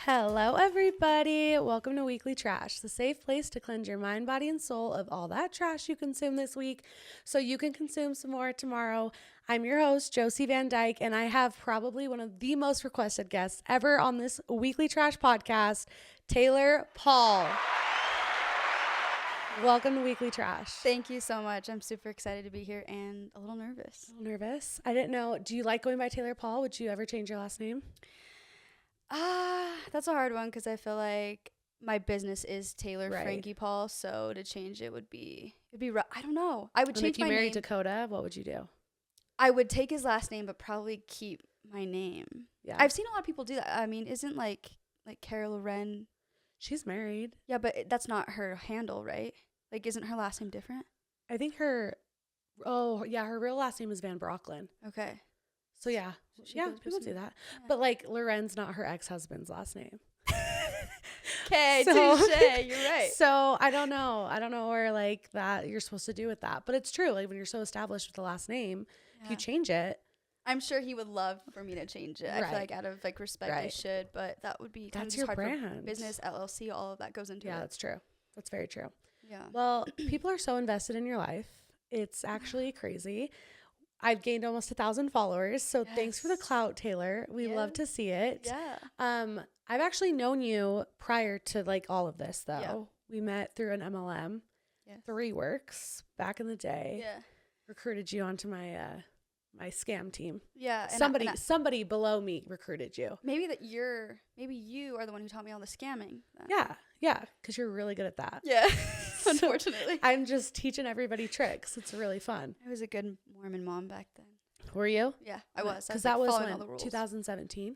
Hello, everybody. Welcome to Weekly Trash, the safe place to cleanse your mind, body, and soul of all that trash you consume this week so you can consume some more tomorrow. I'm your host, Josie Van Dyke, and I have probably one of the most requested guests ever on this Weekly Trash podcast, Taylor Paul. Welcome to Weekly Trash. Thank you so much. I'm super excited to be here and a little nervous. A little nervous? I didn't know. Do you like going by Taylor Paul? Would you ever change your last name? That's a hard one because I feel like my business is Taylor Frankie Paul, so to change it'd be rough. I don't know. I would change my name. If you married Dakota, what would you do? I would take his last name, but probably keep my name. Yeah, I've seen a lot of people do that. I mean, isn't like Carol Loren? She's married. Yeah, but that's not her handle, right? Like, isn't her last name different? I think her real last name is Van Brocklin. Okay. So yeah, people do that. Yeah. But like Loren's not her ex-husband's last name. Okay, touche. You're right. So I don't know where like that you're supposed to do with that. But it's true. Like when you're so established with the last name, if you change it. I'm sure he would love for me to change it. Right. I feel like out of like respect I should, but that would be kind of hard brand. For business, LLC, all of that goes into it. Yeah, that's true. That's very true. Yeah. Well, people are so invested in your life. It's actually crazy. I've gained almost 1,000 followers. So thanks for the clout, Taylor. We love to see it. Yeah. I've actually known you prior to like all of this though. Yeah. We met through an MLM. Yes. 3 Works back in the day. Yeah. Recruited you onto my my scam team. Yeah. Somebody below me recruited you. Maybe you are the one who taught me all the scamming. Then. Yeah. Because you're really good at that. Yeah. Unfortunately. I'm just teaching everybody tricks. It's really fun. I was a good Mormon mom back then. Were you? Yeah, I was. Because that was when, 2017?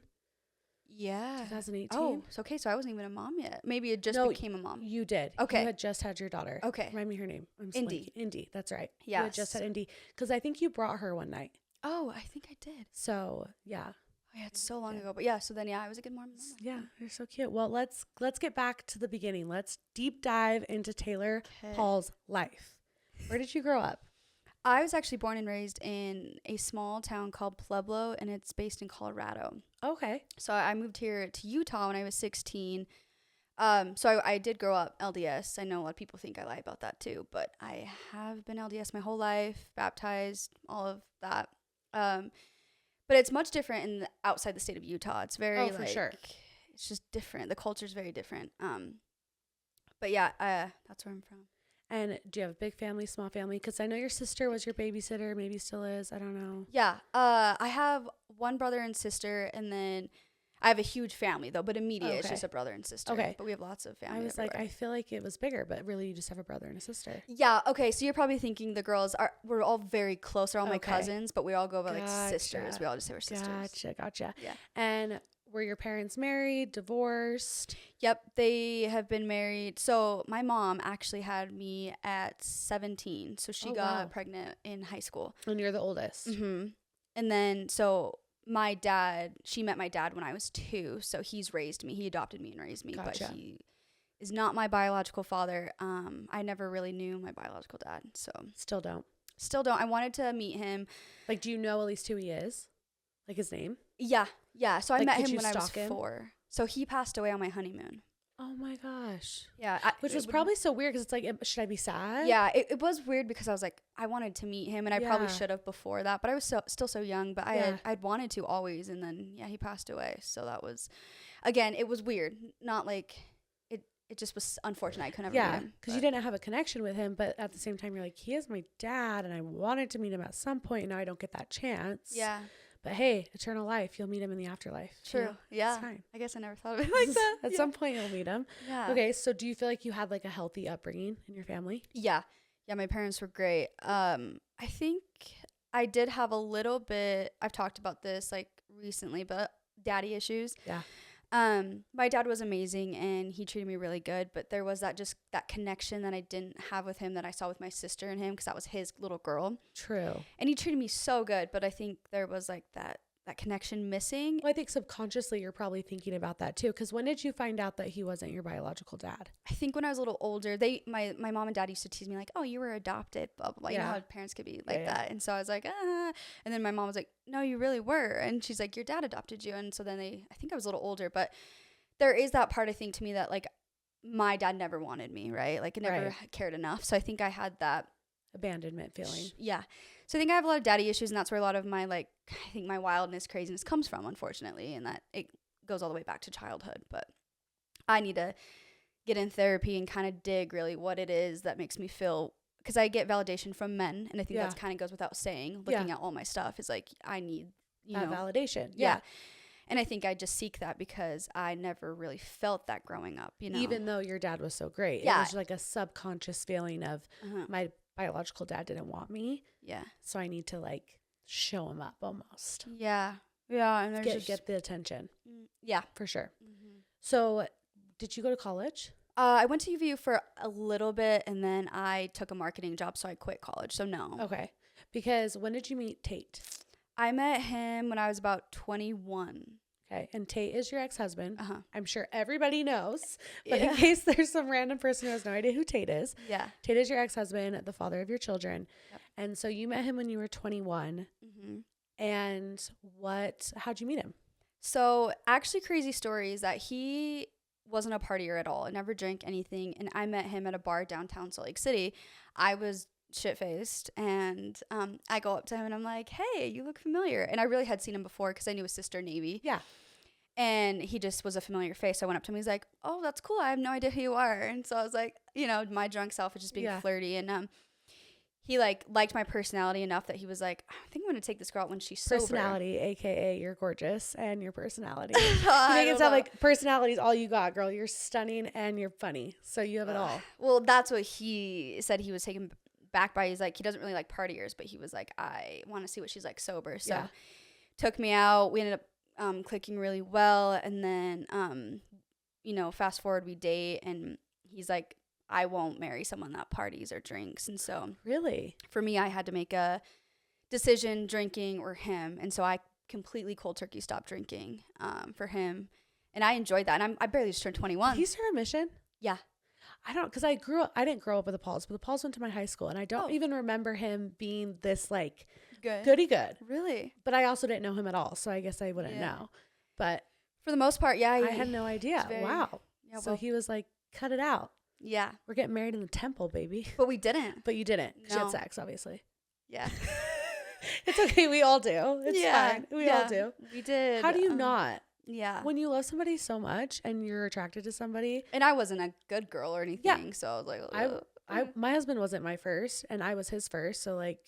Yeah. 2018? Oh, okay. So I wasn't even a mom yet. Maybe it just became a mom. You did. Okay. You had just had your daughter. Okay. Remind me her name. Indy. Indy. That's right. Yeah. You had just had Indy. Because I think you brought her one night. Oh, I think I did. So, yeah. Oh, yeah, it's so long ago. But yeah, so then, I was a good Mormon mom. Yeah, you're so cute. Well, let's get back to the beginning. Let's deep dive into Taylor Paul's life. Where did you grow up? I was actually born and raised in a small town called Pueblo, and it's based in Colorado. Okay. So I moved here to Utah when I was 16. So I did grow up LDS. I know a lot of people think I lie about that too, but I have been LDS my whole life, baptized, all of that. But it's much different outside the state of Utah. It's very for sure. It's just different. The culture is very different. But yeah, that's where I'm from. And do you have a big family, small family? Because I know your sister was your babysitter, maybe still is. I don't know. Yeah. I have one brother and sister, and then I have a huge family, though, but immediate, it's just a brother and sister. Okay. But we have lots of family. I was everywhere. I feel like it was bigger, but really you just have a brother and a sister. Yeah. Okay. So you're probably thinking the girls we're all very close. They're all my cousins, but we all go by like sisters. We all just say we're sisters. Gotcha. Yeah. And were your parents married, divorced? Yep, they have been married. So my mom actually had me at 17. So she got pregnant in high school. And you're the oldest. Mm-hmm. And then, she met my dad when I was 2. So he's raised me. He adopted me and raised me. Gotcha. But he is not my biological father. I never really knew my biological dad. So Still don't. I wanted to meet him. Like, do you know at least who he is? Like his name? Yeah. So I met him when I was 4. So he passed away on my honeymoon. Oh my gosh. Yeah. Which was probably so weird because it's like, should I be sad? Yeah, it was weird because I was like, I wanted to meet him and I probably should have before that, but I was still so young, but I'd wanted to always. And then, he passed away. So that was, again, it was weird. Not like, it just was unfortunate I couldn't ever meet him. Because you didn't have a connection with him, but at the same time, you're like, he is my dad and I wanted to meet him at some point. And now I don't get that chance. Yeah. But hey, eternal life, you'll meet him in the afterlife. True. Yeah. It's fine. I guess I never thought of it like that. At some point, you'll meet him. Yeah. Okay. So do you feel like you had like a healthy upbringing in your family? Yeah. Yeah. My parents were great. I think I did have a little bit, I've talked about this like recently, but daddy issues. Yeah. My dad was amazing and he treated me really good, but there was that connection that I didn't have with him that I saw with my sister and him because that was his little girl. True. And he treated me so good, but I think there was like that connection missing. Well, I think subconsciously you're probably thinking about that too. Because when did you find out that he wasn't your biological dad? I think when I was a little older, my mom and dad used to tease me like, oh, you were adopted, blah, blah, blah. You know how parents could be like that. And so I was like, ah. And then my mom was like, no, you really were. And she's like, your dad adopted you. And so then I think I was a little older, but there is that part, I think, to me that, like, my dad never wanted me, right? Like, I never cared enough. So I think I had that abandonment feeling. Yeah. So I think I have a lot of daddy issues, and that's where a lot of my, like, I think my wildness, craziness comes from, unfortunately, and that it goes all the way back to childhood. But I need to get in therapy and kind of dig really what it is that makes me feel, because I get validation from men, and I think that's kind of goes without saying. Looking at all my stuff is like, I need that validation. Yeah. And I think I just seek that because I never really felt that growing up, you know. Even though your dad was so great. Yeah. It was like a subconscious feeling of my biological dad didn't want me. Yeah. So I need to like show him up almost. Yeah. Yeah. And there's get the attention. Yeah. For sure. Mm-hmm. So did you go to college? I went to UVU for a little bit, and then I took a marketing job, so I quit college. So no. Okay. Because when did you meet Tate? I met him when I was about 21. Okay. And Tate is your ex-husband. Uh-huh. I'm sure everybody knows. But in case there's some random person who has no idea who Tate is. Yeah. Tate is your ex-husband, the father of your children. Yep. And so you met him when you were 21. Mm-hmm. And how'd you meet him? So actually, crazy story is that he wasn't a partier at all. I never drank anything. And I met him at a bar downtown Salt Lake City. I was shit-faced, and I go up to him and I'm like, hey, you look familiar. And I really had seen him before because I knew his sister Navy. Yeah. And he just was a familiar face. So I went up to him. He's like, oh, that's cool. I have no idea who you are. And so I was like, you know, my drunk self was just being flirty. And he like liked my personality enough that he was like, I think I'm going to take this girl out when she's sober. Personality, a.k.a. you're gorgeous, and your personality. You make it sound like personality is all you got, girl. You're stunning and you're funny. So you have it all. Well, that's what he said he was taken back by. He's like, he doesn't really like partiers, but he was like, I want to see what she's like sober. So took me out. We ended up clicking really well. And then, you know, fast forward, we date, and he's like, I won't marry someone that parties or drinks. And so really, for me, I had to make a decision, drinking or him. And so I completely cold turkey stopped drinking for him. And I enjoyed that. And I barely just turned 21. He's her mission. Yeah. Because I didn't grow up with the Pauls, but the Pauls went to my high school, and I don't even remember him being this like goody good. Really? But I also didn't know him at all, so I guess I wouldn't know. But for the most part, I had no idea. Wow. Yeah, so he was like, cut it out. Yeah. We're getting married in the temple, baby. But we didn't. But you didn't. No. She had sex, obviously. Yeah. It's okay. We all do. It's fine. We all do. We did. How do you not? Yeah. When you love somebody so much and you're attracted to somebody. And I wasn't a good girl or anything. Yeah. So I was like, my husband wasn't my first, and I was his first. So like,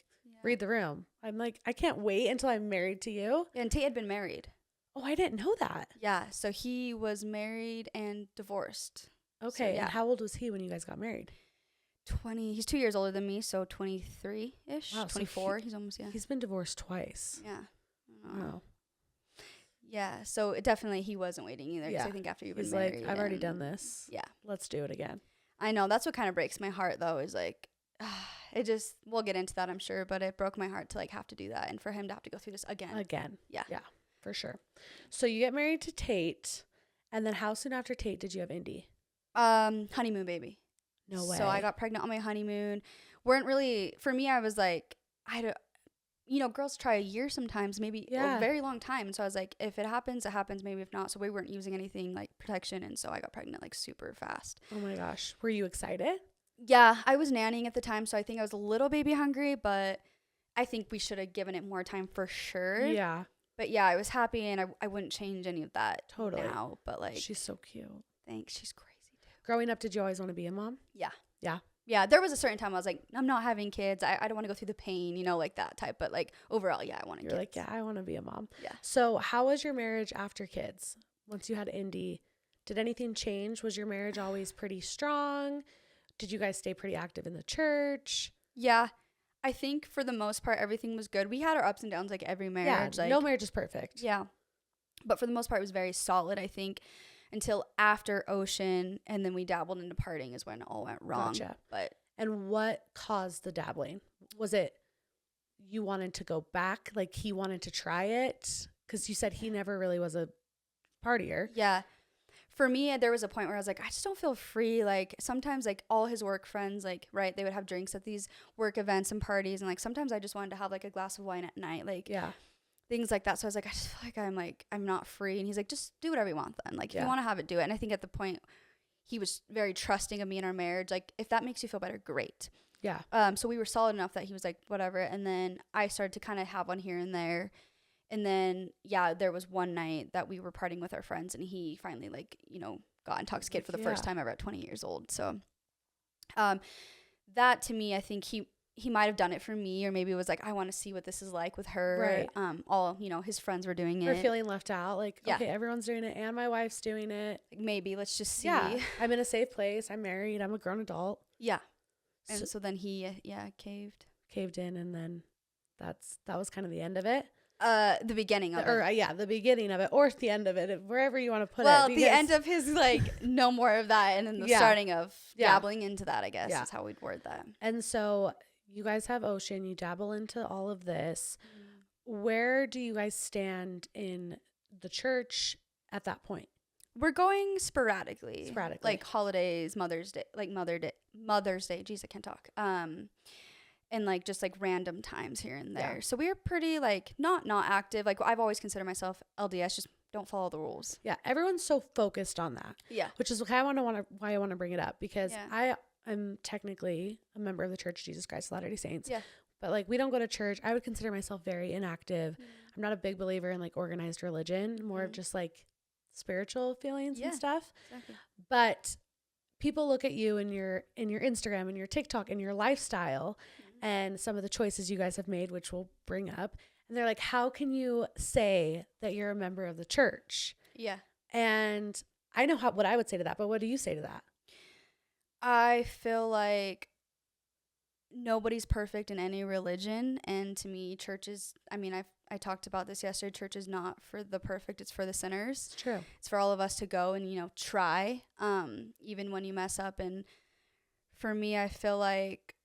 read the room. I'm like, I can't wait until I'm married to you. Yeah, and Tate had been married. Oh, I didn't know that. Yeah. So he was married and divorced. Okay. So, and how old was he when you guys got married? 20. He's 2 years older than me, so 23-ish. Wow, 24. So he's almost, He's been divorced twice. Yeah. Wow. Yeah. So he wasn't waiting either. Because I think after you've been married. He's like, I've already done this. Yeah. Let's do it again. I know. That's what kind of breaks my heart, though, is like, we'll get into that, I'm sure, but it broke my heart to like have to do that and for him to have to go through this again. Yeah. Yeah, for sure. So you get married to Tate, and then how soon after Tate did you have Indy? Honeymoon baby. No way. So I got pregnant on my honeymoon. For me, I was like, girls try a year sometimes, maybe a very long time. And so I was like, if it happens, it happens. Maybe if not. So we weren't using anything like protection. And so I got pregnant like super fast. Oh my gosh. Were you excited? Yeah, I was nannying at the time. So I think I was a little baby hungry, but I think we should have given it more time for sure. Yeah. But yeah, I was happy, and I wouldn't change any of that now. But like, she's so cute. Thanks. She's crazy too. Growing up, did you always want to be a mom? Yeah. Yeah. Yeah, there was a certain time I was like, I'm not having kids. I don't want to go through the pain, like that type. But like overall, yeah, I want to. You're like, yeah, I want to be a mom. Yeah. So how was your marriage after kids? Once you had Indy, did anything change? Was your marriage always pretty strong? Did you guys stay pretty active in the church? Yeah, I think for the most part, everything was good. We had our ups and downs like every marriage. Yeah, no marriage is perfect. Yeah, but for the most part, it was very solid, I think. Until after Ocean, and then we dabbled into partying is when it all went wrong. Gotcha. And what caused the dabbling? Was it you wanted to go back? Like he wanted to try it? Because you said he never really was a partier. Yeah. For me, there was a point where I was like, I just don't feel free. Like sometimes like all his work friends, like, right, they would have drinks at these work events and parties. And like sometimes I just wanted to have like a glass of wine at night. Like, yeah. things like that. So I was like, I just feel like I'm not free. And he's like, just do whatever you want then. Like, if you want to have it, do it. And I think at the point he was very trusting of me in our marriage. Like, if that makes you feel better, great. Yeah. So we were solid enough that he was like, whatever. And then I started to kind of have one here and there. And then, yeah, there was one night that we were partying with our friends, and he finally, like, you know, got intoxicated for the first time ever at 20 years old. So that, to me, I think he might have done it for me, or maybe it was like, I want to see what this is like with her. Right. All, you know, his friends were doing it. Or feeling left out. Like, okay, everyone's doing it, and my wife's doing it. Like, maybe, let's just see. Yeah. I'm in a safe place. I'm married. I'm a grown adult. Yeah. And so then he, caved in, and then that was kind of the end of it. The beginning of it. The beginning of it, or the end of it, wherever you want to put it. Well, the end of his, like, no more of that, and then the starting of dabbling into that, I guess, is how we'd word that. And so you guys have Ocean, you dabble into all of this. Where do you guys stand in the church at that point? We're going sporadically. Like holidays, Mother's Day. Jeez, I can't talk. And like just like random times here and there. So we were pretty like not active. Like, I've always considered myself LDS, just don't follow the rules. Yeah, everyone's so focused on that. Yeah. Which is why I want to bring it up, because I am technically a member of the Church of Jesus Christ of Latter-day Saints. Yeah. But like, we don't go to church. I would consider myself very inactive. I'm not a big believer in like organized religion, more of just like spiritual feelings and stuff. Exactly. But people look at you and your Instagram and your TikTok and your lifestyle and some of the choices you guys have made, which we'll bring up. And they're like, how can you say that you're a member of the church? Yeah. And I know what I would say to that, but what do you say to that? I feel like nobody's perfect in any religion. And to me, church is, I mean, I talked about this yesterday. Church is not for the perfect. It's for the sinners. It's true. It's for all of us to go and, you know, try, even when you mess up. And for me, I feel like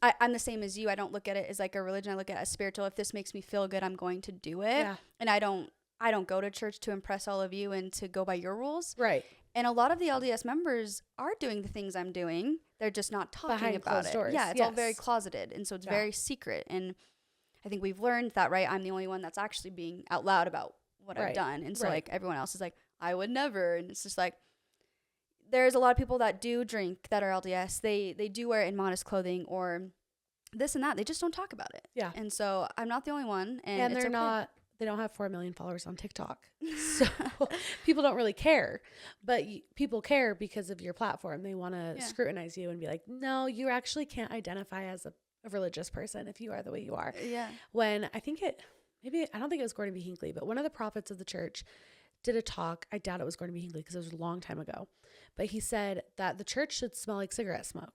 I'm the same as you. I don't look at it as like a religion. I look at it as spiritual. If this makes me feel good, I'm going to do it. Yeah. And I don't go to church to impress all of you and to go by your rules. Right. And a lot of the LDS members are doing the things I'm doing. They're just not talking about it. Doors. Yeah, it's all very closeted. And so it's very secret. And I think we've learned that, right? I'm the only one that's actually being out loud about what I've done. And so like everyone else is like, I would never. And it's just like, there's a lot of people that do drink that are LDS. They do wear immodest clothing or this and that. They just don't talk about it. Yeah. And so I'm not the only one. And they're not, they don't have 4 million followers on TikTok. So people don't really care. But people care because of your platform. They want to scrutinize you and be like, no, you actually can't identify as a religious person if you are the way you are. Yeah. When I don't think it was Gordon B. Hinckley, but one of the prophets of the church did a talk. I doubt it was Gordon B. Hinckley because it was a long time ago. But he said that the church should smell like cigarette smoke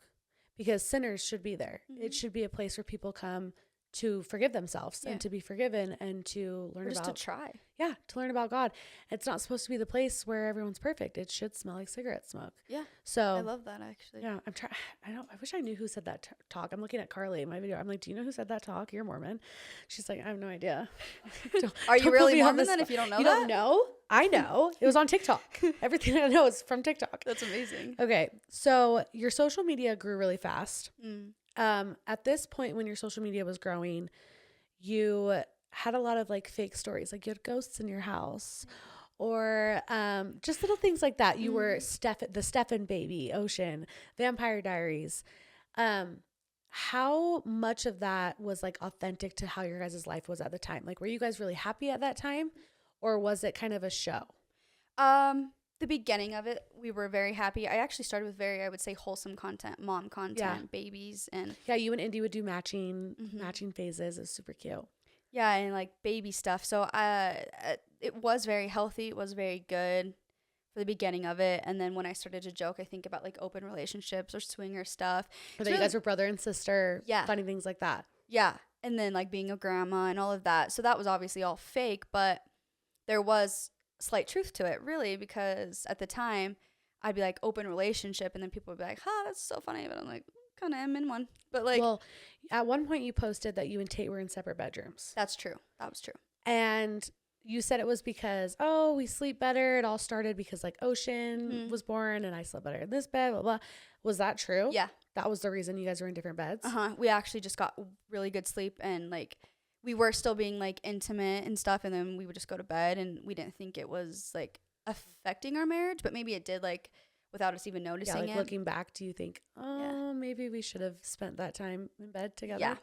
because sinners should be there. It should be a place where people come to forgive themselves and to be forgiven and to learn about. Just to try. Yeah, to learn about God. It's not supposed to be the place where everyone's perfect. It should smell like cigarette smoke. Yeah. So I love that, actually. Yeah, I wish I knew who said that talk. I'm looking at Carly in my video. I'm like, do you know who said that talk? You're Mormon. She's like, I have no idea. Are you really Mormon then if you don't know that? You don't know? I know. It was on TikTok. Everything I know is from TikTok. That's amazing. Okay. So your social media grew really fast. At this point when your social media was growing, you had a lot of like fake stories. Like you had ghosts in your house or just little things like that. You were the Stefan baby, Ocean, Vampire Diaries. How much of that was like authentic to how your guys' life was at the time? Like, were you guys really happy at that time or was it kind of a show? The beginning of it, we were very happy. I actually started with very, I would say, wholesome content, mom content, babies, and you and Indy would do matching phases. It was super cute. Yeah, and like baby stuff. So it was very healthy. It was very good for the beginning of it. And then when I started to joke, I think about like open relationships or swinger stuff. Or that you guys were brother and sister. Yeah. Funny things like that. Yeah. And then like being a grandma and all of that. So that was obviously all fake, but there was slight truth to it, really, because at the time I'd be like open relationship and then people would be like, that's so funny, but I'm like, kind of am in one. But like, well, at one point you posted that you and Tate were in separate bedrooms. That's true. That was true. And you said it was because we sleep better. It all started because like Ocean was born and I slept better in this bed, blah blah. Was that true? Yeah, that was the reason you guys were in different beds. We actually just got really good sleep and like we were still being like intimate and stuff, and then we would just go to bed, and we didn't think it was like affecting our marriage, but maybe it did, like without us even noticing like it. looking back, do you think, maybe we should have spent that time in bed together?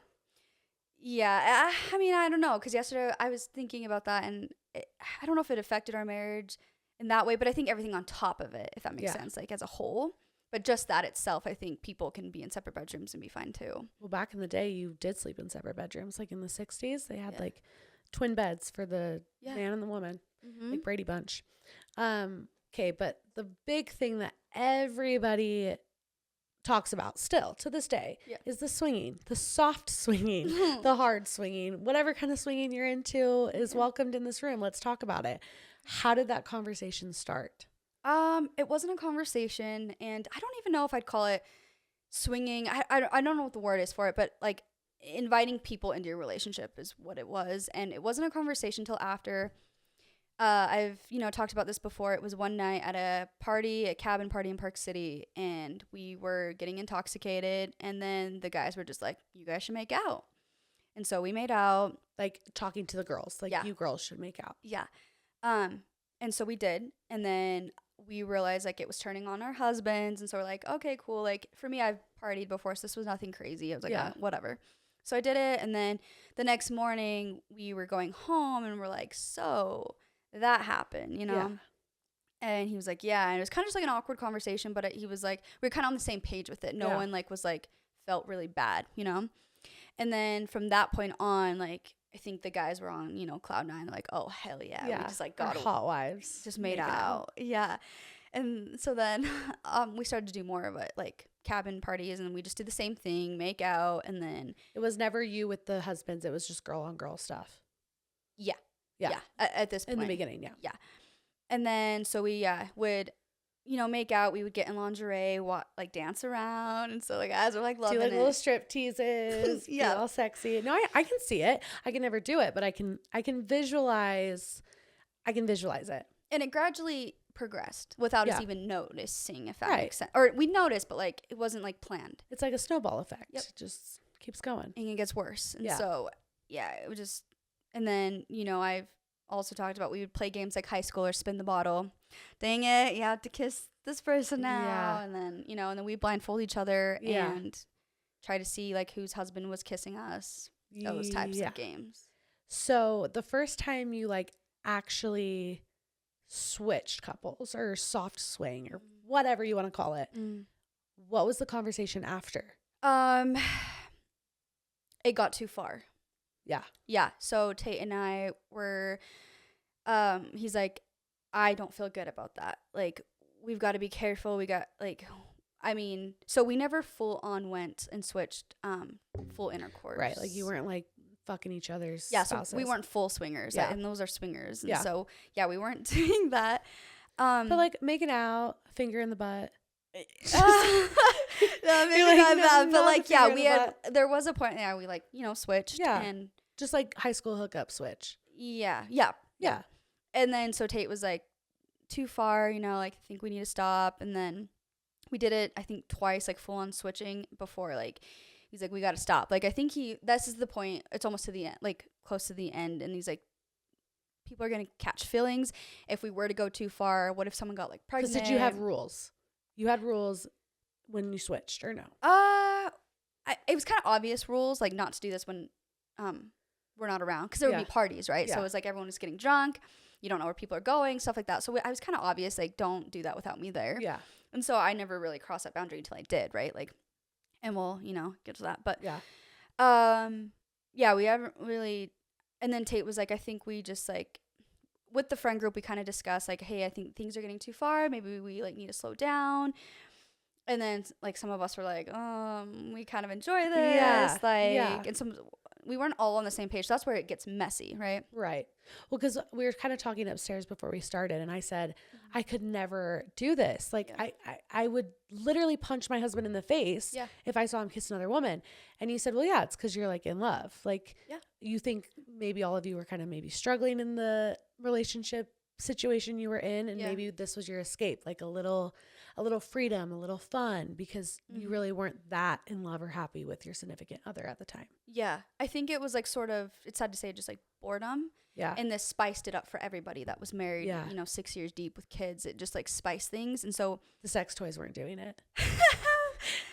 Yeah. I mean, I don't know, because yesterday I was thinking about that, and I don't know if it affected our marriage in that way, but I think everything on top of it, if that makes sense, like as a whole. But just that itself, I think people can be in separate bedrooms and be fine too. Well, back in the day, you did sleep in separate bedrooms. Like in the 60s, they had like twin beds for the man and the woman, like Brady Bunch. Okay, but the big thing that everybody talks about still to this day is the swinging, the soft swinging, the hard swinging, whatever kind of swinging you're into is welcomed in this room. Let's talk about it. How did that conversation start? It wasn't a conversation, and I don't even know if I'd call it swinging. I don't know what the word is for it, but like inviting people into your relationship is what it was. And it wasn't a conversation till after. I've, talked about this before. It was one night at a cabin party in Park City, and we were getting intoxicated, and then the guys were just like, you guys should make out. And so we made out. Like talking to the girls, like you girls should make out. Yeah. And so we did, and then we realized like it was turning on our husbands, and so we're like, okay, cool. Like for me, I've partied before, so this was nothing crazy. I was like, whatever. So I did it, and then the next morning we were going home, and we're like, so that happened, And he was like, yeah, and it was kind of just like an awkward conversation, but he was like, we were kind of on the same page with it. No one like was like felt really bad, And then from that point on, like I think the guys were on, cloud nine, like, oh hell yeah, we just like got hot wives, just made out, And so then we started to do more of it, like cabin parties, and we just did the same thing, make out, and then it was never you with the husbands; it was just girl on girl stuff. Yeah. At this point. In the beginning, Yeah. And then, so we would, make out. We would get in lingerie, like dance around. And so the guys were like loving it. Do like little strip teases. Yeah. All sexy. No, I can see it. I can never do it, but I can visualize. I can visualize it. And it gradually progressed without us even noticing, if that makes sense. Or we noticed, but like it wasn't like planned. It's like a snowball effect. Yep. It just keeps going. And it gets worse. And so, it was just. And then, I've also talked about we would play games like high school or spin the bottle. Dang it, you have to kiss this person now. Yeah. And then, and then we blindfold each other and try to see like whose husband was kissing us. Those types of games. So the first time you like actually switched couples or soft swing or whatever you want to call it, what was the conversation after? It got too far. Yeah. So Tate and I were, he's like, I don't feel good about that. Like, we've got to be careful. We got so we never full on went and switched, full intercourse. Right. Like you weren't like fucking each other's spouses. So we weren't full swingers. Yeah. And those are swingers. And so, we weren't doing that. But like making out, finger in the butt. No, maybe not that, but like there was a point we like switched and just like high school hookup switch. Yeah. And then so Tate was like too far, like I think we need to stop, and then we did it I think twice, like full on switching before like he's like we got to stop. Like I think this is the point. It's almost to the end, like close to the end, and he's like people are gonna catch feelings if we were to go too far. What if someone got like pregnant? Because did you have rules? You had rules when you switched, or no? It was kind of obvious rules, like not to do this when we're not around, because there would be parties, right? So it was like everyone was getting drunk, you don't know where people are going, stuff like that. So I was kind of obvious, like don't do that without me there. Yeah. And so I never really crossed that boundary until I did, right? Like, and we'll get to that, but we haven't really. And then Tate was like, I think we just like with the friend group we kind of discussed like, hey, I think things are getting too far, maybe we like need to slow down. And then like some of us were like, we kind of enjoy this, and we weren't all on the same page. So that's where it gets messy, right? Right. Well, because we were kind of talking upstairs before we started, and I said I could never do this. Like I would literally punch my husband in the face if I saw him kiss another woman. And you said, well, yeah, it's because you're like in love. Like you think maybe all of you were kind of maybe struggling in the relationship situation you were in, and Yeah. maybe this was your escape, like a little freedom, a little fun, because you really weren't that in love or happy with your significant other at the time. Yeah. I think it was like sort of, it's sad to say, just like boredom. Yeah. And this spiced it up for everybody that was married, Yeah. 6 years deep with kids. It just like spiced things. And so The sex toys weren't doing it.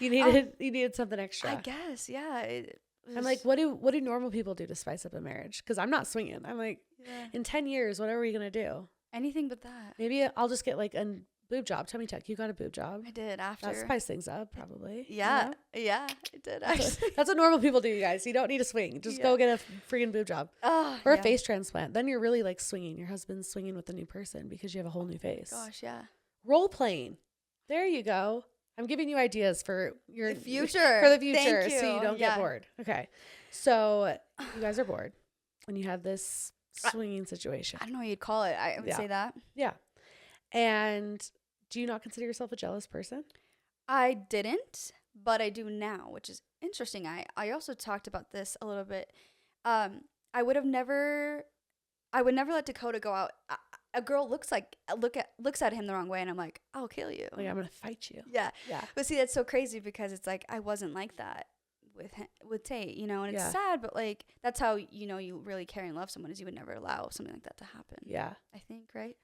You needed something extra. I guess, yeah. I'm like, what do normal people do to spice up a marriage? Because I'm not swinging. I'm like, in 10 years, what are we gonna do? Anything but that. Maybe I'll just get like a boob job. Tummy tuck. You got a boob job. I did after. That spice things up, probably. Yeah, yeah, it did actually. That's what normal people do, you guys. You don't need to swing. Just go get a freaking boob job. Or a face transplant. Then you're really like swinging. Your husband's swinging with a new person because you have a whole new face. Gosh, yeah. Role playing. There you go. I'm giving you ideas for your future. For the future, Thank you. so you don't get bored. Okay. So you guys are bored when you have this swinging situation. I don't know what you'd call it. I would say that. Yeah. And do you not consider yourself a jealous person? I didn't, but I do now, which is interesting. I also talked about this a little bit. I would never let Dakota go out. A girl looks at him the wrong way, and I'm like, I'll kill you. Like, I'm gonna fight you. Yeah. Yeah. But see, that's so crazy because it's like I wasn't like that with Tate, and it's sad, but like that's how you really care and love someone, is you would never allow something like that to happen. Yeah. I think, right?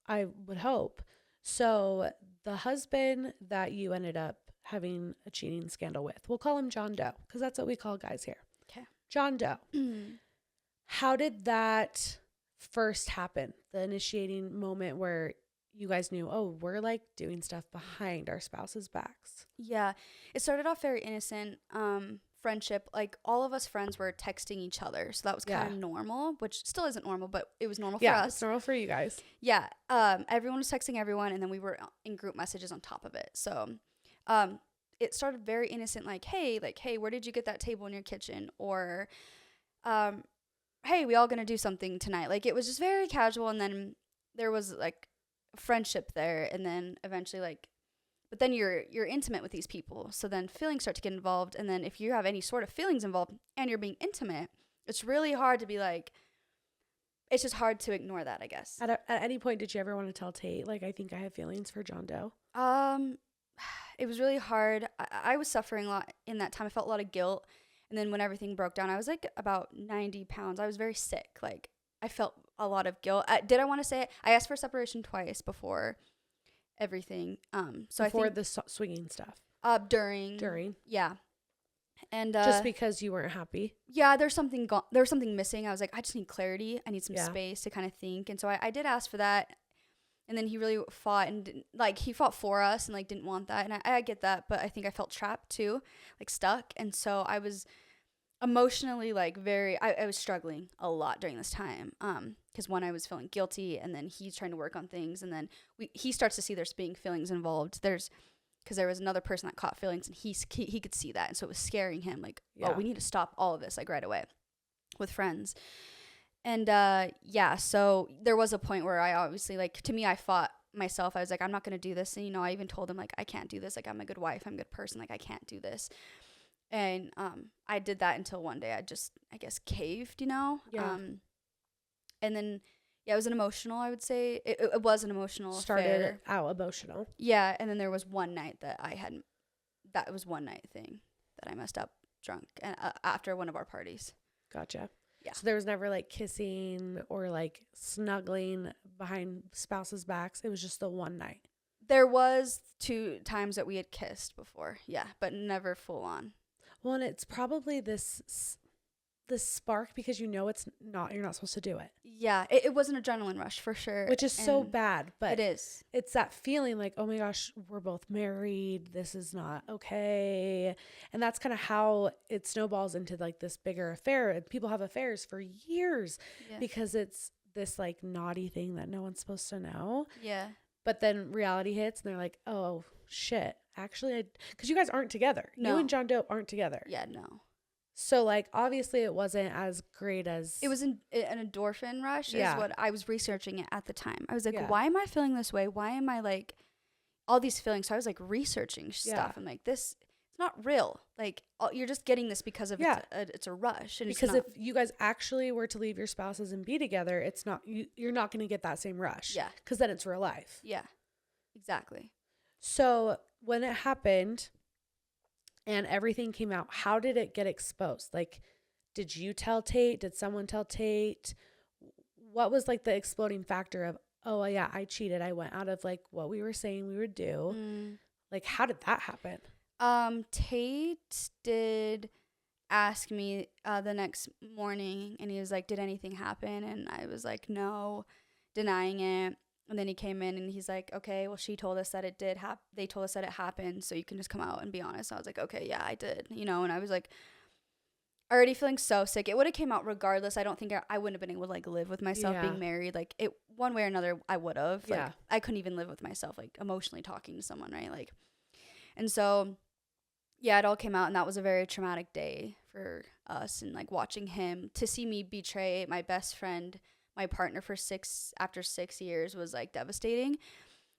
I would hope. So the husband that you ended up having a cheating scandal with, we'll call him John Doe, because that's what we call guys here. Okay. John Doe. How did that first happen? The initiating moment where you guys knew, oh, we're like doing stuff behind our spouses' backs. Yeah. It started off very innocent. Friendship, like all of us friends were texting each other, so that was kind of normal, which still isn't normal, but it was normal for us. Yeah, it's normal for you guys. Yeah. Everyone was texting everyone, and then we were in group messages on top of it. So it started very innocent, like, hey, where did you get that table in your kitchen? Or hey, we all gonna do something tonight? Like, it was just very casual, and then there was like friendship there, and then eventually like, but then you're intimate with these people, so then feelings start to get involved, and then if you have any sort of feelings involved and you're being intimate, it's really hard to be like, it's just hard to ignore that, I guess. At any point, did you ever want to tell Tate, like, I think I have feelings for John Doe? It was really hard. I was suffering a lot in that time. I felt a lot of guilt, and then when everything broke down, I was like about 90 pounds. I was very sick. Like, I felt a lot of guilt. Did I want to say it? I asked for separation twice before everything. So before I think the swinging stuff. During. Yeah. And just because you weren't happy. Yeah, there was something missing. I was like, I just need clarity. I need some space to kind of think. And so I did ask for that. And then he really fought, and he fought for us, and like didn't want that. And I get that, but I think I felt trapped too, like stuck. And so I was emotionally like I was struggling a lot during this time. Because one, I was feeling guilty, and then he's trying to work on things, and then he starts to see there's being feelings involved. Because there was another person that caught feelings, and he could see that, and so it was scaring him. Like, oh, we need to stop all of this like right away with friends. And so there was a point where I obviously, like, to me, I fought myself. I was like, I'm not gonna do this. And I even told him, like, I can't do this. Like, I'm a good wife, I'm a good person. Like, I can't do this. And I did that until one day I guess caved. Yeah. And then it was an emotional, I would say. It was an emotional Started out emotional. Yeah. And then there was one night that was one night thing that I messed up drunk after one of our parties. Gotcha. Yeah. So there was never like kissing or like snuggling behind spouses' backs. It was just the one night. There was 2 times that we had kissed before. Yeah. But never full on. Well, and it's probably this spark because you're not supposed to do it. Yeah, it was an adrenaline rush for sure. Which is so bad, but it is. It's that feeling like, oh my gosh, we're both married. This is not okay. And that's kind of how it snowballs into like this bigger affair. And people have affairs for years because it's this like naughty thing that no one's supposed to know. Yeah. But then reality hits and they're like, oh shit, actually, because you guys aren't together. No. You and John Doe aren't together. Yeah, no. So, like, obviously it wasn't as great as... It was an endorphin rush is what I was researching it at the time. I was like, why am I feeling this way? Why am I, like, all these feelings? So I was, like, researching stuff. I'm like, this it's not real. Like, you're just getting this because of Yeah. it's a rush. And Because it's if you guys actually were to leave your spouses and be together, it's not, you're not going to get that same rush. Yeah. Because then it's real life. Yeah, exactly. So when it happened and everything came out, how did it get exposed? Like, did you tell Tate? Did someone tell Tate? What was like the exploding factor of, oh yeah, I cheated. I went out of like what we were saying we would do. Like, how did that happen? Tate did ask me the next morning, and he was like, did anything happen? And I was like, no, denying it. And then he came in and he's like, okay, well, she told us that it did happen. They told us that it happened, so you can just come out and be honest. I was like, okay, yeah, I did, you know. And I was like, already feeling so sick. It would have came out regardless. I don't think I wouldn't have been able to like live with myself being married. Like, it one way or another, I would have. Like, I couldn't even live with myself, like emotionally talking to someone, right? Like, and so yeah, it all came out, and that was a very traumatic day for us. And like watching him, to see me betray my best friend, my partner after 6 years was like devastating.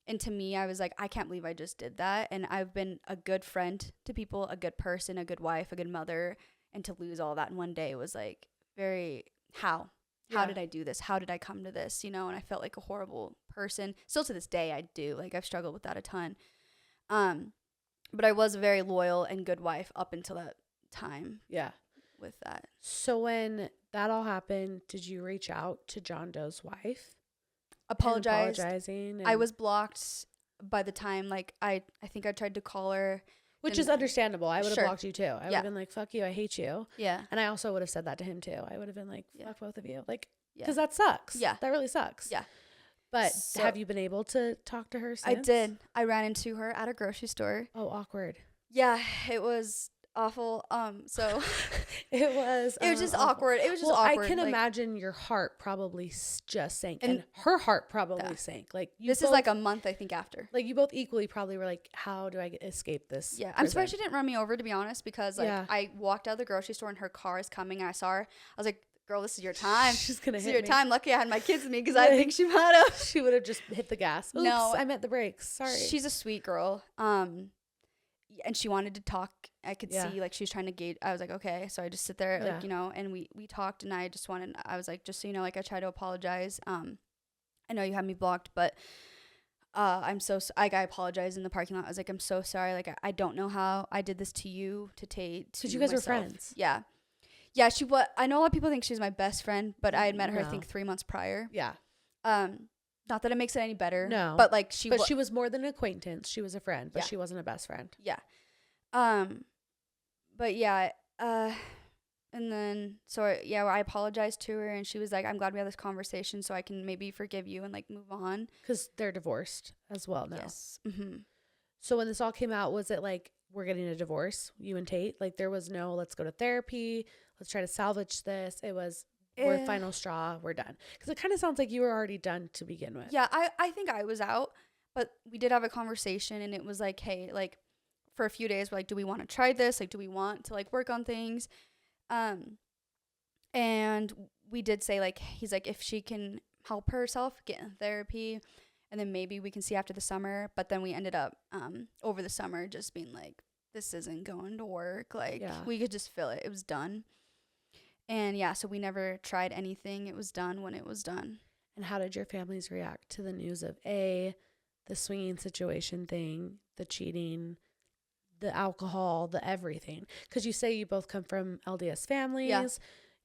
And to me, I was like, I can't believe I just did that. And I've been a good friend to people, a good person, a good wife, a good mother. And to lose all that in one day was like very, how did I do this? How did I come to this? You know, and I felt like a horrible person. Still to this day, I do. Like, I've struggled with that a ton. But I was a very loyal and good wife up until that time. Yeah. With that. So when that all happened, did you reach out to John Doe's wife? Apologizing. I was blocked by the time, like, I think I tried to call her. Which is understandable. I would have blocked you too. I would have been like, fuck you, I hate you. Yeah. And I also would have said that to him too. I would have been like, fuck both of you. Like, because that sucks. Yeah. That really sucks. Yeah. But have you been able to talk to her since? I did. I ran into her at a grocery store. Oh, awkward. Yeah, it was awful. So it was just awkward. It was just awkward. I can imagine your heart probably just sank, and her heart probably sank. Like, this is like a month, I think, after. Like, you both equally probably were like, how do I escape this? Yeah, I'm surprised she didn't run me over, to be honest, because like I walked out of the grocery store and her car is coming, and I saw her. I was like, girl, this is your time. She's gonna hit me. This is your time. Lucky I had my kids with me, because I think she might have. She would have just hit the gas. Oops, no, I meant the brakes. Sorry. She's a sweet girl. And she wanted to talk. I could see, like, she was trying to gauge. I was like, okay. So I just sit there, like, you know, and we talked, and I was like, just so you know, like, I tried to apologize. I know you had me blocked, but I apologized in the parking lot. I was like, I'm so sorry. Like, I don't know how I did this to you, to Tate, to because you guys were friends. Yeah. Yeah, I know a lot of people think she's my best friend, but I had met her, I think, 3 months prior. Yeah. Not that it makes it any better. No. But like she was more than an acquaintance. She was a friend, but she wasn't a best friend. Yeah. But yeah, and then I apologized to her, and she was like, I'm glad we had this conversation so I can maybe forgive you and like move on. Because they're divorced as well now. Yes. Mm-hmm. So when this all came out, was it like, we're getting a divorce, you and Tate? Like, there was no, let's go to therapy, let's try to salvage this. It was, we're final straw, we're done. Because it kind of sounds like you were already done to begin with. Yeah, I think I was out, but we did have a conversation, and it was like, hey, like, for a few days, we're like, do we want to try this? Like, do we want to like work on things? And we did say, like, he's like, if she can help herself get in therapy, and then maybe we can see after the summer. But then we ended up over the summer just being like, this isn't going to work. Like, we could just feel it. It was done. And yeah, so we never tried anything. It was done when it was done. And how did your families react to the news of the swinging situation thing, the cheating, the alcohol, the everything? Because you say you both come from LDS families. Yeah.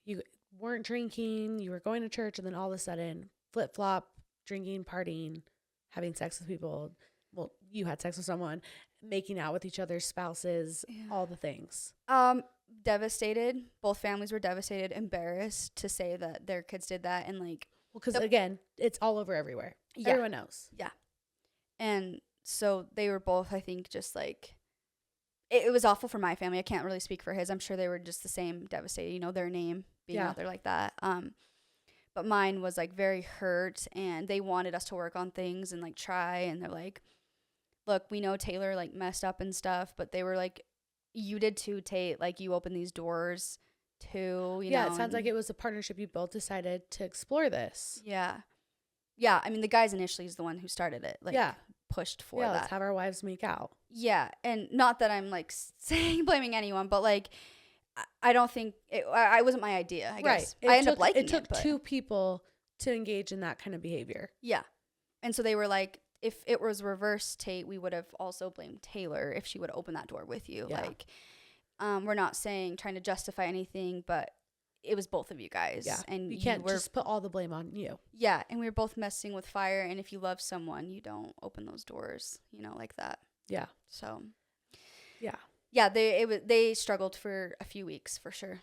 You weren't drinking, you were going to church, and then all of a sudden, flip-flop, drinking, partying, having sex with people. Well, you had sex with someone, making out with each other's spouses, all the things. Devastated. Both families were devastated, embarrassed to say that their kids did that. And like, well, because again, it's all over everywhere. Yeah. Everyone knows. Yeah. And so they were both, I think, just like, it was awful for my family. I can't really speak for his. I'm sure they were just the same, devastated, you know, their name being out there like that. But mine was like very hurt, and they wanted us to work on things and like try. And they're like, look, we know Taylor like messed up and stuff, but they were like, you did too, Tate. Like, you opened these doors too, you know. Yeah, it sounds like it was a partnership. You both decided to explore this. Yeah. Yeah, I mean, the guy's initially is the one who started it. Like, pushed for Yeah, that. let's have our wives make out. Yeah, and not that I'm like saying blaming anyone, but like I don't think I wasn't my idea. I guess I ended up liking it. It took two people to engage in that kind of behavior. Yeah, and so they were like, if it was reverse Tate, we would have also blamed Taylor if she would open that door with you. Yeah. Like, we're not trying to justify anything, but it was both of you guys. Yeah, And you can't just put all the blame on you. Yeah, and we were both messing with fire. And if you love someone, you don't open those doors, like that. Yeah. So. Yeah, they struggled for a few weeks for sure.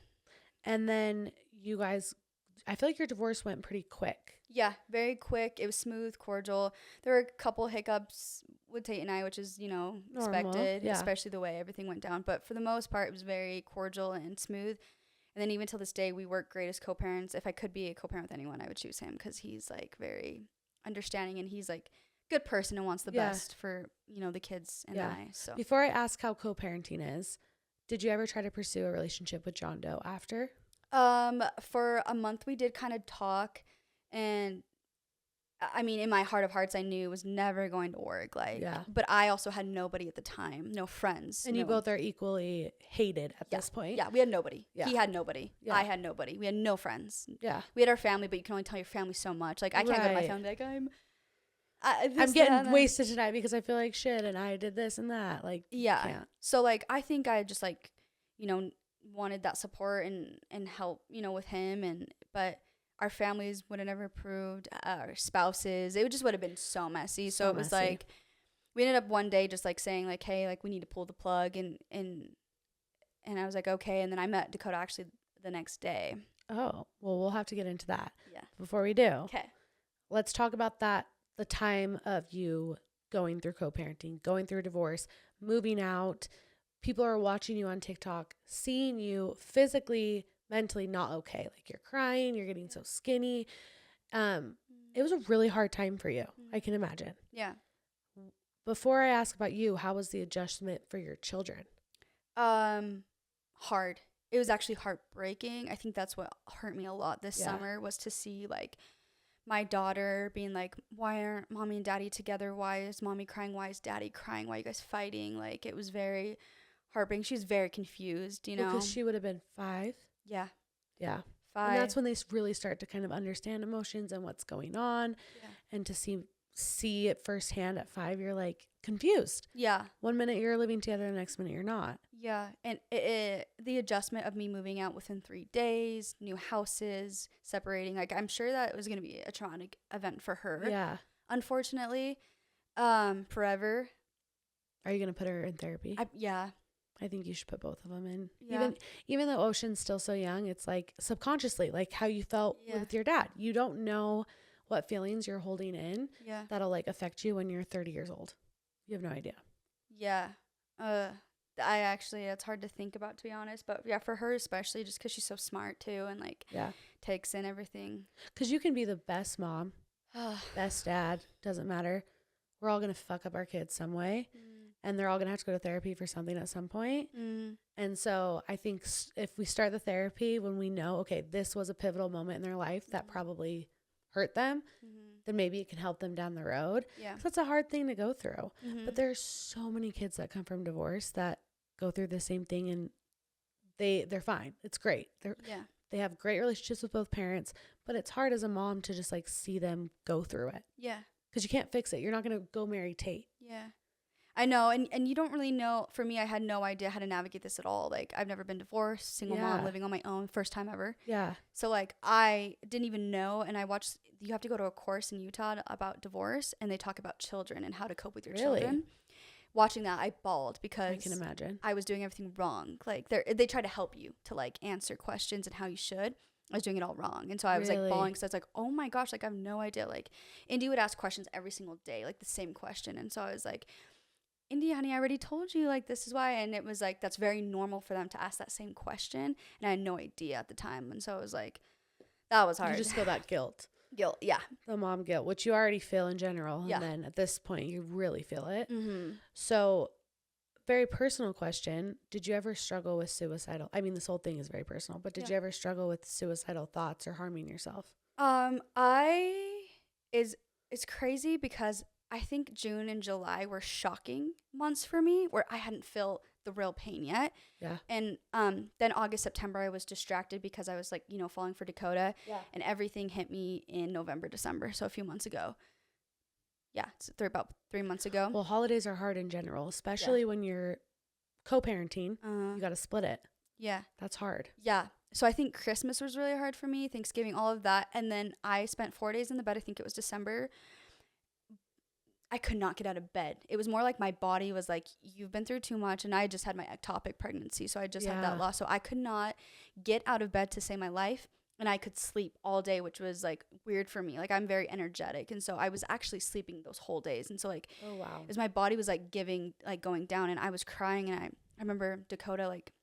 And then you guys, I feel like your divorce went pretty quick. Yeah, very quick. It was smooth, cordial. There were a couple hiccups with Tate and I, which is, expected, especially the way everything went down. But for the most part, it was very cordial and smooth. And then even till this day, we work great as co-parents. If I could be a co-parent with anyone, I would choose him because he's like very understanding and he's like good person and wants the best for, the kids and I. So before I ask how co-parenting is, did you ever try to pursue a relationship with John Doe after? For a month we did kind of talk, and I mean, in my heart of hearts, I knew it was never going to work. But I also had nobody at the time, no friends. And you both are equally hated at this point. Yeah, we had nobody. Yeah. He had nobody. Yeah. I had nobody. We had no friends. Yeah. We had our family, but you can only tell your family so much. Like, I can't go to my family I'm getting wasted tonight because I feel like shit and I did this and that. Like, yeah. So, like, I think I just, like, wanted that support and help, with him. But our families would have never approved, our spouses. It just would have been so messy. So it was like, we ended up one day just, like, saying, like, hey, like, we need to pull the plug. And I was like, okay. And then I met Dakota actually the next day. Oh, well, we'll have to get into that. Yeah. Before we do. Okay. Let's talk about that. The time of you going through co-parenting, going through a divorce, moving out, people are watching you on TikTok, seeing you physically, mentally not okay. Like you're crying, you're getting so skinny. It was a really hard time for you. I can imagine. Yeah. Before I ask about you, how was the adjustment for your children? Hard. It was actually heartbreaking. I think that's what hurt me a lot this summer was to see like my daughter being like, why aren't mommy and daddy together? Why is mommy crying? Why is daddy crying? Why are you guys fighting? Like, it was very heartbreaking. She was very confused, Because she would have been 5. Yeah. Yeah. 5. And that's when they really start to kind of understand emotions and what's going on. Yeah. And to see it firsthand at 5, you're like confused. Yeah. One minute you're living together, the next minute you're not. Yeah. And the adjustment of me moving out within 3 days, new houses, separating, like, I'm sure that it was going to be a traumatic event for her. Yeah. Unfortunately, forever. Are you going to put her in therapy? Yeah. I think you should put both of them in. Yeah. Even though Ocean's still so young, it's like subconsciously, like how you felt with your dad. You don't know what feelings you're holding in that'll like affect you when you're 30 years old. You have no idea. Yeah. It's hard to think about, to be honest. But yeah, for her especially, just because she's so smart too and like takes in everything. Because you can be the best mom, best dad, doesn't matter. We're all going to fuck up our kids some way. And they're all going to have to go to therapy for something at some point. And so I think if we start the therapy when we know, okay, this was a pivotal moment in their life that probably hurt them, then maybe it can help them down the road. Yeah. So it's a hard thing to go through. But there's so many kids that come from divorce that go through the same thing and they're fine. It's great. They have great relationships with both parents, but it's hard as a mom to just like see them go through it. Yeah. Because you can't fix it. You're not going to go marry Tate. Yeah. I know. And you don't really know. For me, I had no idea how to navigate this at all. Like, I've never been divorced, single mom, living on my own, first time ever. Yeah. So, like, I didn't even know. And I watched, you have to go to a course in Utah about divorce, and they talk about children and how to cope with your children. Watching that, I bawled because I can imagine. I was doing everything wrong. Like, they try to help you to, like, answer questions and how you should. I was doing it all wrong. And so I was like bawling because I was like, oh my gosh, like, I have no idea. Like, Indy would ask questions every single day, like the same question. And so I was like, Indy, honey, I already told you, like, this is why. And it was like, that's very normal for them to ask that same question. And I had no idea at the time. And so it was like, that was hard. You just feel that guilt. Guilt, yeah. The mom guilt, which you already feel in general. Yeah. And then at this point, you really feel it. So, very personal question. Did you ever struggle with suicidal? I mean, this whole thing is very personal, but did you ever struggle with suicidal thoughts or harming yourself? It's crazy because I think June and July were shocking months for me where I hadn't felt the real pain yet. Yeah. And then August, September, I was distracted because I was like, falling for Dakota. Yeah. And everything hit me in November, December. So a few months ago. Yeah. So about 3 months ago. Well, holidays are hard in general, especially when you're co-parenting. You got to split it. Yeah. That's hard. Yeah. So I think Christmas was really hard for me, Thanksgiving, all of that. And then I spent 4 days in the bed. I think it was December. I could not get out of bed. It was more like my body was like, you've been through too much. And I just had my ectopic pregnancy. So I just had that loss. So I could not get out of bed to save my life. And I could sleep all day, which was like weird for me. Like I'm very energetic. And so I was actually sleeping those whole days. And so like, oh, wow. As my body was like going down, and I was crying. And I remember Dakota like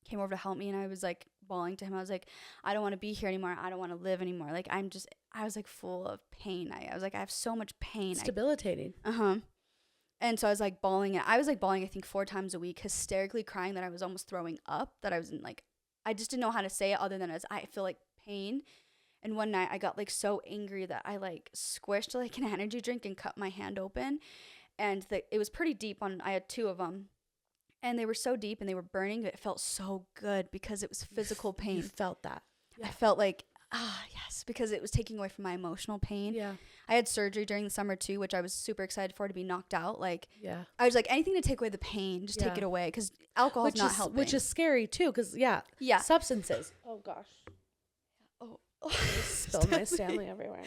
came over to help me, and I was like bawling to him. I was like, I don't want to be here anymore. I don't want to live anymore. Like I was like full of pain. I was like, I have so much pain. It's debilitating. And so I was like bawling, and I was like bawling, I think 4 times a week, hysterically crying that I was almost throwing up, that I was in like, I just didn't know how to say it other than as I feel like pain. And one night I got like so angry that I like squished like an energy drink and cut my hand open. And it was pretty deep I had 2 of them. And they were so deep and they were burning, but it felt so good because it was physical pain. You felt that. Yeah. I felt like, yes, because it was taking away from my emotional pain. Yeah. I had surgery during the summer too, which I was super excited for, to be knocked out. Like, yeah. I was like, anything to take away the pain, just take it away, because alcohol is not helping. Which is scary too, because substances. Oh gosh. Oh, spilled my Stanley everywhere.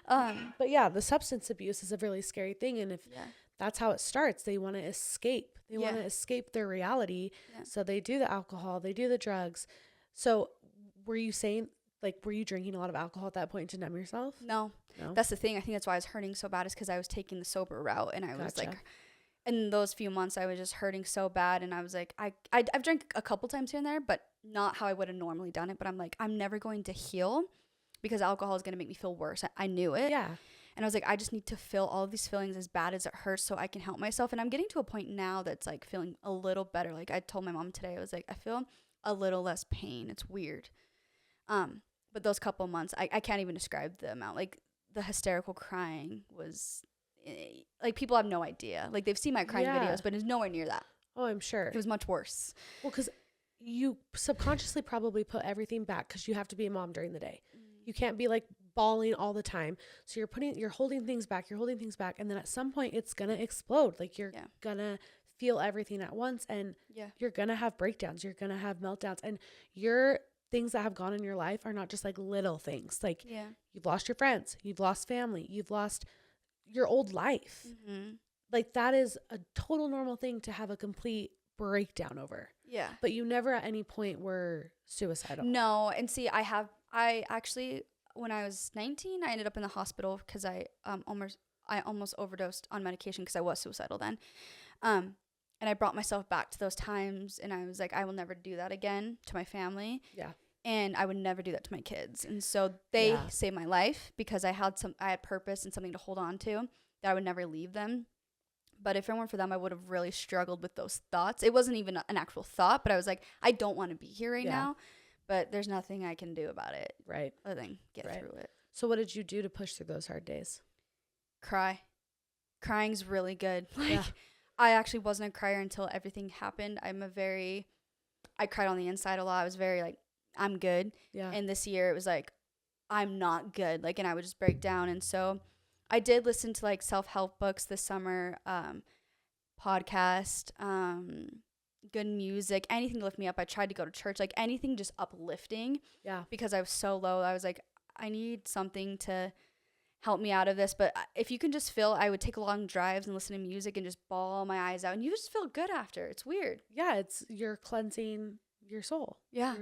But yeah, the substance abuse is a really scary thing, and if that's how it starts, they want to escape. They want to escape their reality, so they do the alcohol, they do the drugs. So, were you saying, like, were you drinking a lot of alcohol at that point to numb yourself? No. That's the thing. I think that's why I was hurting so bad, is because I was taking the sober route, and I was like, in those few months, I was just hurting so bad, and I was like, I've drank a couple times here and there, but not how I would have normally done it. But I'm like, I'm never going to heal because alcohol is going to make me feel worse. I knew it. Yeah. And I was like, I just need to feel all of these feelings, as bad as it hurts, so I can help myself. And I'm getting to a point now that's like feeling a little better. Like I told my mom today, I was like, I feel a little less pain. It's weird. But those couple months, I can't even describe the amount. Like the hysterical crying was like, people have no idea. Like they've seen my crying videos, but it's nowhere near that. Oh, I'm sure. It was much worse. Well, because you subconsciously probably put everything back, because you have to be a mom during the day. You can't be like bawling all the time. So you're holding things back. And then at some point it's going to explode. Like you're going to feel everything at once, and you're going to have breakdowns. You're going to have meltdowns, and your things that have gone in your life are not just like little things. Like you've lost your friends, you've lost family, you've lost your old life. Like that is a total normal thing to have a complete breakdown over. Yeah. But you never at any point were suicidal. No. And see, I actually, when I was 19, I ended up in the hospital because I almost overdosed on medication because I was suicidal then. And I brought myself back to those times, and I was like, I will never do that again to my family. Yeah. And I would never do that to my kids. And so they saved my life because I had purpose and something to hold on to, that I would never leave them. But if it weren't for them, I would have really struggled with those thoughts. It wasn't even an actual thought, but I was like, I don't want to be here right now. But there's nothing I can do about it. Right. Other than get through it. So what did you do to push through those hard days? Cry. Crying's really good. Like, I actually wasn't a crier until everything happened. I cried on the inside a lot. I was very like, I'm good. Yeah. And this year it was like, I'm not good. Like, and I would just break down. And so I did listen to like self-help books this summer, podcast, good music, anything to lift me up. I tried to go to church, like anything just uplifting. Yeah. Because I was so low. I was like, I need something to help me out of this. But if you can just feel, I would take long drives and listen to music and just bawl my eyes out, and you just feel good after. It's weird. Yeah. You're cleansing your soul. Yeah.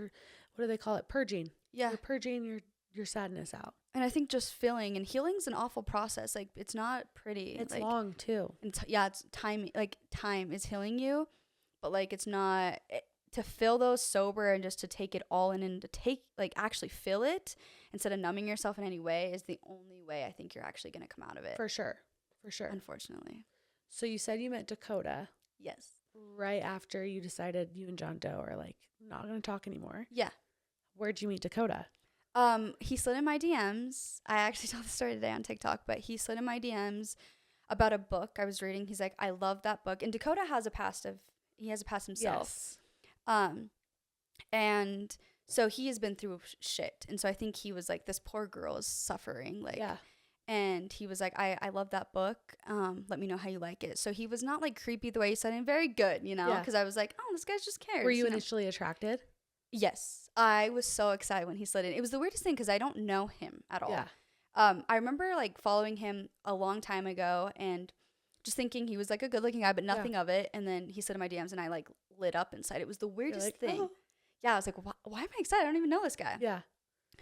What do they call it? Purging. Yeah. You're purging your sadness out. And I think just feeling, and healing's an awful process. Like, it's not pretty. It's like, long too. It's time. Like, time is healing you, but like, it's not to feel those sober and just to take it all in and to take, like, actually feel it instead of numbing yourself in any way is the only way I think you're actually going to come out of it. For sure. Unfortunately. So you said you met Dakota. Yes. Right after you decided you and John Doe are like not going to talk anymore. Yeah. Where'd you meet Dakota? He slid in my DMs. I actually told the story today on TikTok, but he slid in my DMs. about a book I was reading. He's like, I love that book. And Dakota has a past himself. Yes. And so he has been through shit. And so I think he was like, this poor girl is suffering. Like, Yeah. and he was like, I love that book. Let me know how you like it. So he was not like creepy the way he said it, very good, you know, Yeah. because I was like, oh, this guy just cares. Were you know? initially attracted? Yes. I was so excited when he slid in. It was the weirdest thing because I don't know him at all. Yeah. I remember like following him a long time ago and just thinking he was like a good looking guy, but nothing of it. And then he slid in my DMs and I like lit up inside. It was the weirdest like, thing. oh. Yeah. I was like, why am I excited? I don't even know this guy. Yeah.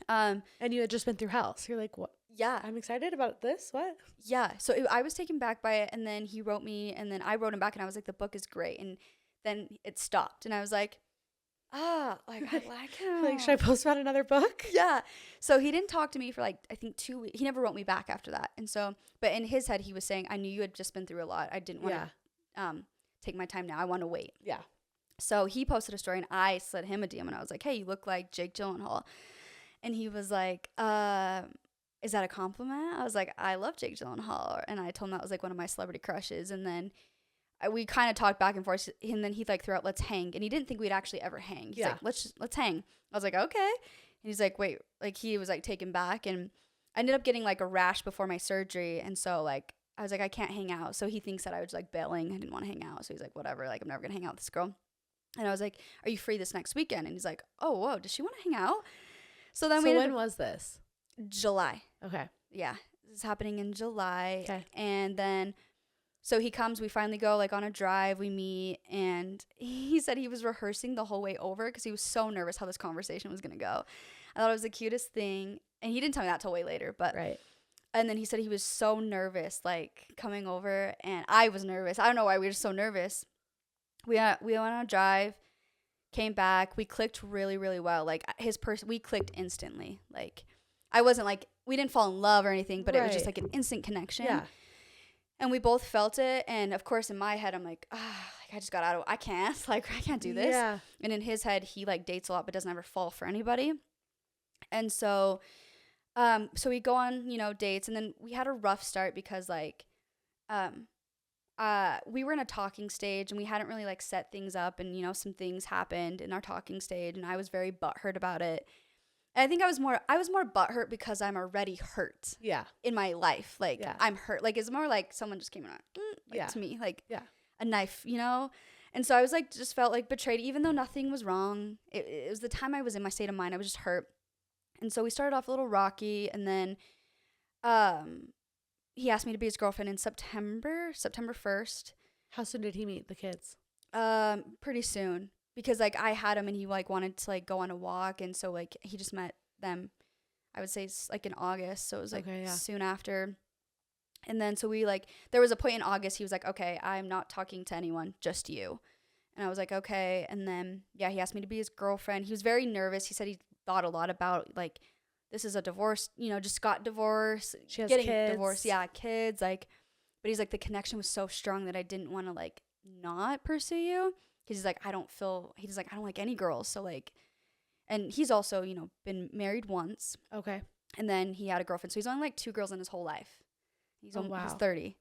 And you had just been through hell. So you're like, what? Yeah. I'm excited about this. What? Yeah. So I was taken back by it. And then he wrote me and then I wrote him back and I was like, the book is great. And then it stopped. And I was like, like I like him. Like, should I post about another book? Yeah. So he didn't talk to me for like, I think 2 weeks. He never wrote me back after that. And so, but in his head, he was saying, I knew you had just been through a lot. I didn't want to take my time now. I want to wait. Yeah. So he posted a story and I slid him a DM and I was like, hey, you look like Jake Gyllenhaal. And he was like, is that a compliment? I was like, I love Jake Gyllenhaal. And I told him that was like one of my celebrity crushes. And then we kind of talked back and forth. And then he like threw out, let's hang. And he didn't think we'd actually ever hang. He's like, let's hang. I was like, okay. And he's like, wait, like he was like taken back. And I ended up getting like a rash before my surgery. And so like, I was like, I can't hang out. So he thinks that I was like bailing. I didn't want to hang out. So he's like, whatever. Like, I'm never going to hang out with this girl. And I was like, are you free this next weekend? And he's like, oh, whoa, does she want to hang out? So then when was this? July. Okay. Yeah. This is happening in July. Okay. And then, so he comes, we finally go like on a drive, we meet. And he said he was rehearsing the whole way over because he was so nervous how this conversation was going to go. I thought it was the cutest thing. And he didn't tell me that till way later, but. Right. And then he said he was so nervous, like coming over. And I was nervous. I don't know why we were so nervous. We went on a drive. Came back, we clicked really, really well. Like we clicked instantly. Like I wasn't like, we didn't fall in love or anything, but it was just like an instant connection. Yeah. And we both felt it. And of course in my head, I'm like, like I just got out of, I can't do this. Yeah. And in his head, he like dates a lot, but doesn't ever fall for anybody. And so, so we go on, dates, and then we had a rough start because like, we were in a talking stage and we hadn't really like set things up and some things happened in our talking stage and I was very butthurt about it. And I think I was more butthurt because I'm already hurt. Yeah. In my life. Like I'm hurt. Like it's more like someone just came in to me, like a knife, And so I was like, just felt like betrayed even though nothing was wrong. It was the time I was in my state of mind. I was just hurt. And so we started off a little rocky and then, he asked me to be his girlfriend in September 1st. How soon did he meet the kids? Pretty soon because like I had him and he like wanted to like go on a walk. And so like he just met them, I would say it's like in August. So it was like soon after. And then, so we like, there was a point in August, he was like, okay, I'm not talking to anyone, just you. And I was like, okay. And then, he asked me to be his girlfriend. He was very nervous. He said he thought a lot about like, this is a divorce, just got divorced, she has getting kids. divorced. Yeah, kids. Like, but he's like, the connection was so strong that I didn't want to like not pursue you. Cause he's like, I don't like any girls. So like, and he's also, been married once. Okay. And then he had a girlfriend. So he's only like 2 girls in his whole life. He's 30.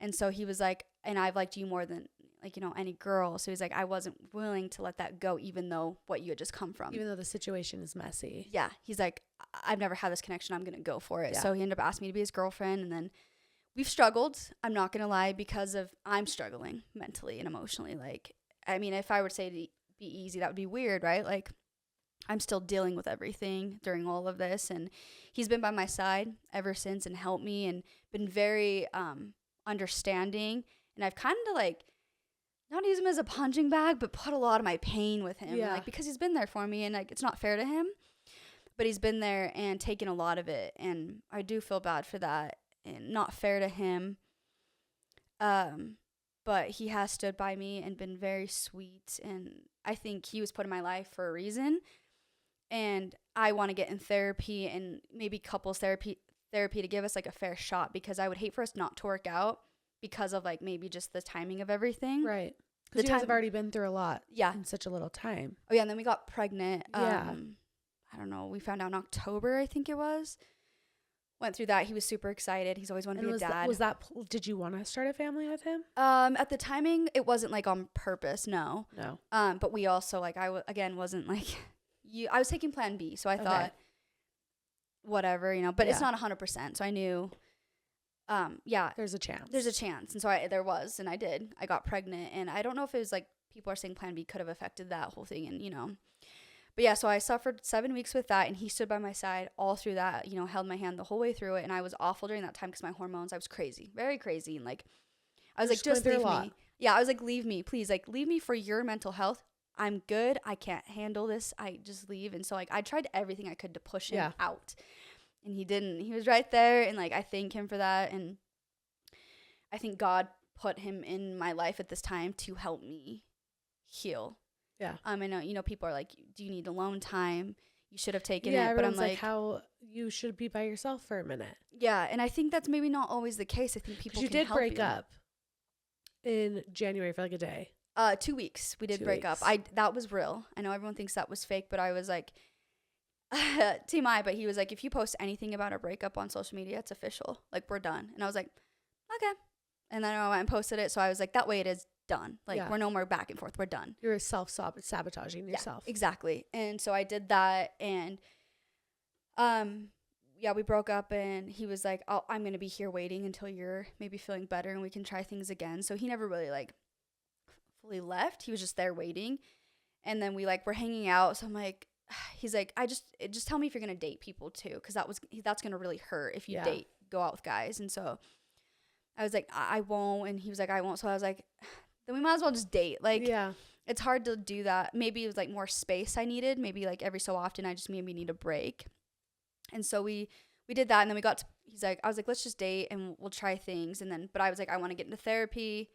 And so he was like, and I've liked you more than like, any girl. So he's like, I wasn't willing to let that go, even though what you had just come from. Even though the situation is messy. Yeah. He's like, I've never had this connection. I'm going to go for it. Yeah. So he ended up asking me to be his girlfriend. And then we've struggled. I'm not going to lie because I'm struggling mentally and emotionally. Like, I mean, if I were to say to be easy, that would be weird, right? Like, I'm still dealing with everything during all of this. And he's been by my side ever since and helped me and been very understanding. And I've kind of like, not use him as a punching bag, but put a lot of my pain with him. Yeah. Like, because he's been there for me and like, it's not fair to him, but he's been there and taken a lot of it. And I do feel bad for that and not fair to him. But he has stood by me and been very sweet. And I think he was put in my life for a reason. And I want to get in therapy and maybe couples therapy to give us like a fair shot, because I would hate for us not to work out because of like maybe just the timing of everything. Right. Because you guys have already been through a lot. Yeah. In such a little time. Oh yeah. And then we got pregnant. Yeah. I don't know. We found out in October, I think it was. went through that. He was super excited. He's always wanted to be a dad. Did you want to start a family with him? At the timing, it wasn't like on purpose. No. No. But we also like, again, wasn't like I was taking plan B. So I thought whatever, you know, but it's not 100%. So I knew, there's a chance. There's a chance. And so there was, and I did. I got pregnant, and I don't know if it was like people are saying plan B could have affected that whole thing, and, you know. But yeah, so I suffered 7 weeks with that, and he stood by my side all through that, you know, held my hand the whole way through it. And I was awful during that time because my hormones, I was crazy, very crazy. And like, I was like, just leave me. Yeah, I was like, leave me, please. Like, leave me for your mental health. I'm good. I can't handle this. I just leave. And so like, I tried everything I could to push him out. And he didn't. He was right there. And like, I thank him for that. And I think God put him in my life at this time to help me heal. Yeah. I know, you know, people are like, do you need alone time? You should have taken it. But I'm like, how you should be by yourself for a minute. Yeah. And I think that's maybe not always the case. I think people can help you. You did break up in January for like a day. 2 weeks. We did break up. That was real. I know everyone thinks that was fake, but I was like, TMI, but he was like, if you post anything about our breakup on social media, it's official. Like, we're done. And I was like, okay. And then I went and posted it. So I was like, that way it is done. Like, we're no more back and forth. We're done. You're self-sabotaging yourself. Yeah, exactly. And so I did that. And, we broke up, and he was like, I'm going to be here waiting until you're maybe feeling better and we can try things again. So he never really like fully left. He was just there waiting. And then we like were hanging out. So I'm like, he's like, just tell me if you're going to date people too. Cause that's going to really hurt if you go out with guys. And so I was like, I won't. And he was like, I won't. So I was like, then we might as well just date. Like, it's hard to do that. Maybe it was like more space I needed. Maybe like every so often I just maybe need a break. And so we did that. And then I was like, let's just date and we'll try things. And then, but I was like, I want to get into therapy,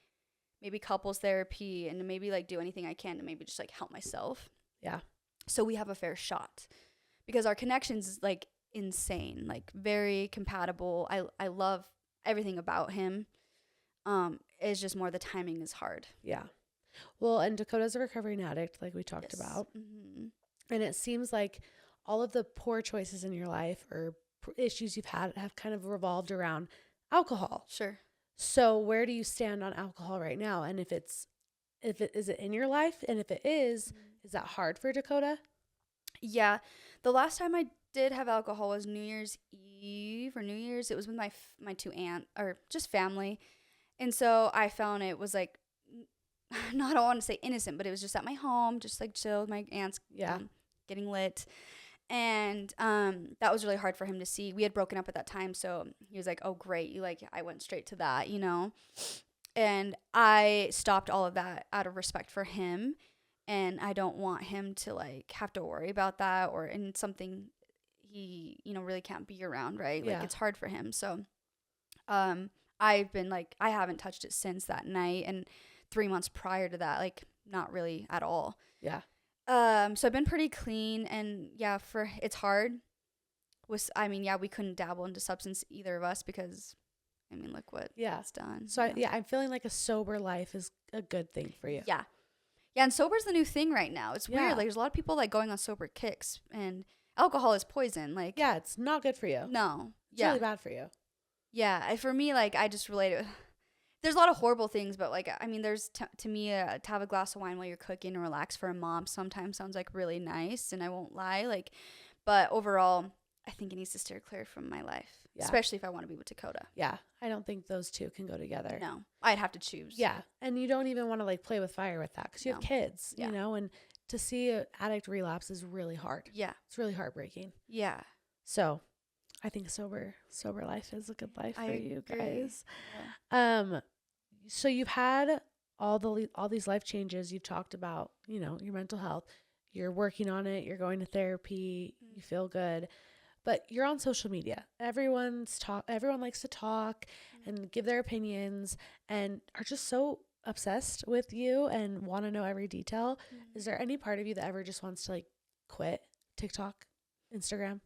maybe couples therapy, and maybe like do anything I can to maybe just like help myself. Yeah. So we have a fair shot because our connections is like insane, like very compatible. I love everything about him. It's just more the timing is hard. Yeah. Well, and Dakota's a recovering addict, like we talked about. Mm-hmm. And it seems like all of the poor choices in your life or issues you've had have kind of revolved around alcohol. Sure. So where do you stand on alcohol right now? And is it in your life? And if it is that hard for Dakota? Yeah. The last time I did have alcohol was New Year's Eve or New Year's. It was with my two aunts or just family. And so I found it was like, I don't want to say innocent, but it was just at my home, just like chill with my aunts, getting lit. And that was really hard for him to see. We had broken up at that time, so he was like, oh, great. I went straight to that, you know. And I stopped all of that out of respect for him. And I don't want him to, like, have to worry about that or in something he, you know, really can't be around, right? Yeah. Like, it's hard for him. So I've been, like, I haven't touched it since that night. And 3 months prior to that, like, not really at all. Yeah. So I've been pretty clean. And, yeah, it's hard. We couldn't dabble into substance, either of us, because, I mean, look what it's done. So, I'm feeling like a sober life is a good thing for you. Yeah. Yeah, and sober's the new thing right now. It's weird. Like, there's a lot of people, like, going on sober kicks, and alcohol is poison. Like, yeah, it's not good for you. No. It's really bad for you. Yeah. For me, like, I just relate it. There's a lot of horrible things, but, like, I mean, there's, to me, to have a glass of wine while you're cooking and relax for a mom sometimes sounds, like, really nice, and I won't lie. Like, but overall, I think it needs to steer clear from my life, especially if I want to be with Dakota. Yeah. I don't think those two can go together. No. I'd have to choose. Yeah. And you don't even want to, like, play with fire with that because you have kids, you know, and to see an addict relapse is really hard. Yeah. It's really heartbreaking. Yeah. So I think sober life is a good life for you guys. Yeah. So you've had all these life changes. You've talked about, you know, your mental health. You're working on it. You're going to therapy. You feel good. But you're on social media. Everyone likes to talk and give their opinions and are just so obsessed with you and want to know every detail. Is there any part of you that ever just wants to, like, quit TikTok, Instagram?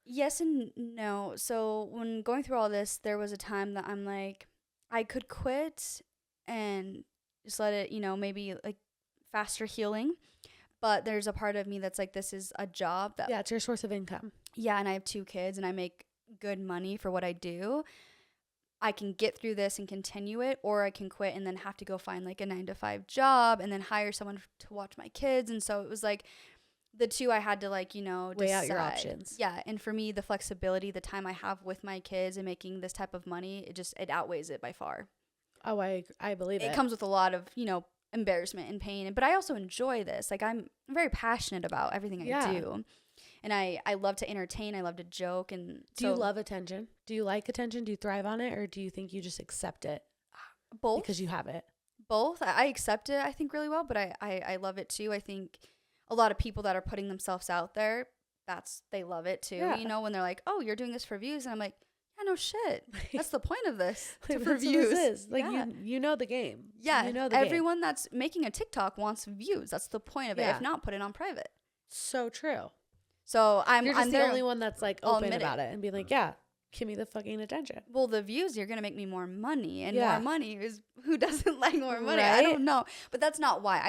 Yes and no. So when going through all this, there was a time that I'm like, I could quit and just let it, you know, maybe like faster healing. But there's a part of me that's like, this is a job that... Yeah, it's your source of income. yeah, and I have 2 kids and I make good money for what I do, I can get through this and continue it, or I can quit and then have to go find like a 9 to 5 job and then hire someone to watch my kids. And so it was like the two I had to like, Weigh out decide. your options. Yeah. And for me, the flexibility, the time I have with my kids and making this type of money, it outweighs it by far. Oh, I believe it. It comes with a lot of, embarrassment and pain. But I also enjoy this. Like I'm very passionate about everything I do. And I love to entertain. I love to joke. And do you love attention? Do you like attention? Do you thrive on it? Or do you think you just accept it? Both. Because you have it. Both. I accept it, I think, really well. But I love it too. I think a lot of people that are putting themselves out there, they love it too. Yeah. When they're like, oh, you're doing this for views. And I'm like, yeah, no shit. That's the point of this. Like, for views. This is. Like, you know the game. Yeah. You know the everyone that's making a TikTok wants views. That's the point of it. If not, put it on private. So true. So You're just the only one that's like open about it and be like, yeah, give me the fucking attention. Well, the views, you're going to make me more money, and more money is who doesn't like more money? Right? I don't know. But that's not why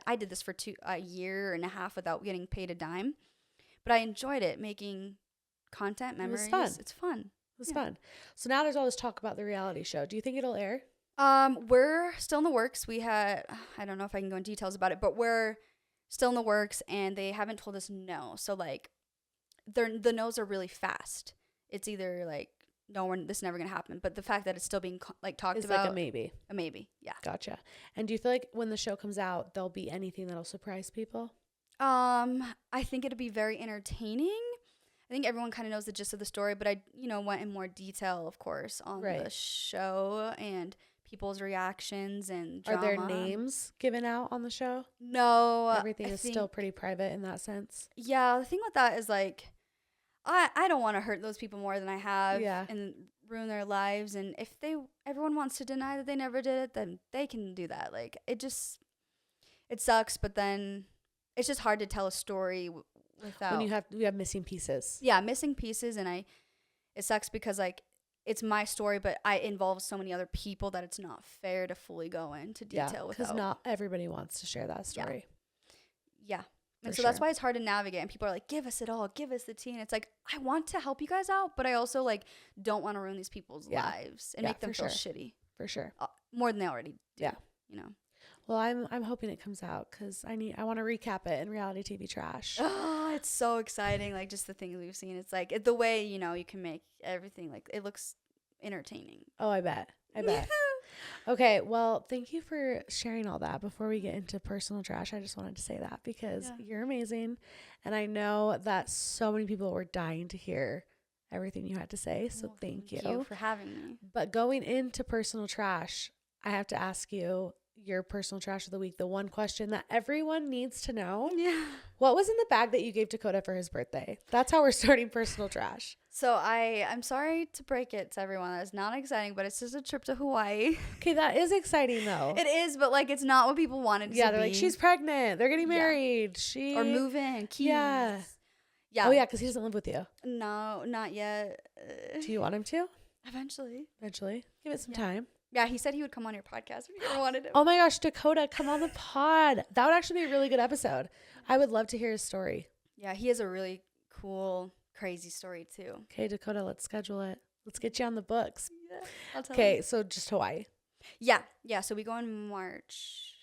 I did this for a year and a half without getting paid a dime, but I enjoyed it, making content, memories. It was fun. It's fun. It was fun. So now there's all this talk about the reality show. Do you think it'll air? We're still in the works. I don't know if I can go in details about it, but we're still in the works, and they haven't told us no. So like, the no's are really fast. It's either like, no, this is never gonna happen. But the fact that it's still being talked it's about, like a maybe. Yeah. Gotcha. And do you feel like when the show comes out, there'll be anything that'll surprise people? I think it'll be very entertaining. I think everyone kind of knows the gist of the story, but I, went in more detail, of course, on the show and people's reactions and drama. Are there names given out on the show? No. Everything is still pretty private in that sense? Yeah, the thing with that is, like, I don't want to hurt those people more than I have and ruin their lives. And if everyone wants to deny that they never did it, then they can do that. Like, it sucks, but then it's just hard to tell a story without. When you have missing pieces. Yeah, missing pieces, and it sucks because, like, it's my story, but I involve so many other people that it's not fair to fully go into detail without. Because not everybody wants to share that story. Yeah. And so that's why it's hard to navigate. And people are like, give us it all. Give us the tea. And it's like, I want to help you guys out, but I also, like, don't want to ruin these people's lives and make them feel shitty. For sure. More than they already do. Yeah. Well, I'm hoping it comes out because I want to recap it in reality TV trash. Oh, it's so exciting. Like, just the things we've seen. It's like the way, you can make everything, like, it looks entertaining. Oh, I bet. Okay, well, thank you for sharing all that. Before we get into personal trash, I just wanted to say that because you're amazing. And I know that so many people were dying to hear everything you had to say. So thank you for having me. But going into personal trash, I have to ask you your personal trash of the week, the one question that everyone needs to know. Yeah. What was in the bag that you gave Dakota for his birthday? That's how we're starting personal trash. So I'm sorry to break it to everyone. That's not exciting, but it's just a trip to Hawaii. Okay, that is exciting though. It is, but like it's not what people wanted to be. Yeah, they're like, she's pregnant. They're getting married. Or moving. Keys. Yeah. Oh yeah, because he doesn't live with you. No, not yet. Do you want him to? Eventually. Give it some time. Yeah, he said he would come on your podcast if you ever wanted him. Oh my gosh, Dakota, come on the pod. That would actually be a really good episode. I would love to hear his story. Yeah, he has a really cool, crazy story too. Okay, Dakota, let's schedule it. Let's get you on the books. Yeah, I'll tell Okay, you. so just Hawaii. Yeah. So we go in March.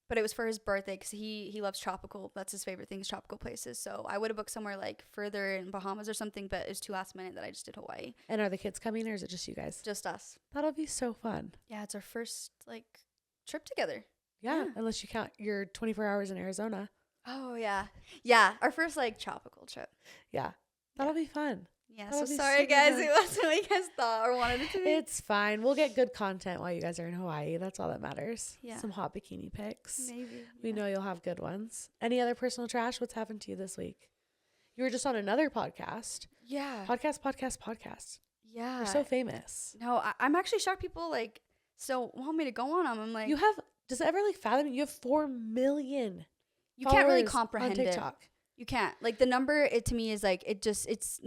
But it was for his birthday because he loves tropical. That's his favorite thing is tropical places. So I would have booked somewhere like further in Bahamas or something, but it was too last minute that I just did Hawaii. And are the kids coming or is it just you guys? Just us. That'll be so fun. Yeah, it's our first like trip together. Yeah, unless you count your 24 hours in Arizona. Oh, yeah. Yeah, our first like tropical trip. Yeah, that'll be fun. Yeah, so sorry guys, it wasn't what you guys thought or wanted it to be. It's fine. We'll get good content while you guys are in Hawaii. That's all that matters. Yeah. Some hot bikini pics. Maybe. We know you'll have good ones. Any other personal trash? What's happened to you this week? You were just on another podcast. Yeah. Podcast. Yeah. You're so famous. No, I'm actually shocked people like still want me to go on them. I'm like, does it ever like fathom? You have 4 million. You can't really comprehend on TikTok. You can't. Like the number, it to me is like, it's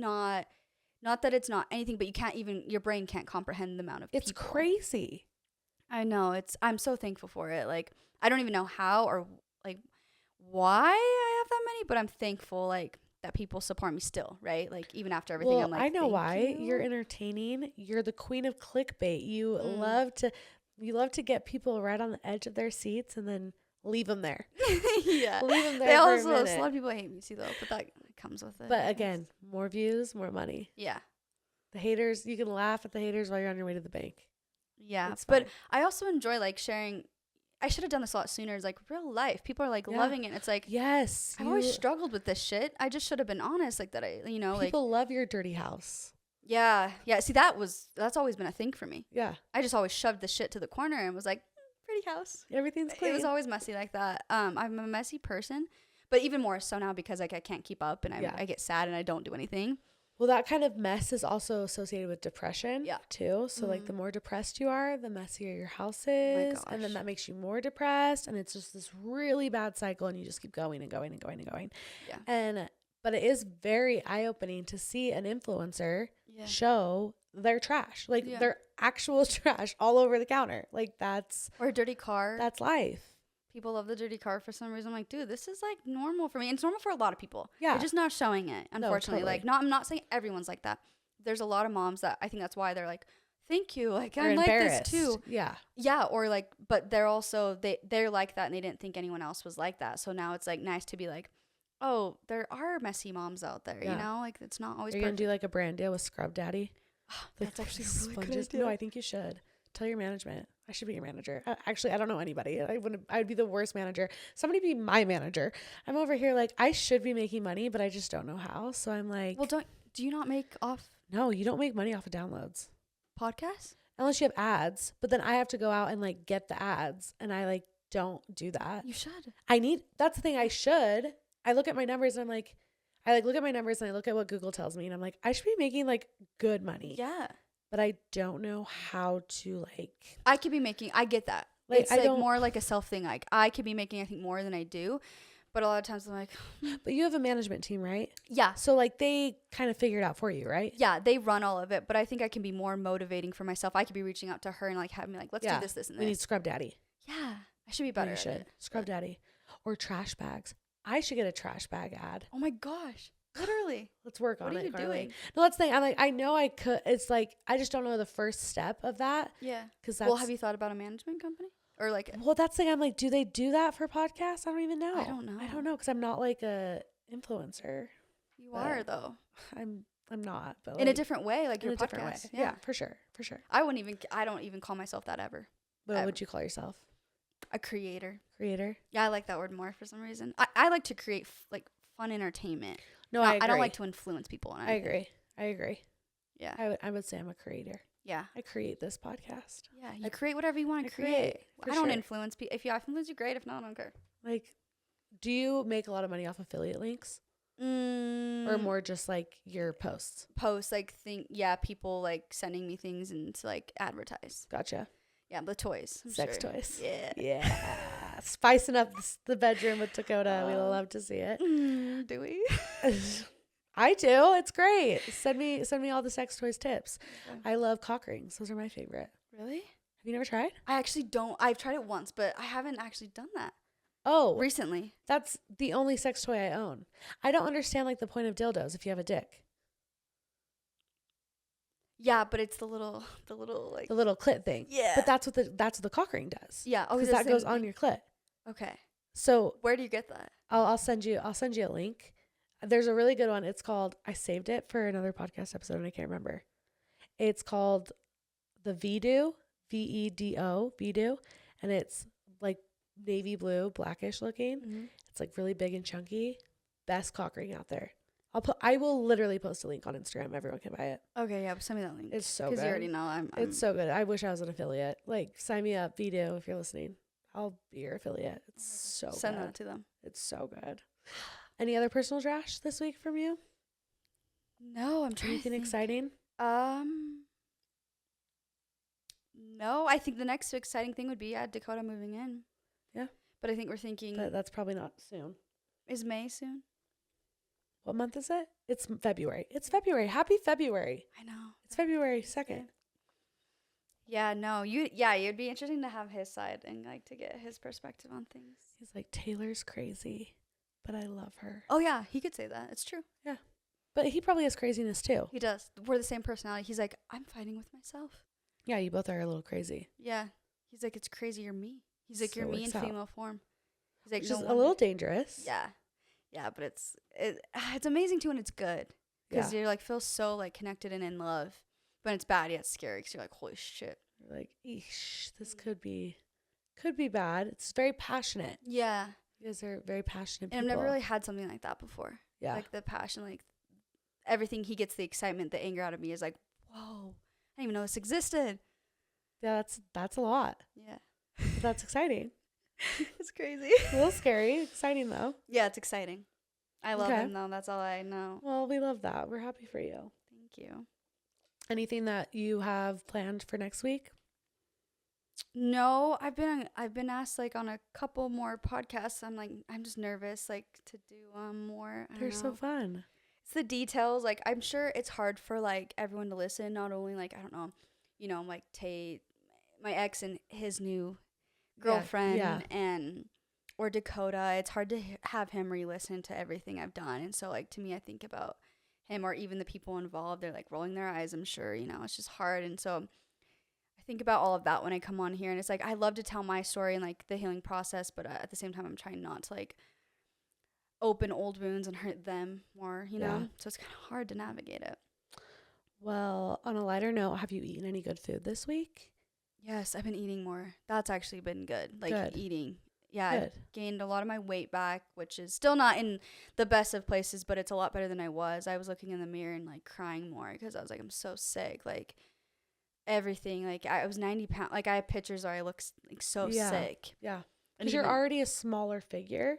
not that it's not anything, but you can't even, your brain can't comprehend the amount of It's people. crazy. I know. I'm so thankful for it. Like, I don't even know how or like why I have that many, but I'm thankful. Like, that people support me still, right? Like even after everything, Well, I'm like, I know thank why. you. You're entertaining. You're the queen of clickbait. You love to get people right on the edge of their seats and then leave them there. Yeah. Leave them They there for a also, a lot minute. of people hate me too, though, but that comes with it. I But guess. again, more views, more money. Yeah. The haters, you can laugh at the haters while you're on your way to the bank. Yeah. It's But fine. I also enjoy like sharing. I should have done this a lot sooner. It's like real life. People are like Yeah. loving it. It's like, Yes. I've always struggled with this shit. I just should have been honest, like that. People love your dirty house. Yeah. See, that's always been a thing for me. Yeah. I just always shoved the shit to the corner and was like, pretty house. Everything's clean. It was always messy like that. I'm a messy person, but even more so now because like I can't keep up and I get sad and I don't do anything. Well, that kind of mess is also associated with depression too. So like the Mm. more depressed you are, the messier your house my is. And then gosh. that makes you more depressed. And it's just this really bad cycle and you just keep going and going and going and going. Yeah. But it is very eye-opening to see an influencer Yeah. show their trash, like Yeah. their actual trash all over the counter. Like Or a dirty car. that's life. People love the dirty car for some reason. I'm like, dude, this is like normal for me. And it's normal for a lot of people. Yeah. They're just not showing it, unfortunately. totally. Like, I'm not saying everyone's like that. There's a lot of moms that I think that's why they're like, thank you. Like, They're I'm like this embarrassed. too. Yeah. Yeah. Or like, but they're also, they're like that and they didn't think anyone else was like that. So now it's like nice to be like, oh, there are messy moms out there, Yeah. you know? Like, it's not always Are you going perfect. to do like a brand deal with Scrub Daddy? That's Like, actually a really good sponges? idea. No, I think you should. Tell your management. I should be your manager. Actually, I don't know anybody. I'd be the worst manager. Somebody be my manager. I'm over here like I should be making money, but I just don't know how. So I'm like, Well, do you not make off no, you don't make money off of downloads podcasts? unless you have ads. But then I have to go out and like get the ads, and I like don't do that. You should. That's the thing. I should. I look at my numbers and I'm like, I like look at my numbers and I look at what Google tells me, and I'm like, I should be making like good money. Yeah. But I don't know how to like. I could be making, I get that. Like, It's I like don't- more like a self thing. Like I could be making, I think, more than I do. But a lot of times I'm like, But you have a management team, right? yeah. So like they kind of figure it out for you, right? Yeah, they run all of it. But I think I can be more motivating for myself. I could be reaching out to her and like having me like, let's do this, this, and We need this. Scrub Daddy. Yeah. I should be Yeah, better you at should. it. Scrub Daddy. Or trash bags. I should get a trash bag ad. Oh my gosh. Literally. Let's work What on are it, you Carly. doing? No, that's the thing. I'm like, I know I could. It's like, I just don't know the first step of that. Yeah. Because that's. Well, have you thought about a management company? Or like, Well, that's the thing. I'm like, do they do that for podcasts? I don't even know. I don't know. I don't know because I'm not like a influencer. you are though. I'm not. But In a like, different way, like in your a different way. podcast. Yeah, for sure. For sure. I don't even call myself that ever. What Ever. would you call yourself? A creator. Creator? Yeah, I like that word more for some reason. I like to create like fun entertainment. No, Not- I agree. I don't like to influence people. I agree. I agree. Yeah. I would say I'm a creator. Yeah. I create this podcast. Yeah. You create whatever you want I to create. for I don't sure. influence people. If you influence you, great. If not, I don't care. Like, do you make a lot of money off affiliate links or more just like your posts? Posts like people like sending me things and to like advertise. Gotcha. Yeah, the toys. I'm Sex sure. toys. Yeah. Yeah. Spicing up the bedroom with Dakota. We love to see it. Do we? I do. It's great. Send me all the sex toys tips. Okay. I love cock rings. Those are my favorite. Really? Have you never tried? I actually don't. I've tried it once, but I haven't actually done that Oh, recently. that's the only sex toy I own. I don't understand like the point of dildos if you have a dick. Yeah, but it's the little like. The little clit thing. Yeah. But that's what the cock ring does. Yeah. Oh, Because it's the that goes same on thing. your clit. Okay. So Where do you get that? I'll send you a link. There's a really good one. It's called, I saved it for another podcast episode and I can't remember. It's called the Vedo, Vedo, Vedo, and it's like navy blue, blackish looking. It's like really big and chunky. Best cock ring out there. I will literally post a link on Instagram. Everyone can buy it. Okay, yeah, send me that link. It's so good. Because you already know I'm It's so good. I wish I was an affiliate. Like, sign me up, Vedo, if you're listening. I'll be your affiliate. It's so send good. that to them. It's so good. Any other personal trash this week from you? No, I'm trying to Anything think. exciting? No, I think the next exciting thing would be Dakota moving in. Yeah. But I think we're thinking That's probably not soon. is May soon? What month is it? It's February. It's February. Happy February. I know. It's February 2nd. Yeah, no, it'd be interesting to have his side and like to get his perspective on things. He's like, Taylor's crazy, but I love her. Oh, yeah. He could say that. It's true. But he probably has craziness too. He does. We're the same personality. He's like, I'm fighting with myself. Yeah, you both are a little crazy. Yeah. He's like, it's crazy you're me. He's like, So you're me in works out. female form. He's like, Which no is a wonder. little dangerous. Yeah. Yeah, but it's amazing too when it's good. Because you're like, feel so like connected and in love. When it's bad, yeah, it's scary because you're like, holy shit. You're like, eesh, this could be bad. It's very passionate. Yeah. You guys are very passionate And people. I've never really had something like that before. Yeah. Like the passion, like everything he gets the excitement, the anger out of me is like, whoa, I didn't even know this existed. Yeah, that's a lot. Yeah. But that's exciting. It's crazy. A little scary. Exciting though. Yeah, it's exciting. I love Okay. him though. That's all I know. Well, we love that. We're happy for you. Thank you. Anything that you have planned for next week? No, I've been asked like on a couple more podcasts. I'm just nervous like to do more. I don't They're so know. fun. It's the details. Like I'm sure it's hard for like everyone to listen. Not only like I don't know, like Tate, my ex and his new girlfriend, Yeah. and or Dakota. It's hard to have him re-listen to everything I've done. And so like to me, I think about him or even the people involved. They're like rolling their eyes. I'm sure it's just hard. And so I think about all of that when I come on here. And it's like I love to tell my story and like the healing process, but at the same time, I'm trying not to like open old wounds and hurt them more, Yeah. So it's kind of hard to navigate it. Well, on a lighter note, have you eaten any good food this week? Yes, I've been eating more. That's actually been good. Like Good. eating. Yeah, Good. I've gained a lot of my weight back, which is still not in the best of places, but it's a lot better than I was. I was looking in the mirror and like crying more because I was like, I'm so sick. Like everything. Like I was 90 pounds. Like I have pictures where I look like so Yeah. sick. Yeah. And Because you're even- already a smaller figure.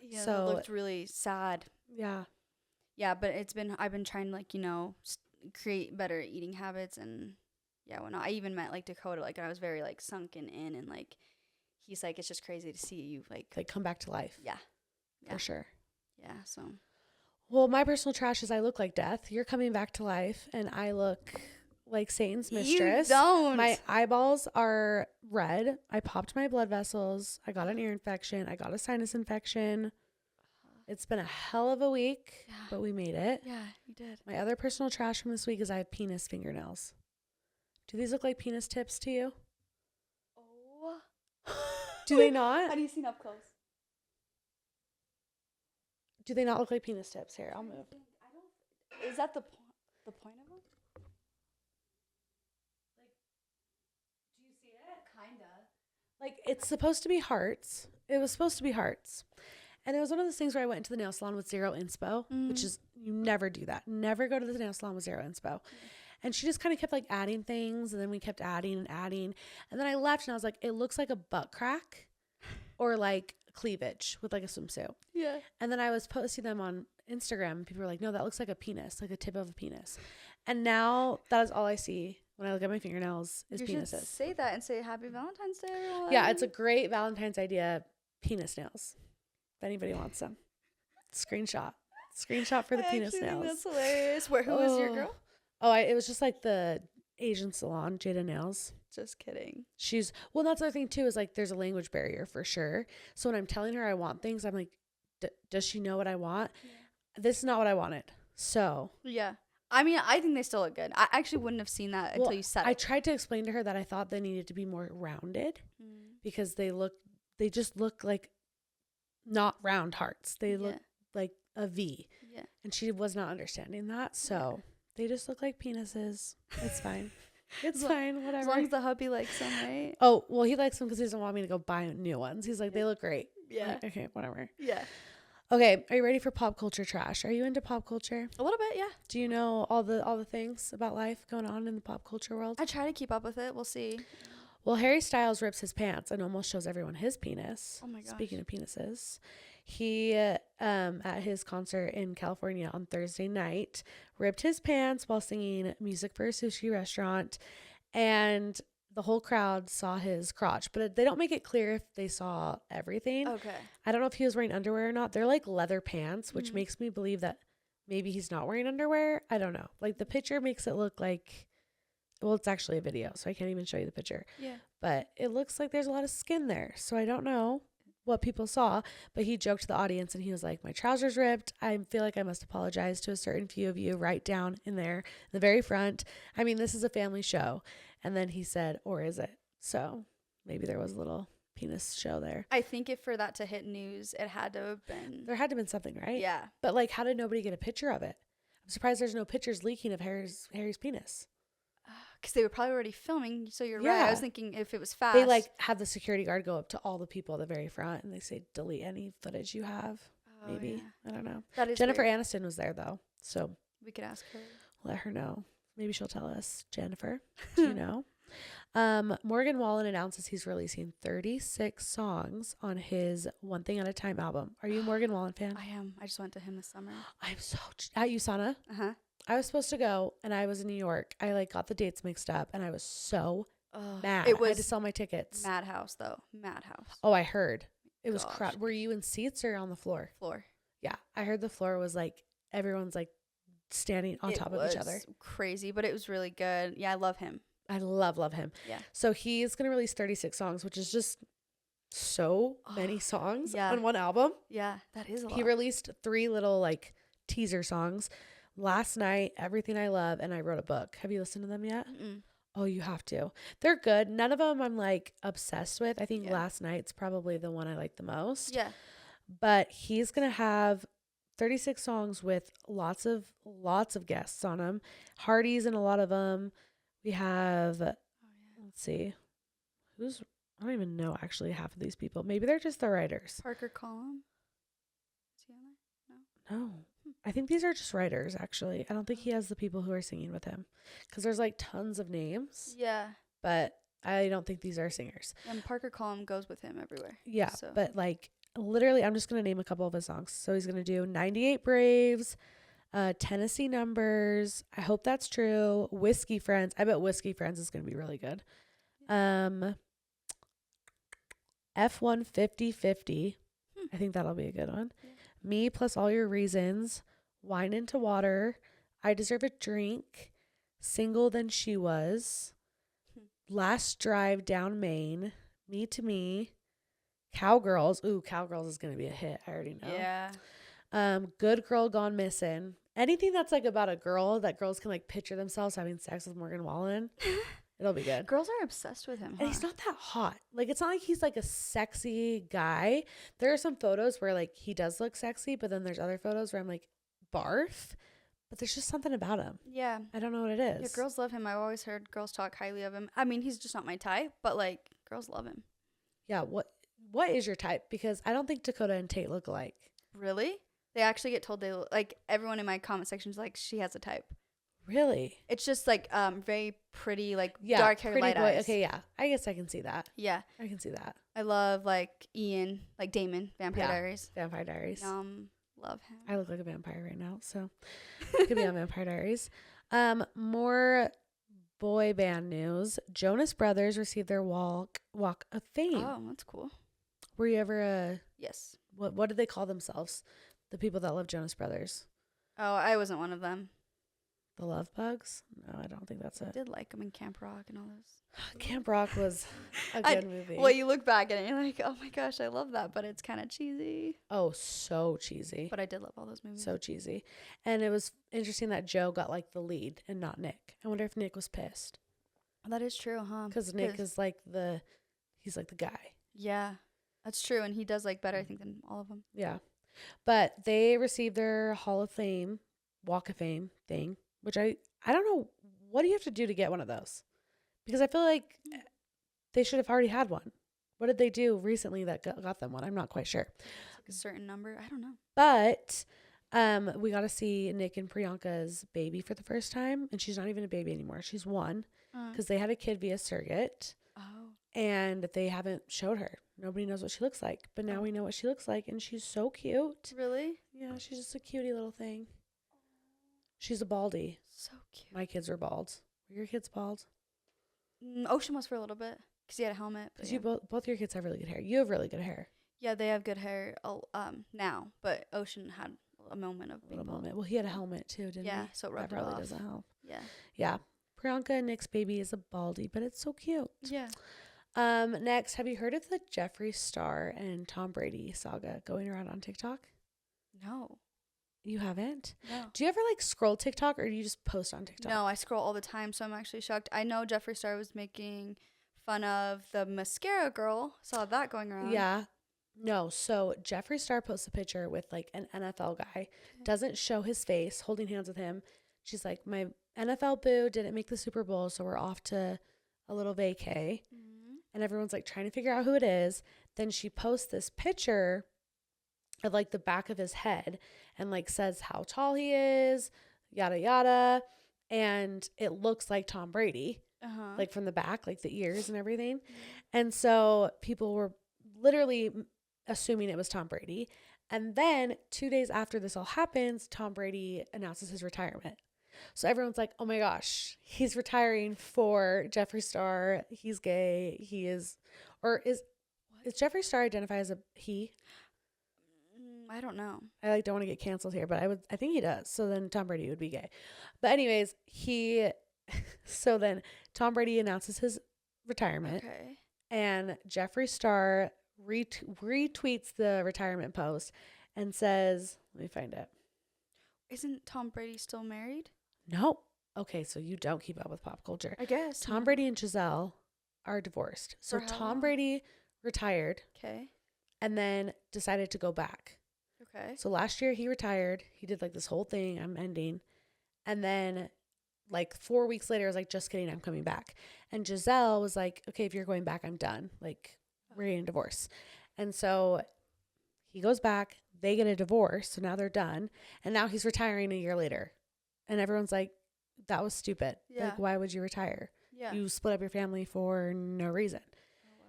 Yeah, so it looked really sad. Yeah. Yeah, but I've been trying to like, create better eating habits. And yeah, when I even met like Dakota, like I was very like sunken in, and like he's like, it's just crazy to see you like Come back to life. yeah. For sure. Yeah, so Well, my personal trash is I look like death. You're coming back to life, and I look like Satan's mistress. You don't. My eyeballs are red. I popped my blood vessels. I got an ear infection. I got a sinus infection. It's been a hell of a week, but we made it. Yeah, you did. My other personal trash from this week is I have penis fingernails. Do these look like penis tips to you? Oh. Do they not? How do you see up close? Do they not look like penis tips? Here, I'll move. Is that the point of them? Do you see it? Kinda. Like, it's supposed to be hearts. It was supposed to be hearts. And it was one of those things where I went into the nail salon with zero inspo, which is, you never do that. Never go to the nail salon with zero inspo. And she just kind of kept like adding things, and then we kept adding and adding. And then I left and I was like, it looks like a butt crack or like cleavage with like a swimsuit. Yeah. And then I was posting them on Instagram, and people were like, no, that looks like a penis, like a tip of a penis. And now that is all I see when I look at my fingernails is You penises. should say that and say Happy Valentine's Day, everyone. Yeah, it's a great Valentine's idea. Penis nails. If anybody wants them. Screenshot for the penis Actually, nails. That's hilarious. Who was your girl? It was just like the Asian salon, Jada Nails. Just kidding. Well, that's the other thing too, is like there's a language barrier for sure. So when I'm telling her I want things, I'm like, does she know what I want? Yeah. This is not what I wanted. So yeah. I mean, I think they still look good. I actually wouldn't have seen that until you said it. I tried to explain to her that I thought they needed to be more rounded because they just look like not round hearts. They look like a V. Yeah. And she was not understanding that. So they just look like penises. It's fine. It's fine. Whatever. As long as the hubby likes them, right? Oh, well, he likes them because he doesn't want me to go buy new ones. He's like, they look great. Yeah. Like, okay, whatever. Yeah. Okay, are you ready for pop culture trash? Are you into pop culture? A little bit, yeah. Do you know all the things about life going on in the pop culture world? I try to keep up with it. We'll see. Well, Harry Styles rips his pants and almost shows everyone his penis. Oh my gosh. Speaking of penises, he at his concert in California on Thursday night ripped his pants while singing music for a sushi restaurant, and the whole crowd saw his crotch, but they don't make it clear if they saw everything. Okay. I don't know if he was wearing underwear or not. They're like leather pants, which makes me believe that maybe he's not wearing underwear. I don't know. Like the picture makes it look like, well, it's actually a video, so I can't even show you the picture. Yeah. But it looks like there's a lot of skin there. So I don't know. what people saw, but he joked to the audience and he was like, my trousers ripped. I feel like I must apologize to a certain few of you right down in there, in the very front. I mean, this is a family show. And then he said, or is it? So maybe there was a little penis show there. I think if for that to hit news, it had to have been. There had to have been something, right? Yeah. But like, how did nobody get a picture of it? I'm surprised there's no pictures leaking of Harry's penis. Because they were probably already filming. So you're right. Yeah. I was thinking if it was fast. They like have the security guard go up to all the people at the very front and they say, delete any footage you have. Oh, Maybe. yeah. I don't know. That is Jennifer weird. Aniston was there though. So We could ask her. let her know. Maybe she'll tell us. Jennifer, do you know? Morgan Wallen announces he's releasing 36 songs on his One Thing at a Time album. Are you a Morgan Wallen fan? I am. I just went to him this summer. I'm so at USANA. Uh-huh. I was supposed to go and I was in New York. I like got the dates mixed up and I was so mad. It I had to was sell my tickets. Madhouse, though. Madhouse. Oh, I heard. It was Gosh. crowded. Were you in seats or on the floor? Floor. Yeah. I heard the floor was like, everyone's like standing on top of each other. Crazy, but it was really good. Yeah, I love him. I love him. Yeah. So he's going to release 36 songs, which is just so many songs on one album. Yeah, that is a lot. He released 3 little like teaser songs. Last Night, Everything I Love, and I Wrote a Book. Have you listened to them yet? Mm-mm. Oh, you have to. They're good. None of them I'm like obsessed with. I think Yeah. Last Night's probably the one I like the most. Yeah. But he's going to have 36 songs with lots of guests on them. Hardy's in a lot of them. We have, let's see, I don't even know actually half of these people. Maybe they're just the writers. Parker Collum. Is he on there? No. I think these are just writers, actually. I don't think he has the people who are singing with him. Because there's like tons of names. Yeah. But I don't think these are singers. And Parker Collum goes with him everywhere. Yeah. So. But like literally, I'm just going to name a couple of his songs. So he's going to do 98 Braves, Tennessee Numbers. I hope that's true. Whiskey Friends. I bet Whiskey Friends is going to be really good. F-150-50. I think that'll be a good one. Yeah. Me Plus All Your Reasons. Wine into Water. I Deserve a Drink. Single Than She Was. Last Drive Down Main. Me to Me. Cowgirls. Ooh, Cowgirls is going to be a hit. I already know. Yeah. Good Girl Gone Missing. Anything that's like about a girl that girls can like picture themselves having sex with Morgan Wallen. It'll be good. Girls are obsessed with him. And he's not that hot. Like, it's not like he's like a sexy guy. There are some photos where like he does look sexy, but then there's other photos where I'm like, barf. But there's just something about him. Yeah. I don't know what it is. Yeah, girls love him. I've always heard girls talk highly of him. I mean, he's just not my type, but like girls love him. Yeah. What is your type? Because I don't think Dakota and Tate look alike. Really? They actually get told they look like everyone in my comment section is like, she has a type. Really? It's just like very pretty, like Yeah. dark hair, light eyes. Okay. Yeah. I guess I can see that. Yeah. I can see that. I love like Ian, like Damon, Vampire Diaries. Vampire Diaries. Love him. I look like a vampire right now, so could be on Vampire Diaries. More boy band news. Jonas Brothers received their Walk of Fame. Oh, that's cool. Were you ever Yes. what did they call themselves? The people that love Jonas Brothers. Oh, I wasn't one of them. The Love Bugs? No, I don't think that's I it. did like them in Camp Rock and all those. Camp Rock was a good movie. Well, you look back at it and you're like, oh my gosh, I love that, but it's kind of cheesy. Oh, so cheesy. But I did love all those movies. So cheesy. And it was interesting that Joe got like the lead and not Nick. I wonder if Nick was pissed. That is true, huh? Because Nick is like he's like the guy. Yeah, that's true. And he does like better, I think, than all of them. Yeah. But they received their Hall of Fame, Walk of Fame thing, which I don't know. What do you have to do to get one of those? Because I feel like they should have already had one. What did they do recently that got them one? I'm not quite sure. It's like a certain number. I don't know. But we got to see Nick and Priyanka's baby for the first time. And she's not even a baby anymore. She's 1 because they had a kid via surrogate. Oh. And they haven't showed her. Nobody knows what she looks like. But now we know what she looks like. And she's so cute. Really? Yeah, she's just a cutie little thing. She's a baldy. So cute. My kids are bald. Were your kids bald? Ocean was for a little bit because he had a helmet. Because you both your kids have really good hair. You have really good hair. Yeah, they have good hair now, but Ocean had a moment of being bald. Well, he had a helmet too, didn't he? Yeah, so it rubbed that it probably off. doesn't help. Yeah. Yeah. Priyanka and Nick's baby is a baldy, but it's so cute. Yeah. Next, have you heard of the Jeffree Star and Tom Brady saga going around on TikTok? No. You haven't? No. Do you ever like scroll TikTok or do you just post on TikTok? No, I scroll all the time, so I'm actually shocked. I know Jeffree Star was making fun of the mascara girl. Saw that going around. Yeah. No, so Jeffree Star posts a picture with like an NFL guy, doesn't show his face, holding hands with him. She's like, my NFL boo didn't make the Super Bowl, so we're off to a little vacay. Mm-hmm. And everyone's like trying to figure out who it is. Then she posts this picture of like the back of his head and like says how tall he is, yada yada. And it looks like Tom Brady, like from the back, like the ears and everything. And so people were literally assuming it was Tom Brady. And then 2 days after this all happens, Tom Brady announces his retirement. So everyone's like, oh my gosh, he's retiring for Jeffree Star. He's gay. He is, or is Jeffree Star identify as a he? I don't know. I like don't want to get canceled here, but I think he does. So then Tom Brady would be gay. But anyways, so then Tom Brady announces his retirement. Okay. And Jeffree Star retweets the retirement post and says, let me find it. Isn't Tom Brady still married? No. Okay, so you don't keep up with pop culture. I guess. Tom Brady and Giselle are divorced. So Tom Brady retired. Okay. And then decided to go back. Okay. So last year he retired. He did like this whole thing. I'm ending. And then like 4 weeks later, I was like, just kidding, I'm coming back. And Giselle was like, okay, if you're going back, I'm done. Like, we're getting a divorce. And so he goes back. They get a divorce. So now they're done. And now he's retiring a year later. And everyone's like, that was stupid. Yeah. Like, why would you retire? Yeah. You split up your family for no reason. Oh, wow.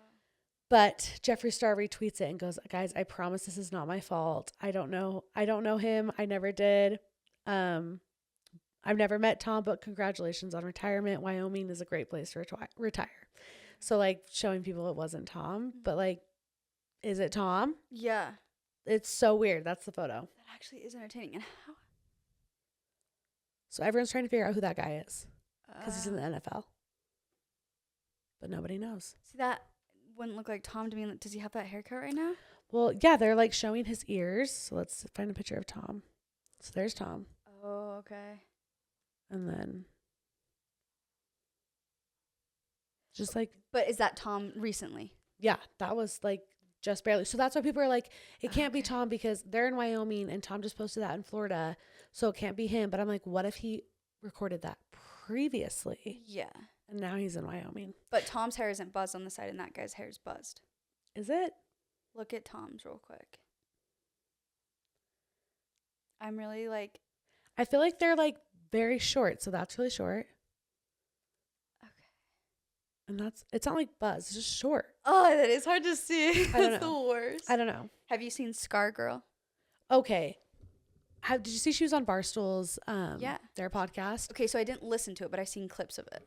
But Jeffree Star retweets it and goes, guys, I promise this is not my fault. I don't know him. I never did. I've never met Tom, but congratulations on retirement. Wyoming is a great place to retire. So like showing people it wasn't Tom, but like, is it Tom? Yeah. It's so weird. That's the photo. That actually is entertaining. And how? So everyone's trying to figure out who that guy is because he's in the NFL, but nobody knows. See, that wouldn't look like Tom to me. Does he have that haircut right now? Well, yeah, they're like showing his ears. So let's find a picture of Tom. So there's Tom. Oh, okay. And then just like, But is that Tom recently? yeah, that was like just barely. So that's why people are like, it can't be Tom because they're in Wyoming and Tom just posted that in Florida. So it can't be him. But I'm like, what if he recorded that previously? Yeah. And now he's in Wyoming. But Tom's hair isn't buzzed on the side and that guy's hair is buzzed. Is it? Look at Tom's real quick. I'm really like. I feel like they're like very short. So that's really short. Okay. And it's not like buzz. It's just short. Oh, that is hard to see. I don't That's know. the worst. I don't know. Have you seen Scar Girl? Okay. Did you see she was on Barstool's Yeah. their podcast? Okay, so I didn't listen to it, but I seen clips of it.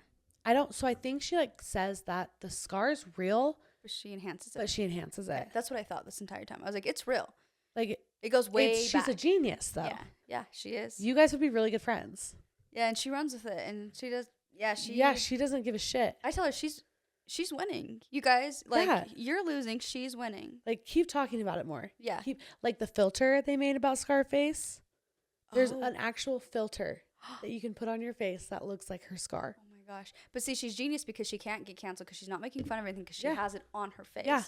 So I think she like says that the scar's real, But she enhances it. but she enhances it. Okay, that's what I thought this entire time. I was like, it's real. Like It goes way she's back. a genius though. Yeah, she is. You guys would be really good friends. Yeah, and she runs with it, and she does. Yeah, she doesn't give a shit. I tell her she's winning. You guys, like, Yeah. you're losing. She's winning. Like keep talking about it more. Yeah. Keep like the filter they made about Scarface. There's Oh. an actual filter that you can put on your face that looks like her scar. Oh my gosh. But see, she's genius because she can't get canceled because she's not making fun of anything because she Yeah. has it on her face. Yeah.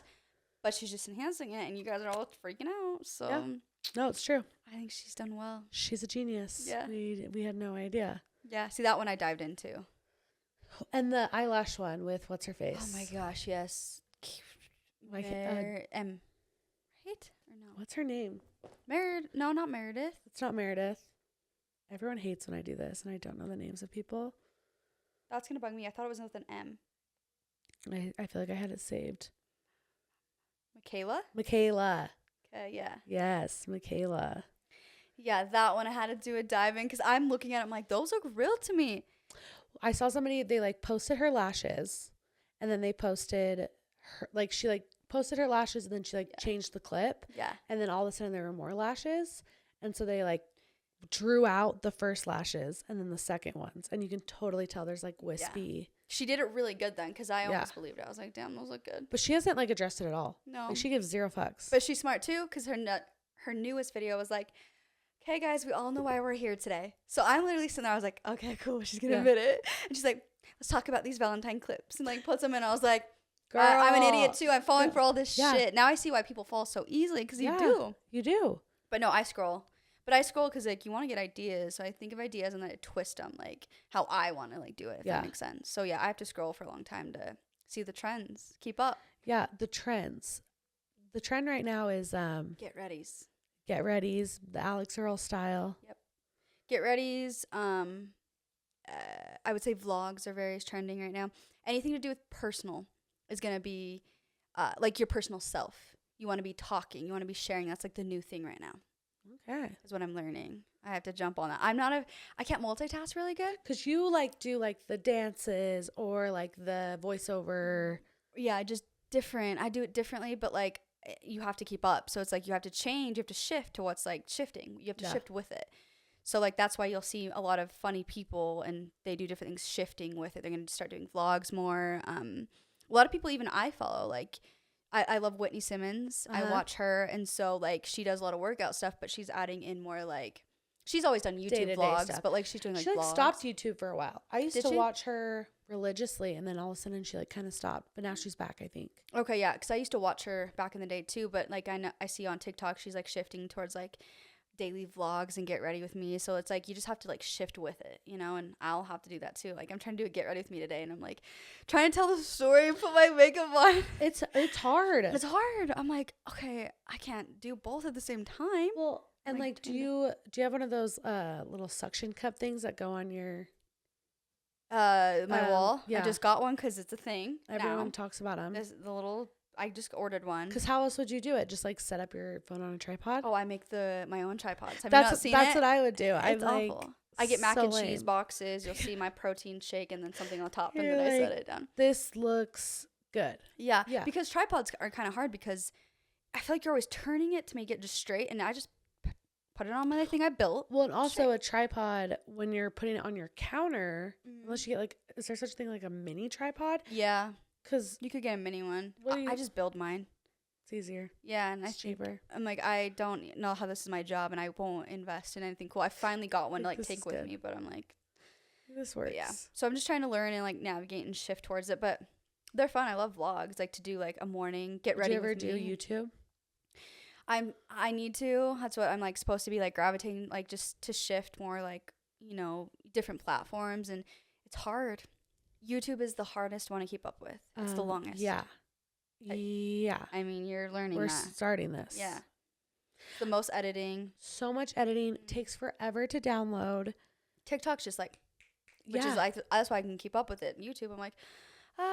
But she's just enhancing it, and you guys are all freaking out. So Yeah. No, it's true. I think she's done well. She's a genius. Yeah. We had no idea. Yeah. See, that one I dived into. And the eyelash one with what's her face? Oh my gosh, yes. Like, Right? Or no? what's her name? No, not Meredith. It's not Meredith. Everyone hates when I do this and I don't know the names of people. That's gonna bug me. I thought it was with an M. I feel like I had it saved. Michaela? Michaela. Okay, yeah. Yes, Michaela. Yeah, that one I had to do a dive in because I'm looking at it, I'm like, those look real to me. I saw somebody, they like posted her lashes and then they posted her, like she like posted her lashes and then she like changed the clip Yeah. and then all of a sudden there were more lashes. And so they like drew out the first lashes and then the second ones, and you can totally tell there's like wispy. She did it really good then, because I Yeah. almost believed it. I was like, damn, those look good. But she hasn't like addressed it at all. No. Like, she gives zero fucks. But she's smart too, because her newest video was like, okay, guys, we all know why we're here today. So I'm literally sitting there. I was like, okay, cool. She's going to admit it. And she's like, let's talk about these Valentine clips. And like puts them in. I was like, Girl, I'm an idiot too. I'm falling for all this Yeah. shit. Now I see why people fall so easily, because you do. You do. But no, I scroll. But I scroll because like you want to get ideas. So I think of ideas and then I twist them like how I want to like do it, if that makes sense. So yeah, I have to scroll for a long time to see the trends. Keep up. Yeah, the trends. The trend right now is Get readies. Get readies, the Alex Earl style. Yep. Get readies. I would say vlogs are very trending right now. Anything to do with personal is gonna be like your personal self. You want to be talking. You want to be sharing. That's like the new thing right now. Okay. Is what I'm learning. I have to jump on that. I can't multitask really good. Cause you like do like the dances or like the voiceover. Yeah, just different. I do it differently, but like you have to keep up. So it's like you have to change. You have to shift to what's like shifting. You have to shift with it. So like that's why you'll see a lot of funny people and they do different things shifting with it. They're gonna start doing vlogs more. A lot of people even I follow like. I love Whitney Simmons. I watch her, and so like she does a lot of workout stuff, but she's adding in more like she's always done YouTube Day-to-day vlogs, stuff. but like she's doing like She like vlogs. stopped YouTube for a while. I used Did to she? watch her religiously, and then all of a sudden she like kind of stopped, but now she's back, I think. Okay, yeah, because I used to watch her back in the day too, but like I see on TikTok she's like shifting towards like daily vlogs and get ready with me. So it's like you just have to like shift with it, you know, and I'll have to do that too. Like I'm trying to do a get ready with me today and I'm like trying to tell the story and put my makeup on. It's hard. It's hard. I'm like, okay, I can't do both at the same time. Well, and like do you have one of those little suction cup things that go on your my wall? Yeah. I just got one because it's a thing. Everyone now. talks about them. I just ordered one. Because how else would you do it? Just like set up your phone on a tripod? Oh, I make my own tripods. Have that's you not seen that's it? what I would do. It's awful. I get mac and cheese lame. boxes. You'll see my protein shake and then something on top, and You're then I set like, it down. This looks good. Yeah, Yeah. because tripods are kind of hard because I feel like you're always turning it to make it just straight, and I just put it on my thing I built. Well, and also a tripod when you're putting it on your counter, unless you get like, is there such a thing like a mini tripod? Yeah, Because you could get a mini one. What do I you- just build mine. it's easier. Yeah, and It's cheaper. I'm like, I don't know how this is my job, and I won't invest in anything cool. I finally got one to like This take is with good. me, but I'm like, This works. yeah. So I'm just trying to learn and like navigate and shift towards it, but they're fun. I love vlogs, like to do like a morning get ready. Do you ever with do me. YouTube? I need to. That's what I'm like supposed to be like gravitating like just to shift more like, you know, different platforms, and it's hard. YouTube is the hardest one to keep up with. It's the longest. Yeah. Yeah. I mean, you're learning We're that. starting this. Yeah. The most editing. So much editing. Takes forever to download. TikTok's just like, which Yeah. is like, that's why I can keep up with it. YouTube, I'm like,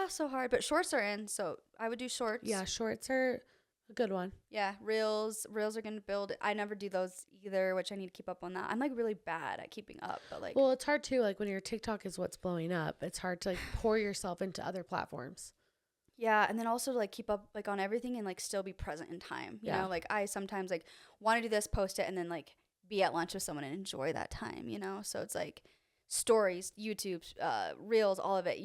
so hard. But shorts are in, so I would do shorts. Yeah, shorts are a good one. Yeah, reels are gonna build. I never do those either, which I need to keep up on that. I'm like really bad at keeping up, but like, Well, it's hard too. Like when your TikTok is what's blowing up, it's hard to like pour yourself into other platforms. yeah, and then also to like keep up like on everything and like still be present in time. You Yeah. know, like I sometimes like want to do this, post it, and then like be at lunch with someone and enjoy that time. You know, so it's like stories, YouTube, reels, all of it.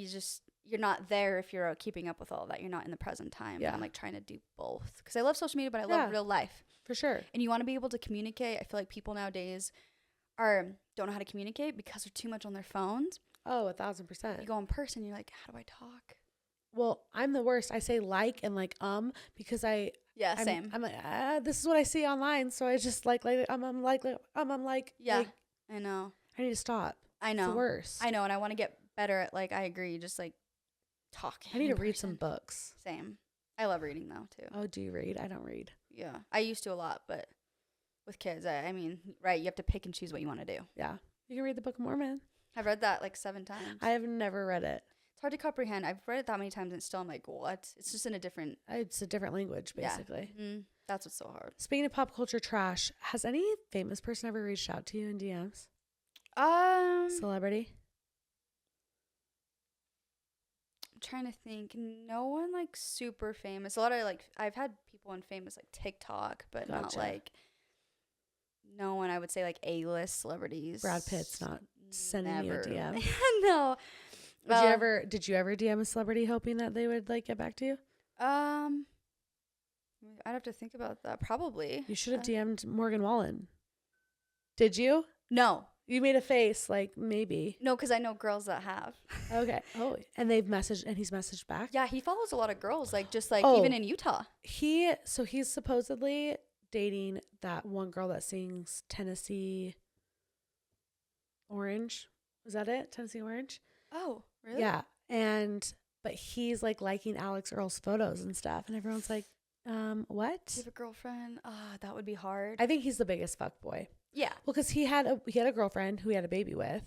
You're not there if you're keeping up with all of that. You're not in the present time. Yeah. And I'm like trying to do both because I love social media, but I Yeah. love real life. For sure. And you want to be able to communicate. I feel like people nowadays don't know how to communicate because they're too much on their phones. Oh, You 1,000%. go in person, you're like, how do I talk? Well, I'm the worst. I say like and like because Yeah, I'm, same. I'm like, this is what I see online, so I just like I'm like Yeah, like, I know. I need to stop. I It's know. the worst. I know, and I want to get better at like I agree, just like talking. I need to in read some person. books. Same. I love reading though too. Oh, do you read? I don't read. Yeah, I used to a lot, but with kids, I mean, right? You have to pick and choose what you want to do. Yeah. You can read the Book of Mormon. I've read that like 7 times. I have never read it. It's hard to comprehend. I've read it that many times, and still I'm like, what? It's just in a different. It's a different language, basically. Yeah. That's what's so hard. Speaking of pop culture trash, has any famous person ever reached out to you in DMs? Celebrity? I'm trying to think. No one like super famous. A lot of like I've had people on famous like TikTok, but not Gotcha. like no one, I would say like A-list celebrities. Brad Pitt's not sending Never. you a DM. No. Did you ever DM a celebrity hoping that they would like get back to you? Um, I'd have to think about that. Probably. You should have DM'd Morgan Wallen. Did you? No. You made a face like maybe. No, because I know girls that have. Okay. Oh, and they've messaged and he's messaged back. Yeah, he follows a lot of girls, like just like Oh. even in Utah. He's supposedly dating that one girl that sings Tennessee Orange. Was that it? Tennessee Orange? Oh, really? Yeah. But he's like liking Alex Earl's photos and stuff. And everyone's like, what? Do you have a girlfriend? That would be hard. I think he's the biggest fuck boy. Yeah. Well, because he had a girlfriend who he had a baby with.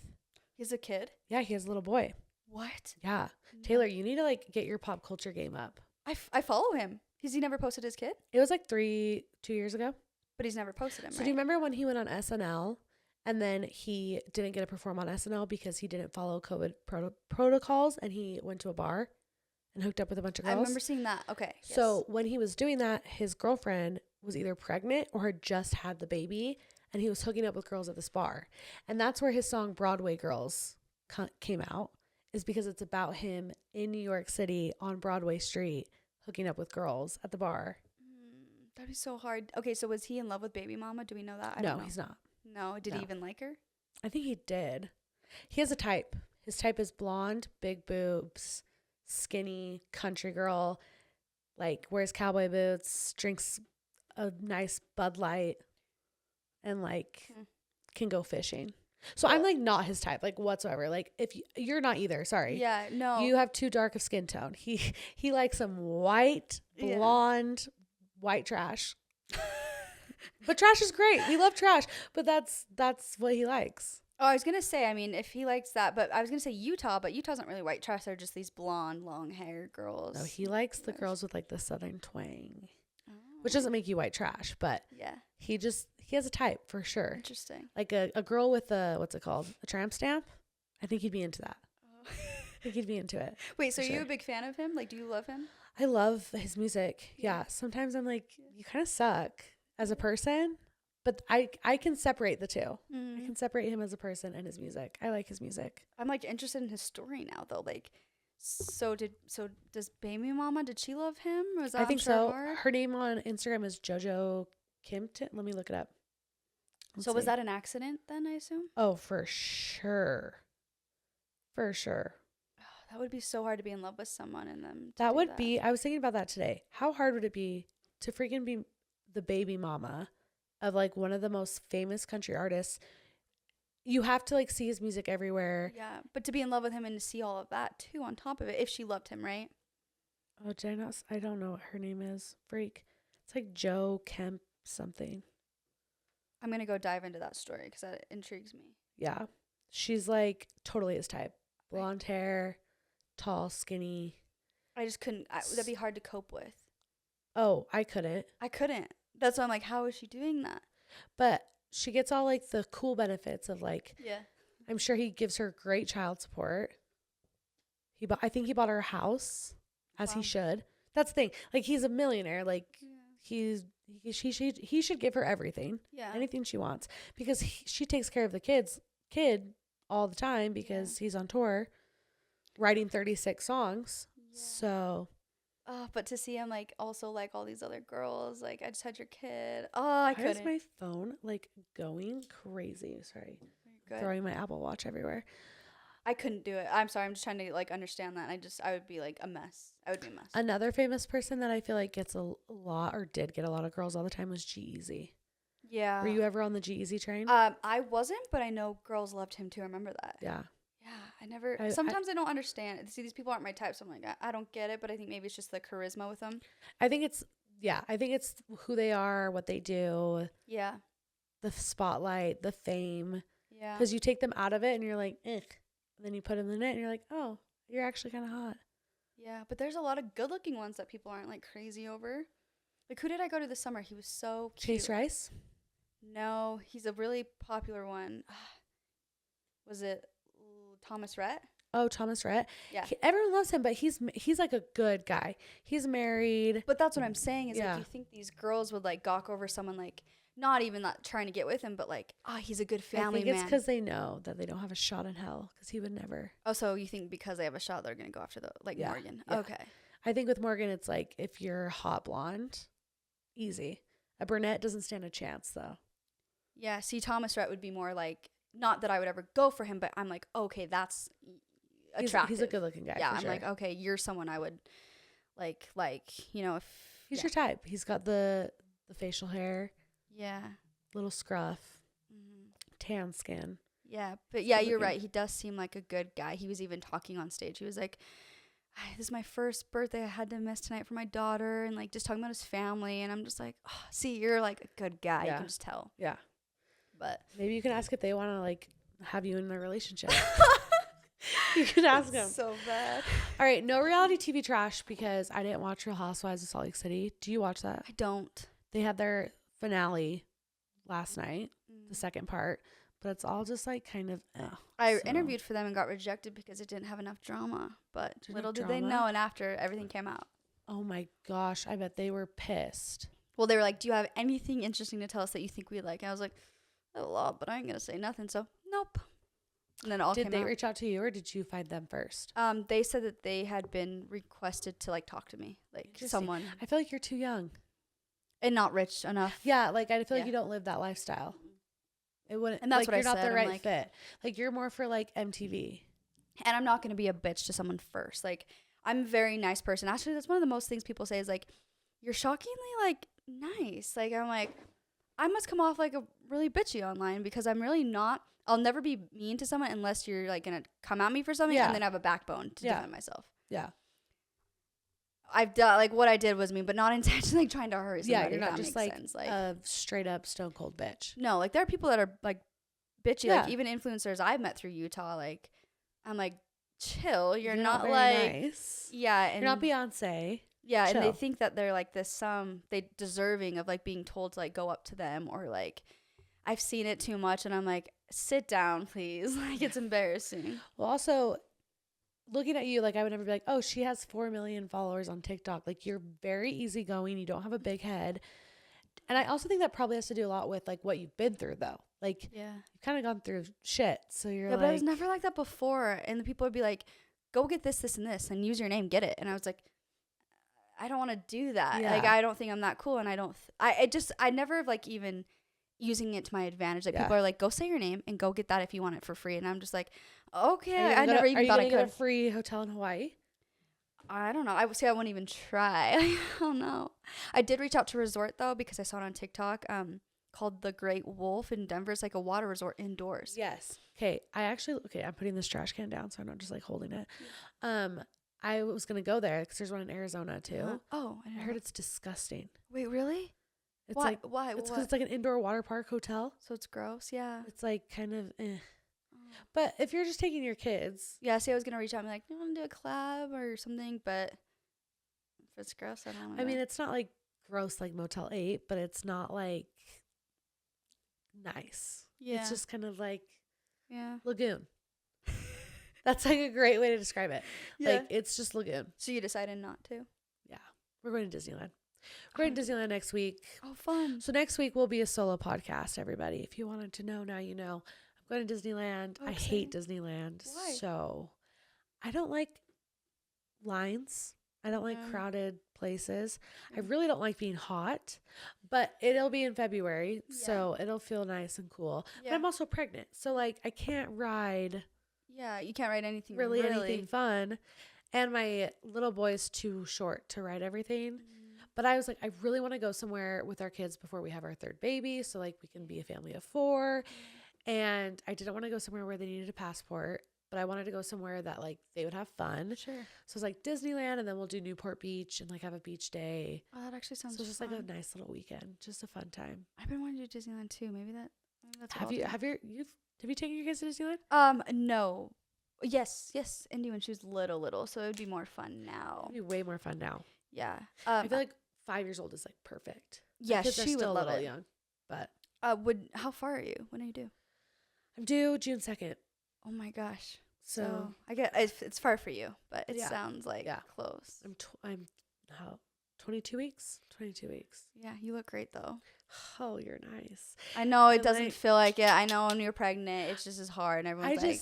He's a kid. Yeah, he has a little boy. What? Yeah. Taylor, you need to like get your pop culture game up. I follow him. Has he never posted his kid? It was like 2 years ago. But he's never posted him, So right? do you remember when he went on SNL and then he didn't get to perform on SNL because he didn't follow COVID protocols and he went to a bar and hooked up with a bunch of girls? I remember seeing that. Okay. So when he was doing that, his girlfriend was either pregnant or had just had the baby and he was hooking up with girls at this bar. And that's where his song Broadway Girls came out, is because it's about him in New York City on Broadway Street hooking up with girls at the bar. That'd be so hard. Okay, so was he in love with baby mama? Do we know that? I No, don't know. he's not. No, did No. he even like her? I think he did. He has a type. His type is blonde, big boobs, skinny, country girl, like wears cowboy boots, drinks a nice Bud Light, and like can go fishing. So I'm like not his type, like whatsoever. Like if you're not either, sorry. Yeah, no. You have too dark of skin tone. He likes some white, blonde, white trash. But trash is great. We love trash, but that's what he likes. Oh, I was going to say, I mean, if he likes that, but I was going to say Utah, but Utah's not really white trash. They're just these blonde, long hair girls. No, he likes the girls with like the southern twang, which doesn't make you white trash, but yeah, he has a type for sure. Interesting. Like a girl with what's it called? A tramp stamp? I think he'd be into that. Oh. I think he'd be into it. Wait, so for are you sure. a big fan of him? Like, do you love him? I love his music. Yeah. Sometimes I'm like, you kind of suck as a person, but I can separate the two. I can separate him as a person and his music. I like his music. I'm like interested in his story now, though. Like, so does baby mama, did she love him? Or was that I think on so. Trevor? Her name on Instagram is JoJo Kimpton. Let me look it up. So was that an accident then, I assume? Oh, for sure. For sure. That would be so hard to be in love with someone and them. That would be, I was thinking about that today. How hard would it be to freaking be the baby mama of like one of the most famous country artists? You have to like see his music everywhere. Yeah, but to be in love with him and to see all of that too on top of it, if she loved him, right? Oh, I don't know what her name is. Freak. It's like Joe Kemp something. I'm going to go dive into that story because that intrigues me. Yeah. She's like totally his type. Blonde hair, tall, skinny. I just couldn't. That'd be hard to cope with. Oh, I couldn't. I couldn't. That's why I'm like, how is she doing that? But she gets all like the cool benefits of like, Yeah. I'm sure he gives her great child support. I think he bought her a house, as he should. That's the thing. Like he's a millionaire. Like he should give her everything. Yeah. Anything she wants, because she takes care of the kid all the time because he's on tour writing 36 songs. Yeah. So but to see him like also like all these other girls, like I just had your kid. Oh, I couldn't. Why is my phone like going crazy? Sorry. Good. Throwing my Apple Watch everywhere. I couldn't do it. I'm sorry. I'm just trying to like understand that. I would be like a mess. I would be a mess. Another famous person that I feel like gets a lot or did get a lot of girls all the time was G-Eazy. Yeah. Were you ever on the G-Eazy train? I wasn't, but I know girls loved him too. I remember that. Yeah. Yeah. Sometimes I don't understand. See, these people aren't my type, so I'm like, I don't get it, but I think maybe it's just the charisma with them. I think it's who they are, what they do. Yeah. The spotlight, the fame. Yeah. Because you take them out of it and you're like, eh. And then you put them in it and you're like, oh, you're actually kind of hot. Yeah, but there's a lot of good looking ones that people aren't like crazy over. Like, who did I go to this summer? He was so cute. Chase Rice? No, he's a really popular one. Was it Thomas Rhett? Oh, Thomas Rhett. Yeah. Everyone loves him, but he's like a good guy. He's married. But that's what I'm saying is Yeah. like, you think these girls would like gawk over someone like not even not trying to get with him, but like, oh, he's a good family man. I think it's because they know that they don't have a shot in hell, because he would never. Oh, so you think because they have a shot, they're going to go after Morgan? Yeah. Okay. I think with Morgan, it's like, if you're hot blonde, easy. A brunette doesn't stand a chance, though. Yeah, see, Thomas Rhett would be more like, not that I would ever go for him, but I'm like, okay, that's attractive. He's a good-looking guy. Yeah, for I'm sure. like, okay, you're someone I would like, you know, if He's your type. He's got the facial hair, yeah, little scruff, mm-hmm. tan skin. Yeah, but yeah, you're right. He does seem like a good guy. He was even talking on stage. He was like, this is my first birthday I had to miss tonight for my daughter, and like just talking about his family. And I'm just like, oh, see, you're like a good guy. Yeah. You can just tell. Yeah. But maybe you can ask if they want to like have you in a relationship. You could ask them. So bad. All right, no reality TV trash, because I didn't watch Real Housewives of Salt Lake City. Do you watch that? I don't. They had their finale last night, the second part, but it's all just like kind of. I interviewed for them and got rejected because it didn't have enough drama. But little did they know, and after everything came out. Oh my gosh, I bet they were pissed. Well, they were like, "Do you have anything interesting to tell us that you think we like?" And I was like, "A lot, but I ain't gonna say nothing." So nope. And then it all came out. Did they reach out to you, or did you find them first? They said that they had been requested to like talk to me, like someone. I feel like you're too young and not rich enough. Yeah, like I feel like you don't live that lifestyle. It wouldn't, and that's like, what you're I not said. the right fit. Like you're more for like MTV. And I'm not gonna be a bitch to someone first. Like I'm a very nice person. Actually, that's one of the most things people say is like, you're shockingly like nice. Like I'm like, I must come off like a really bitchy online because I'm really not. I'll never be mean to someone unless you're like gonna come at me for something and then have a backbone to defend myself. Yeah. I've done like what I did was mean, but not intentionally like, trying to hurt somebody. Yeah, you're not just like sense. a straight up stone cold bitch. No, like there are people that are like bitchy, like even influencers I've met through Utah. Like I'm like, chill. You're not very like nice. Yeah, and you're not Beyonce. Yeah, chill. And they think that they're like this they deserving of like being told to like go up to them or like I've seen it too much and I'm like, sit down, please. Like it's embarrassing. Well, also looking at you, like I would never be like, oh, she has 4 million followers on TikTok. Like you're very easygoing. You don't have a big head. And I also think that probably has to do a lot with like what you've been through though. Like you've kind of gone through shit. So you're like, but I was never like that before. And the people would be like, go get this, this, and this and use your name, get it. And I was like, I don't want to do that. Like I don't think I'm that cool. And I never like even using it to my advantage. Like people are like, go say your name and go get that if you want it for free. And I'm just like, okay. I never even thought I could. Get a free hotel in Hawaii? I don't know. I would say I wouldn't even try. I don't know. I did reach out to a resort though because I saw it on TikTok. Called the Great Wolf in Denver. It's like a water resort indoors. Yes. Okay. I'm putting this trash can down so I'm not just like holding it. I was gonna go there because there's one in Arizona too. Oh, I heard it's disgusting. Wait, really? It's why? like Why? It's because it's like an indoor water park hotel. So it's gross. Yeah. It's like kind of. But if you're just taking your kids. Yeah. See, I was gonna reach out and be like, you want to do a collab or something, but if it's gross, I don't know. I mean, it's not like gross like Motel 8, but it's not like nice. Yeah. It's just kind of like lagoon. That's like a great way to describe it. Yeah. Like it's just lagoon. So you decided not to? Yeah. We're going to Disneyland. We're going to Disneyland next week. Oh, fun. So next week will be a solo podcast, everybody. If you wanted to know, now you know. I'm going to Disneyland. I hate Disneyland. Why? So I don't like lines. I don't like crowded places. I really don't like being hot, but it'll be in February, so it'll feel nice and cool. Yeah. But I'm also pregnant, so like I can't ride. Yeah, you can't ride anything really anything fun, and my little boy's too short to ride everything. But I was like, I really want to go somewhere with our kids before we have our third baby, so like we can be a family of 4. And I didn't want to go somewhere where they needed a passport. But I wanted to go somewhere that like they would have fun. Sure. So it's like Disneyland, and then we'll do Newport Beach and like have a beach day. Oh, that actually sounds. So it's just like a nice little weekend, just a fun time. I've been wanting to do Disneyland too. Maybe that's. Have you taken your kids to Disneyland? No. Yes, Indy when she was little, so it would be more fun now. It'd be way more fun now. Yeah. I feel like 5 years old is like perfect. Yeah, she would love it. A little young, but how far are you? When are you due? I'm due June 2nd. Oh my gosh. So I get it's far for you, but it sounds like close. I'm 22 weeks. 22 weeks. Yeah, you look great though. Oh, you're nice. I know it And, doesn't like, feel like it. I know when you're pregnant, it's just as hard. And everyone's like,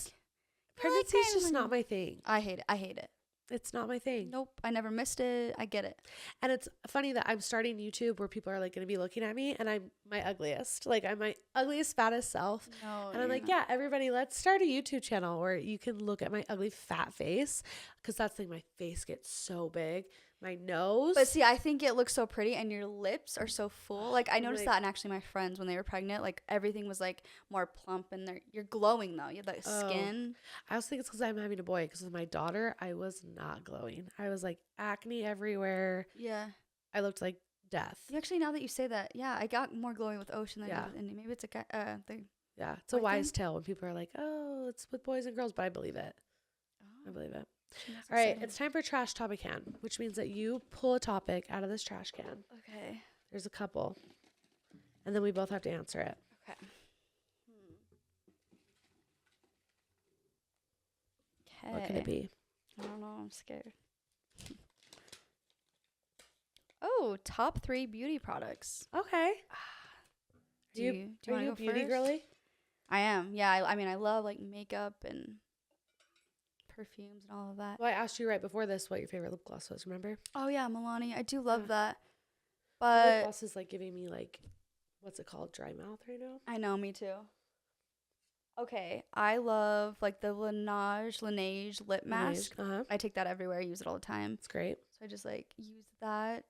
pregnancy is just not my thing. I hate it. I hate it. It's not my thing. Nope. I never missed it. I get it. And it's funny that I'm starting YouTube where people are like going to be looking at me and I'm my ugliest. Like I'm my ugliest, fattest self. No, And I'm like, yeah, everybody, let's start a YouTube channel where you can look at my ugly, fat face. Because that's the thing, my face gets so big. My nose. But see, I think it looks so pretty and your lips are so full. Like I noticed Like- that, and actually my friends, when they were pregnant, like everything was like more plump and you're glowing though. You have that skin. I also think it's because I'm having a boy. Because with my daughter, I was not glowing. I was like acne everywhere. Yeah. I looked like death. You actually, now that you say that, yeah, I got more glowing with Ocean than I Yeah. did with Indy. Maybe it's a guy, thing. Yeah, it's a I wise think- tale when people are like, oh, it's with boys and girls. But I believe it. I Oh, believe it. she must have All right, said it's time for Trash Topican, which means that you pull a topic out of this trash can. it. Okay. There's a couple. And then we both have to answer it. Okay. What could it be? I don't know. I'm scared. Oh, top 3 beauty products. Okay. Do you- you Are want you to a go beauty first? girly? I am. Yeah. I mean, I love like makeup and perfumes and all of that. Well, I asked you right before this what your favorite lip gloss was, remember? Oh yeah, Milani. I do love Yeah. that. Lip But gloss is like giving me like, what's it called? Dry mouth right now? I know, me too. Okay, I love like the Laneige lip mask. Uh-huh. I take that everywhere. I use it all the time. It's great. So I just like use that.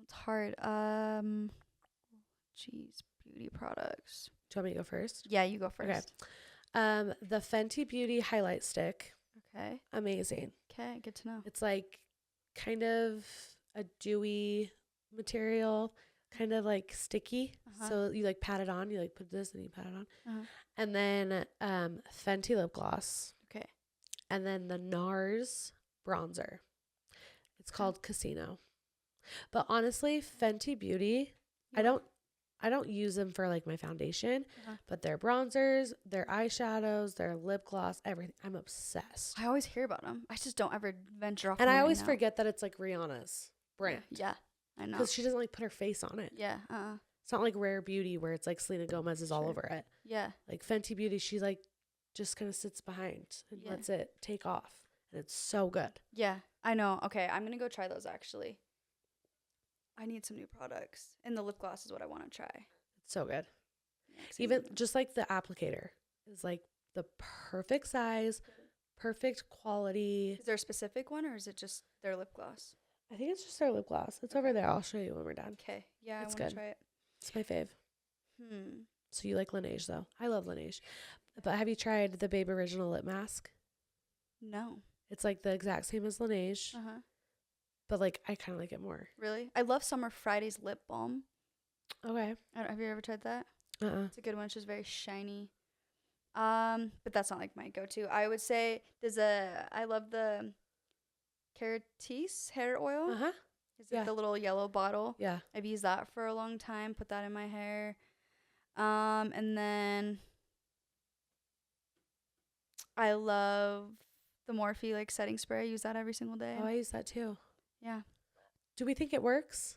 It's hard. Geez, beauty products. Do you want me to go first? Yeah, you go Okay. first. The Fenty Beauty highlight stick. Okay. Amazing. Okay, good to know. It's like kind of a dewy material, kind of like sticky. Uh-huh. So you like pat it on, you like put this and you pat it on. Uh-huh. And then Fenty lip gloss. Okay. And then the NARS bronzer. It's called Casino. But honestly, Fenty Beauty, I don't use them for like my foundation, Uh-huh. but their bronzers, their eyeshadows, their lip gloss, everything. I'm obsessed. I always hear about them. I just don't ever venture off. And I on always now. forget that it's like Rihanna's brand. Yeah, I know. Because she doesn't like put her face on it. Yeah. It's not like Rare Beauty where it's like Selena Gomez is all Sure. over it. Yeah. Like Fenty Beauty, she like just kind of sits behind and Yeah. lets it take off. And it's so good. Yeah. I know. Okay, I'm gonna go try those actually. I need some new products, and the lip gloss is what I want to try. It's so good. Yeah, 'cause I Even need them. just like the applicator is like the perfect size, perfect quality. Is there a specific one, or is it just their lip gloss? I think it's just their lip gloss. It's over there. I'll show you when we're done. Okay. Yeah, It's I want good. to try it. It's my fave. Hmm. So you like Laneige though? I love Laneige. But have you tried the Babe Original lip mask? No. It's like the exact same as Laneige, Uh huh. but like I kind of like it more. Really? I love Summer Friday's lip balm. Okay. Have you ever tried that? Uh-uh. It's a good one. It's just very shiny. But that's not like my go-to. I would say I love the Caratis hair oil. Uh-huh. It's like yeah. the little yellow bottle. Yeah. I've used that for a long time. Put that in my hair. And then I love the Morphe like setting spray. I use that every single day. Oh, I use that too. Yeah. Do we think it works?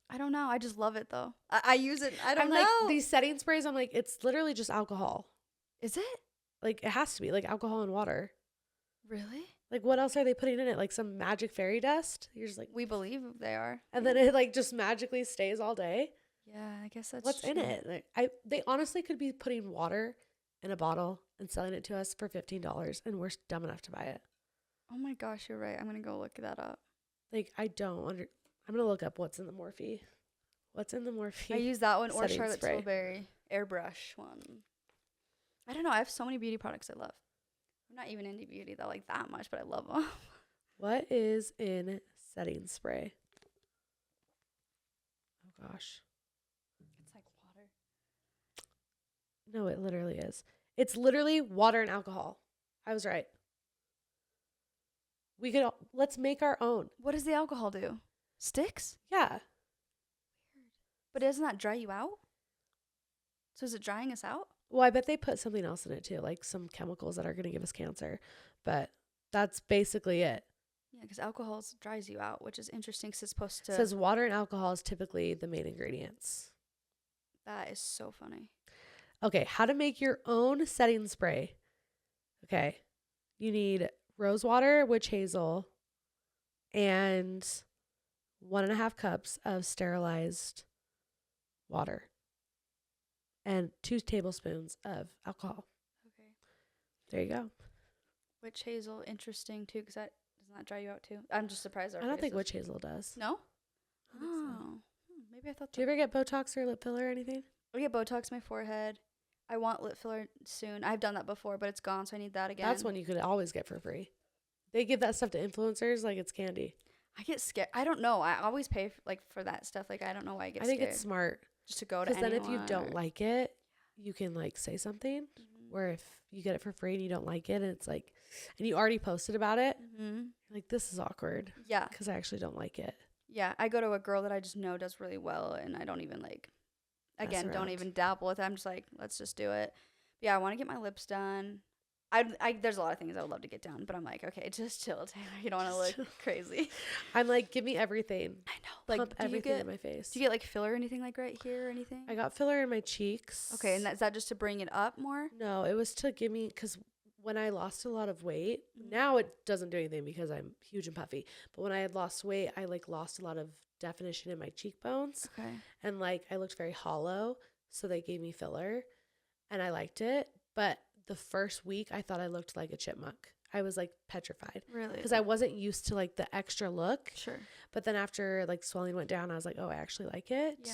I don't know. I just love it though. I use it. I don't I'm know. like these setting sprays. I'm like, it's literally just alcohol. Is it Like it has to be like alcohol and water. really? Like what else are they putting in it? Like some magic fairy dust? You're just like, We believe they are. and then it like just magically stays all day. Yeah, I guess that's What's in true. it? Like, they honestly could be putting water in a bottle and selling it to us for $15, and we're dumb enough to buy it. Oh my gosh, you're right. I'm gonna go look that up. Like I'm gonna look up what's in the Morphe. What's in the Morphe? I use that one or setting Charlotte spray. Tilbury airbrush one. I don't know. I have so many beauty products I love. I'm not even into beauty that like that much, but I love them. What is in setting spray? Oh gosh. It's like water. No, it literally is. It's literally water and alcohol. I was right. Let's make our own. What does the alcohol do? Sticks? Yeah. But doesn't that dry you out? So is it drying us out? Well, I bet they put something else in it too, like some chemicals that are going to give us cancer. But that's basically it. Yeah, because alcohol dries you out, which is interesting because it's supposed It to. says water and alcohol is typically the main ingredients. That is so funny. Okay, how to make your own setting spray. Okay, you need rose water, witch hazel, and 1.5 cups of sterilized water and 2 tablespoons of alcohol. Okay. There you go. Witch hazel, interesting too, because that does not dry you out too. I'm just surprised. I don't think witch hazel does. No. I don't think so. Oh, maybe I thought. Do you ever get Botox or lip filler or anything? I get Botox in my forehead. I want lip filler soon. I've done that before, but it's gone, so I need that again. That's one you could always get for free. They give that stuff to influencers like it's candy. I get scared. I don't know. I always pay for that stuff. Like I don't know why I get scared. I think it's smart. Just to go to Because anyone. then if you don't like it, you can like say something. Mm-hmm. Where if you get it for free and you don't like it, and it's like, and you already posted about it, Mm-hmm. like this is awkward. Yeah. Because I actually don't like it. Yeah. I go to a girl that I just know does really well, and I don't even like. Again, don't around. even dabble with it. I'm just like, let's just do it. But yeah, I want to get my lips done. There's a lot of things I would love to get done, but I'm like, okay, just chill, Taylor. You don't want to look crazy. I'm like, give me everything. I know. Like, Pump everything in my face. do you get like filler or anything like right here or anything? I got filler in my cheeks. Okay, and is that just to bring it up more? No, it was to give me, because when I lost a lot of weight, Mhm. now it doesn't do anything because I'm huge and puffy. But when I had lost weight, I like lost a lot of definition in my cheekbones. Okay. And like I looked very hollow. So they gave me filler and I liked it. But the first week, I thought I looked like a chipmunk. I was like petrified Really? because I wasn't used to like the extra look. Sure. But then after like swelling went down, I was like, oh, I actually like it. Yeah.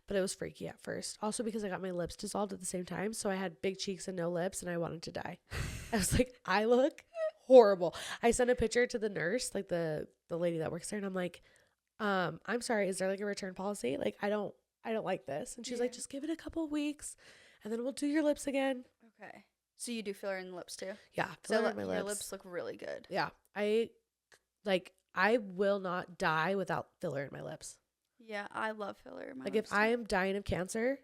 But it was freaky at first. Also because I got my lips dissolved at the same time. So I had big cheeks and no lips and I wanted to die. I was like, I look horrible. I sent a picture to the nurse, like the lady that works there. And I'm like, I'm sorry. Is there like a return policy? Like, I don't like this. And she's like, just give it a couple of weeks and then we'll do your lips again. Okay. So you do filler in the lips too? Yeah. So Filler in my your lips. lips look really good. Yeah. I will not die without filler in my lips. Yeah, I love filler in my Like lips. if I am dying of cancer,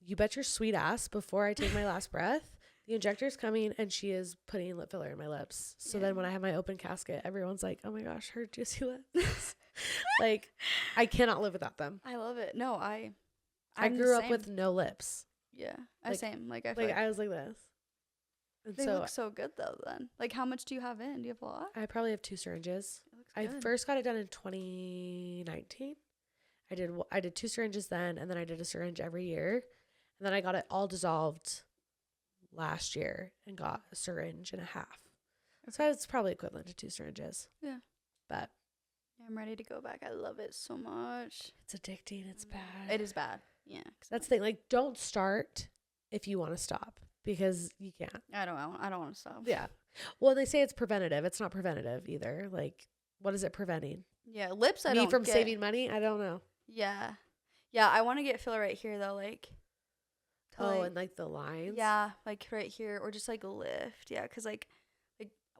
you bet your sweet ass before I take my last breath, the injector's coming and she is putting lip filler in my lips. So then when I have my open casket, everyone's like, oh my gosh, her juicy lips. Like I cannot live without them. I love it. No, I I'm grew the up same. with no lips. Yeah, like- same. Like I feel Like I was like this. And they so look so good though. Then, like, how much do you have in? Do you have a lot? I probably have 2 syringes. It looks I good. first got it done in 2019. I did 2 syringes then, and then I did a syringe every year. And then I got it all dissolved last year and got a syringe and a half. So it's probably equivalent to 2 syringes. Yeah. But I'm ready to go back. I love it so much. it's addicting. It's bad. It is bad. Yeah. That's the thing. Like, don't start if you want to stop because you can't. I don't want to stop. Yeah. Well, they say it's preventative. It's not preventative either. Like, what is it preventing? Yeah. Lips. I Me don't from get. saving money? I don't know. Yeah. Yeah. I want to get filler right here though. Like. to, like- And like the lines. Yeah, like right here, or just like lift. Yeah, because like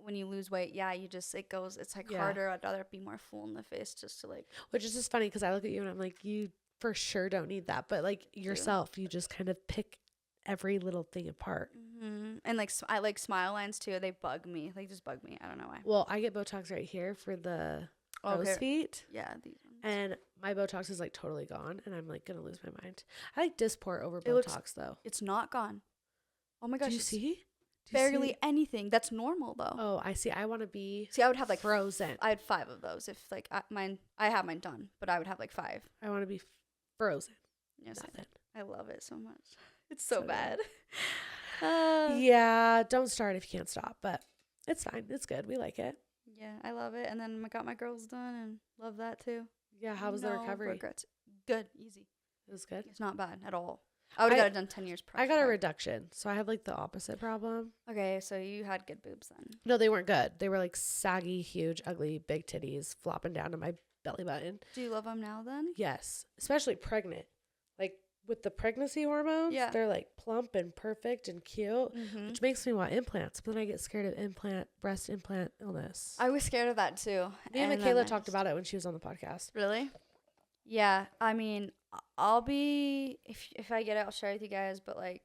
when you lose weight, yeah, you just it goes. It's like Yeah. harder. I'd rather be more full in the face just to like. Which is just funny because I look at you and I'm like, you for sure don't need that. But like yourself, you just kind of pick every little thing apart. Mm-hmm. And like I like smile lines too. They bug me. Like just bug me. I don't know why. Well, I get Botox right here for the crow's feet. Yeah, these ones. And my Botox is like totally gone. And I'm like going to lose my mind. I like Dysport over It looks- Botox though. It's not gone. Oh my gosh! Do you it's see? Do you barely see? anything. That's normal though. Oh, I see. I want to be See, I would have like frozen. I had 5 of those. If like I have mine done, but I would have like 5. I want to be frozen. Yes, Nothing. I love it so much. It's so, So good. bad. Yeah, don't start if you can't stop, but it's fine. It's good. We like it. Yeah, I love it. And then I got my girls done and love that too. Yeah, how was the No recovery? regrets. Good, easy. It was good. It's not bad at all. I would have got it done 10 years prior. I got a reduction, so I have like the opposite problem. Okay, so you had good boobs then. No, they weren't good. They were like saggy, huge, ugly, big titties flopping down to my belly button. Do you love them now then? Yes, especially pregnant. Like with the pregnancy hormones, Yeah. they're like plump and perfect and cute, Mm-hmm. which makes me want implants. But then I get scared of breast implant illness. I was scared of that too. Me and then Michaela I talked just- about it when she was on the podcast. Really? Yeah, I mean, I'll be if I get it, I'll share it with you guys. But like,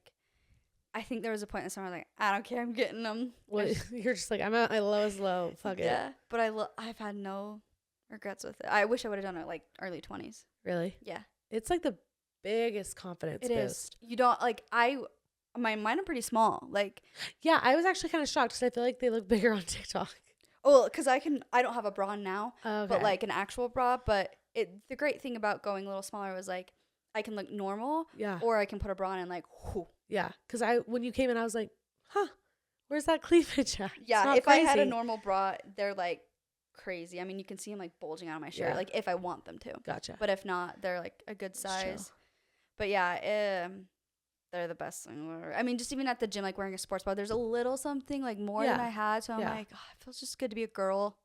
I think there was a point in the summer like, I don't care, I'm getting them. Well, you're just like, I'm at my lowest low. Fuck it. Yeah, but I've had no regrets with it. I wish I would have done it like early 20s. Really? Yeah. It's like the biggest confidence It is. boost. You don't like mine are pretty small. Like, Yeah, I was actually kind of shocked because I feel like they look bigger on TikTok. oh, because I don't have a bra now, Okay. but like an actual bra. But the great thing about going a little smaller was like I can look normal, Yeah. or I can put a bra on and like, whew. Yeah, because when you came in, I was like, huh, where's that cleavage at? It's Yeah, not if I had a crazy. normal bra, they're like crazy. I mean, you can see them like bulging out of my shirt, Yeah. like if I want them to. Gotcha. But if not, they're like a good It's chill. size. But yeah, they're the best thing ever. I mean, just even at the gym, like wearing a sports bra, there's a little something like more than Yeah. I had. So I'm Yeah. like, oh, it feels just good to be a girl.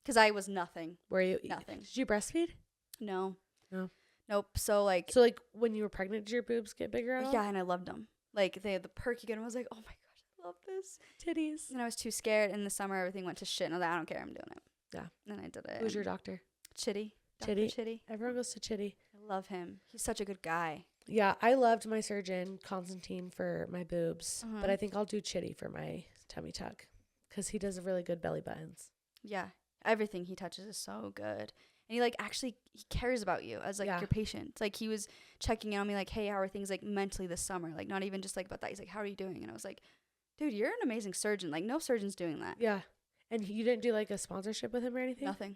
Because I was nothing. Were you Nothing. Did you breastfeed? No. No. Nope. So like, So like when you were pregnant, did your boobs get bigger at all? yeah, and I loved them. Like they had the perky good. And I was like, oh my gosh, I love this. Titties. And I was too scared. In the summer, everything went to shit. And I was like, I don't care. I'm doing it. Yeah. And I did it. Who's your doctor? Chitty. Chitty? Dr. Chitty. Everyone goes to Chitty. I love him. He's such a good guy. Yeah, I loved my surgeon, Constantine, for my boobs. Uh-huh. But I think I'll do Chitty for my tummy tuck because he does really good belly buttons. Yeah. Everything he touches is so good. And he like actually he cares about you as like Yeah. your patient. Like he was checking in on me like, hey, how are things like mentally this summer? Like not even just like about that. He's like, how are you doing? And I was like, dude, you're an amazing surgeon. Like no surgeon's doing that. Yeah. And you didn't do like a sponsorship with him or anything? Nothing.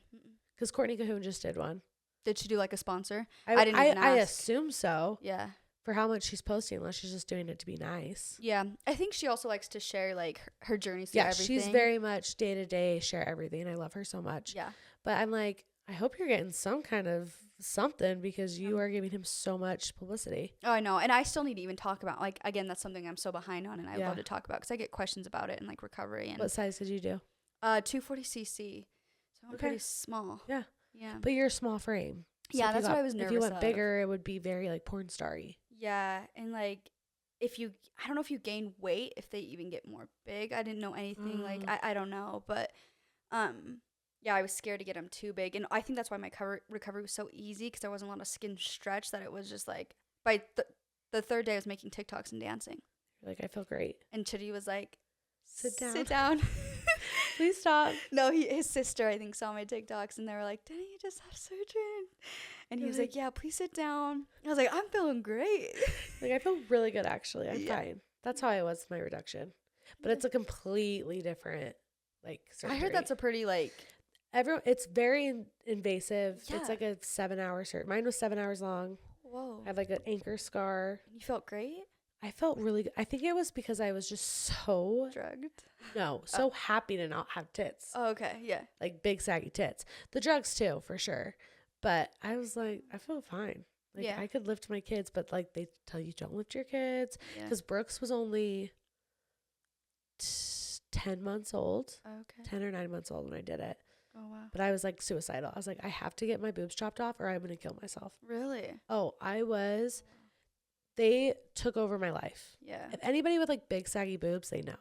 Because Courtney Cahoon just did one. Did she do like a sponsor? I didn't even I ask. assume so Yeah. for how much she's posting, unless she's just doing it to be nice. Yeah. I think she also likes to share like her journeys through Yeah, everything. she's very much day to day, share everything. And I love her so much. Yeah. But I'm like, I hope you're getting some kind of something because you are giving him so much publicity. Oh, I know. And I still need to even talk about, like, again, that's something I'm so behind on and I Yeah. love to talk about because I get questions about it and like recovery. And What size did you do? 240cc. So I'm Okay. pretty small. Yeah. Yeah. But you're a small frame. So Yeah, if you that's what I was If you nervous went of. bigger, it would be very like porn star-y. Yeah. And like, I don't know if you gain weight, if they even get more big. I didn't know anything. Like, I don't know. But, yeah, I was scared to get them too big. And I think that's why my recovery was so easy because there wasn't a lot of skin stretch that it was just like, by the third day I was making TikToks and dancing. You're like, I feel great. And Chitty was like, Sit down. Sit down. Please stop. No, his sister, I think, saw my TikToks and they were like, didn't you just have surgery? And he was like, yeah, please sit down. I was like, I'm feeling great. Like, I feel really good, actually. I'm Yeah. fine. That's how I was with my reduction. But it's a completely different, like, surgery. I heard that's a pretty, like, It's very invasive. Yeah. It's like a 7-hour surgery. Mine was 7 hours long. whoa. I have, like, an anchor scar. You felt great? I felt really good. I think it was because I was just so happy to not have tits. Oh, okay. Yeah. Like, big, saggy tits. The drugs, too, for sure. But I was like, I feel fine. Like, Yeah. I could lift my kids, but, like, they tell you don't lift your kids. Yeah. Because Brooks was only 10 months old. Okay. 10 or 9 months old when I did it. Oh, wow. But I was, like, suicidal. I was like, I have to get my boobs chopped off or I'm going to kill myself. Really? Oh, they took over my life. Yeah. If anybody with, like, big, saggy boobs, they know.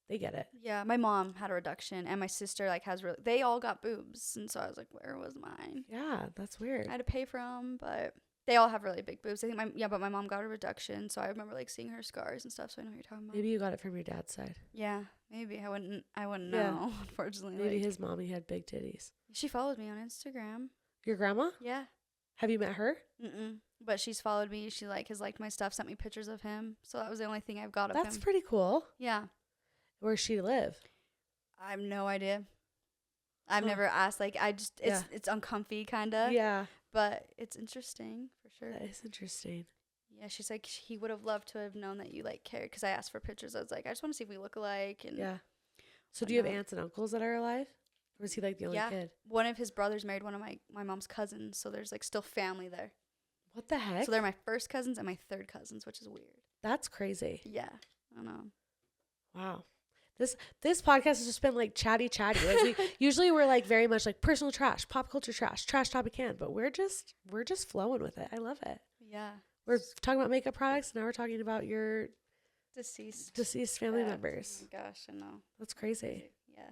They get it. Yeah. My mom had a reduction and my sister, like, they all got boobs. And so I was like, where was mine? Yeah, that's weird. I had to pay for them, but they all have really big boobs. I think but my mom got a reduction. So I remember, like, seeing her scars and stuff. So I know what you're talking about. Maybe you got it from your dad's side. Yeah. Maybe. I wouldn't Yeah. know, unfortunately. Maybe like, his mommy had big titties. she follows me on Instagram. Your grandma? Yeah. Have you met her? Mm-mm. But she's followed me. She like has liked my stuff, sent me pictures of him. So that was the only thing I've got of That's him. pretty cool. Yeah. Where's she live? I have no idea. I've Huh. never asked. Like it's uncomfy kind of. Yeah. But it's interesting for sure. That is interesting. Yeah, she's like he would have loved to have known that you like cared because I asked for pictures. I was like, I just want to see if we look alike. And Yeah. So But do you have no. aunts and uncles that are alive? Or is he like the only Yeah. kid? One of his brothers married one of my mom's cousins, so there's like still family there. What the heck? So they're my first cousins and my third cousins, which is weird. That's crazy. Yeah, I don't know. Wow. This podcast has just been like chatty. Like usually we're like very much like personal trash, pop culture trash topic can, but we're just flowing with it. I love it. Yeah, We're talking about makeup products, now we're talking about your deceased family yeah. members. Oh my gosh, I know. That's crazy. Yeah.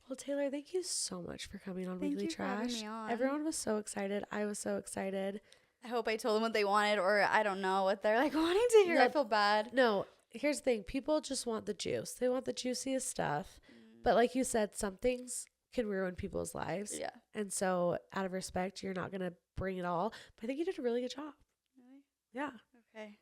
Well, Taylor, thank you so much for coming on Thank Weekly you for having Trash. me on. Everyone was so excited. I was so excited. I hope I told them what they wanted, or I don't know what they're like wanting to hear. No. I feel bad. No, here's the thing. People just want the juice. They want the juiciest stuff. But like you said, some things can ruin people's lives. Yeah. And so out of respect, you're not going to bring it all. But I think you did a really good job. Really? Yeah. Okay.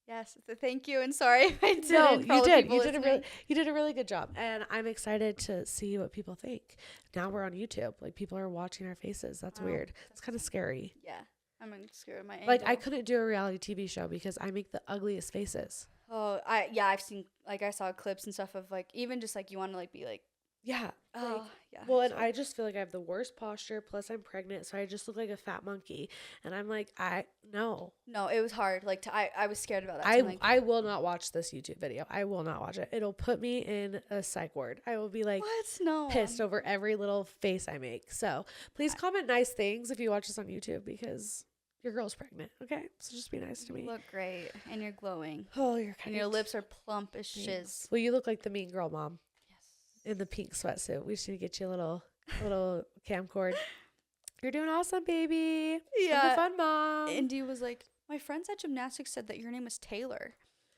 Yes. Thank you. And sorry if I didn't. No, you did. You did a really good job. And I'm excited to see what people think. Now we're on YouTube. Like, people are watching our faces. That's weird. It's kind of scary. Yeah. I'm scared of my angle. Like, I couldn't do a reality TV show because I make the ugliest faces. Oh, I've seen, like, I saw clips and stuff of, like, even just, like, you want to, like, be, like, yeah. oh, Like, yeah. well, and I just feel like I have the worst posture. Plus, I'm pregnant, so I just look like a fat monkey. And I'm like, no. No, it was hard. Like, I was scared about that. I will not watch this YouTube video. I will not watch it. It'll put me in a psych ward. I will be like, what? No. pissed over every little face I make. So please comment nice things if you watch this on YouTube because your girl's pregnant. Okay, so just be nice to me. You look great, and you're glowing. Oh, you're kind and your lips are plump as shiz. Well, you look like the mean girl mom. Yes. In the pink sweatsuit. We just need to get you a little camcord. You're doing awesome, baby. Yeah. I'm a fun mom. Indy was like, my friends at gymnastics said that your name was Taylor.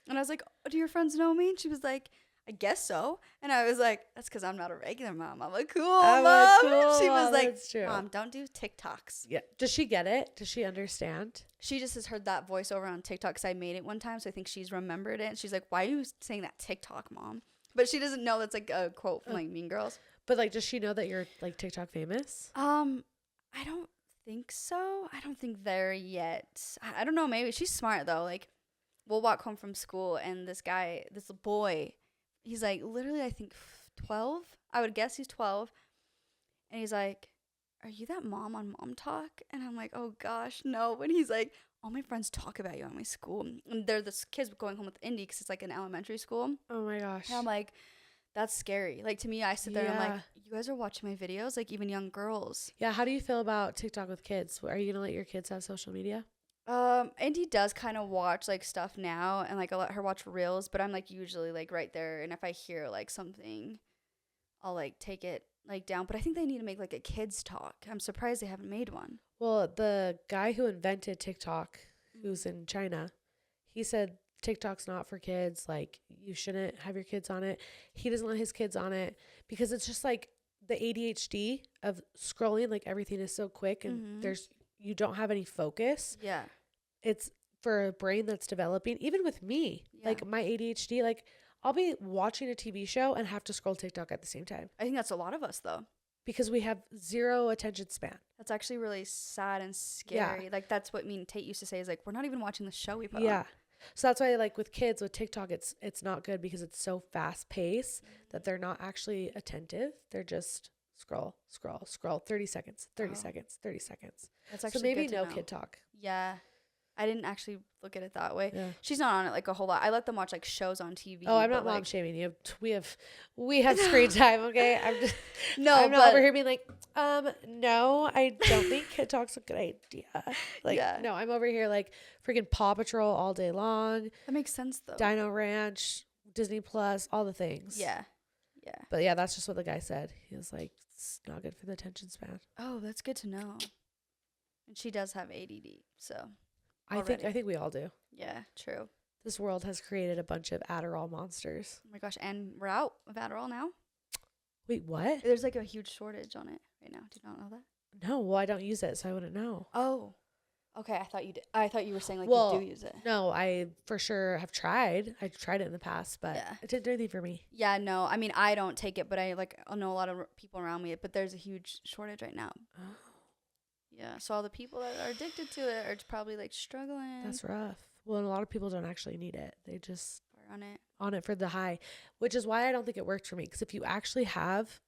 And I was like, oh, do your friends know me? And she was like, I guess so. And I was like, that's because I'm not a regular mom. I'm a cool mom. Cool. She was like, that's true. Mom, don't do TikToks. Yeah. Does she get it? Does she understand? She just has heard that voiceover on TikTok because I made it one time. So I think she's remembered it. And she's like, why are you saying that TikTok, Mom? But she doesn't know that's like a quote from like Mean Girls. But like, does she know that you're like TikTok famous? I don't think so. I don't think there yet. I don't know. Maybe she's smart though. Like, we'll walk home from school and this boy, he's like literally I think 12. I would guess he's 12. And he's like, are you that mom on Mom Talk? And I'm like, oh gosh, no. But he's like, all my friends talk about you at my school. And they're the kids going home with Indy because it's like an elementary school. Oh my gosh. And I'm like, that's scary. Like, to me, I sit there and I'm Yeah. like, you guys are watching my videos, like even young girls. Yeah. How do you feel about TikTok with kids? Are you going to let your kids have social media? Indy does kind of watch like stuff now, and like I let her watch reels, but I'm like usually like right there, and if I hear like something, I'll like take it like down. But I think they need to make like a kids talk. I'm surprised they haven't made one. Well, the guy who invented TikTok, who's in China, he said TikTok's not for kids. Like, you shouldn't have your kids on it. He doesn't let his kids on it because it's just like the ADHD of scrolling. Like, everything is so quick and you don't have any focus. Yeah. It's for a brain that's developing. Even with me, like my ADHD, like I'll be watching a TV show and have to scroll TikTok at the same time. I think that's a lot of us though. Because we have zero attention span. That's actually really sad and scary. Yeah. Like, that's what me and Tate used to say is like, we're not even watching the show we put Yeah. on. So that's why, like with kids with TikTok, it's not good because it's so fast paced that they're not actually attentive. They're just scroll, 30 seconds, 30 seconds, 30 seconds. That's actually so maybe good to no know. kid talk. Yeah. I didn't actually look at it that way. Yeah. She's not on it like a whole lot. I let them watch like shows on TV. Oh, I'm not mom shaming you. We have screen time, okay? I'm just I'm not over here being like, no, I don't think kid talk's a good idea. Like, no, I'm over here like freaking Paw Patrol all day long. That makes sense though. Dino Ranch, Disney Plus, all the things. Yeah. Yeah. But yeah, that's just what the guy said. He was like, it's not good for the attention span. Oh, that's good to know. And she does have ADD, so I think we all do. yeah, true. This world has created a bunch of Adderall monsters. Oh my gosh, and we're out of Adderall now. Wait, what? There's like a huge shortage on it right now. Did you not know that? No, well, I don't use it, so I wouldn't know. Oh, okay. I thought you did. I thought you were saying like Well, you do use it. No, I for sure have tried. I've tried it in the past, but Yeah. it didn't do anything for me. Yeah, no. I mean, I don't take it, but I know a lot of people around me. But there's a huge shortage right now. Oh, Yeah, so all the people that are addicted to it are probably like struggling. that's rough. Well, and a lot of people don't actually need it. They just Are on it. on it for the high, which is why I don't think it worked for me. Because if you actually have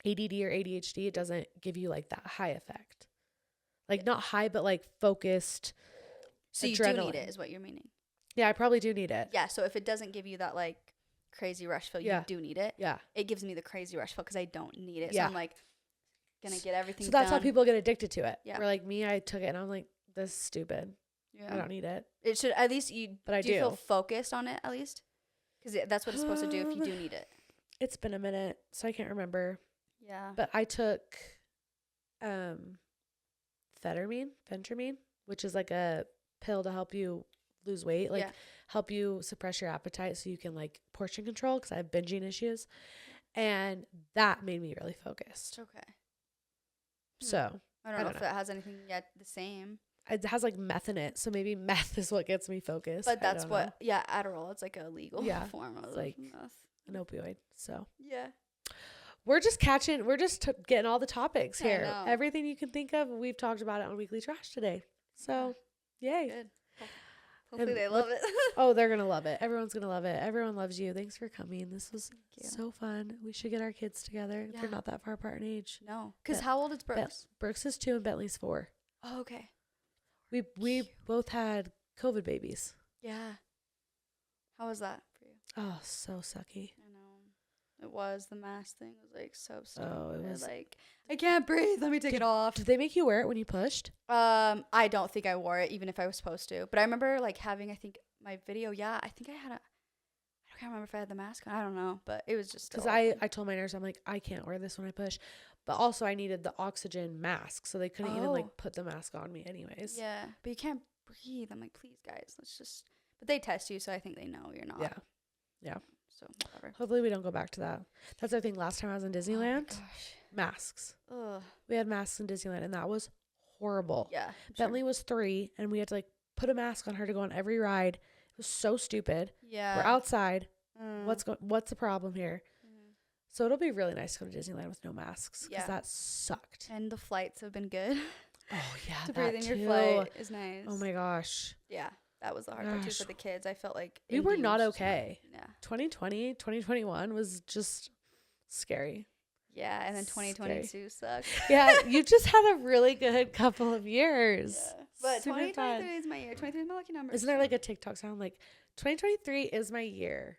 ADD or ADHD, it doesn't give you like that high effect. Like not high, but like focused. So you adrenaline. do need it, is what you're meaning. Yeah, I probably do need it. Yeah. So if it doesn't give you that like crazy rush feel, you do need it. Yeah. It gives me the crazy rush feel because I don't need it. Yeah. So I'm like gonna get everything. So that's done. how people get addicted to it. Yeah. Where like me, I took it and I'm like, this is stupid. Yeah. I don't need it. It should at least But I do. You do. feel focused on it at least? Because that's what it's supposed to do if you do need it. It's been a minute, so I can't remember. Yeah. But I took phentermine, which is like a pill to help you lose weight. Like help you suppress your appetite so you can like portion control, because I have binging issues. And that made me really focused. Okay. So I don't know if it has anything yet the same. it has like meth in it. So maybe meth is what gets me focused. But that's what, Adderall. It's like a legal form of like meth. An opioid. So yeah. We're just getting all the topics here. I know. Everything you can think of, we've talked about it on Weekly Trash today. So, yay. Good. Hopefully they love it. Oh, they're going to love it. Everyone's going to love it. Everyone loves you. Thanks for coming. This was so fun. We should get our kids together. They're not that far apart in age. No. Because how old is Brooks? Brooks is 2 and Bentley's 4. Oh, okay. We both had COVID babies. Yeah. How was that for you? Oh, so sucky. I know. It was. The mask thing was like so stupid. Oh, it was like, I can't breathe. Let me take it off. Did they make you wear it when you pushed? I don't think I wore it, even if I was supposed to. But I remember like having, I think my video. Yeah, I think I had I can't remember if I had the mask on. I don't know, but it was just because I told my nurse, I'm like, I can't wear this when I push, but also I needed the oxygen mask, so they couldn't even like put the mask on me anyways. Yeah, but you can't breathe. I'm like, please guys, let's just. But they test you, so I think they know you're not. Yeah. So whatever. Hopefully we don't go back to that. That's our thing. Last time I was in Disneyland, Oh my gosh. masks. Ugh. We had masks in Disneyland, and that was horrible. Yeah. Bentley was 3, and we had to like put a mask on her to go on every ride. It was so stupid. Yeah. We're outside. What's the problem here? Mm. So it'll be really nice to go to Disneyland with no masks, because that sucked. And the flights have been good. Oh yeah, to breathe in your flight is nice. Oh my gosh. Yeah, that was the hard part too for the kids. I felt like we were not okay. Yeah. 2020, 2021 was just scary. Yeah, and then 2022 sucked. Yeah, you just had a really good couple of years. Yeah. But 2023 is my year. 23 is my lucky number. Isn't there like a TikTok sound like 2023 is my year?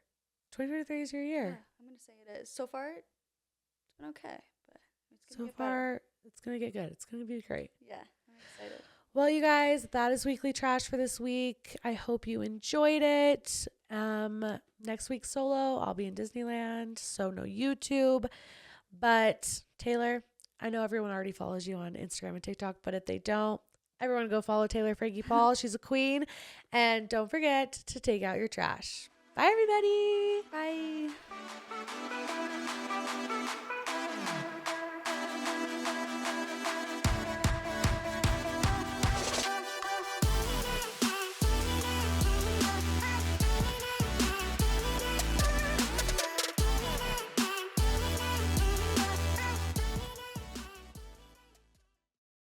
2023 is your year. Yeah, I'm gonna say it is. So far, it's been okay, but it's gonna get better. It's gonna get good. It's gonna be great. Yeah, I'm excited. Well, you guys, that is Weekly Trash for this week. I hope you enjoyed it. Next week solo, I'll be in Disneyland, so no YouTube. But Taylor, I know everyone already follows you on Instagram and TikTok, but if they don't, everyone go follow Taylor Frankie Paul. She's a queen. And don't forget to take out your trash. Bye, everybody. Bye.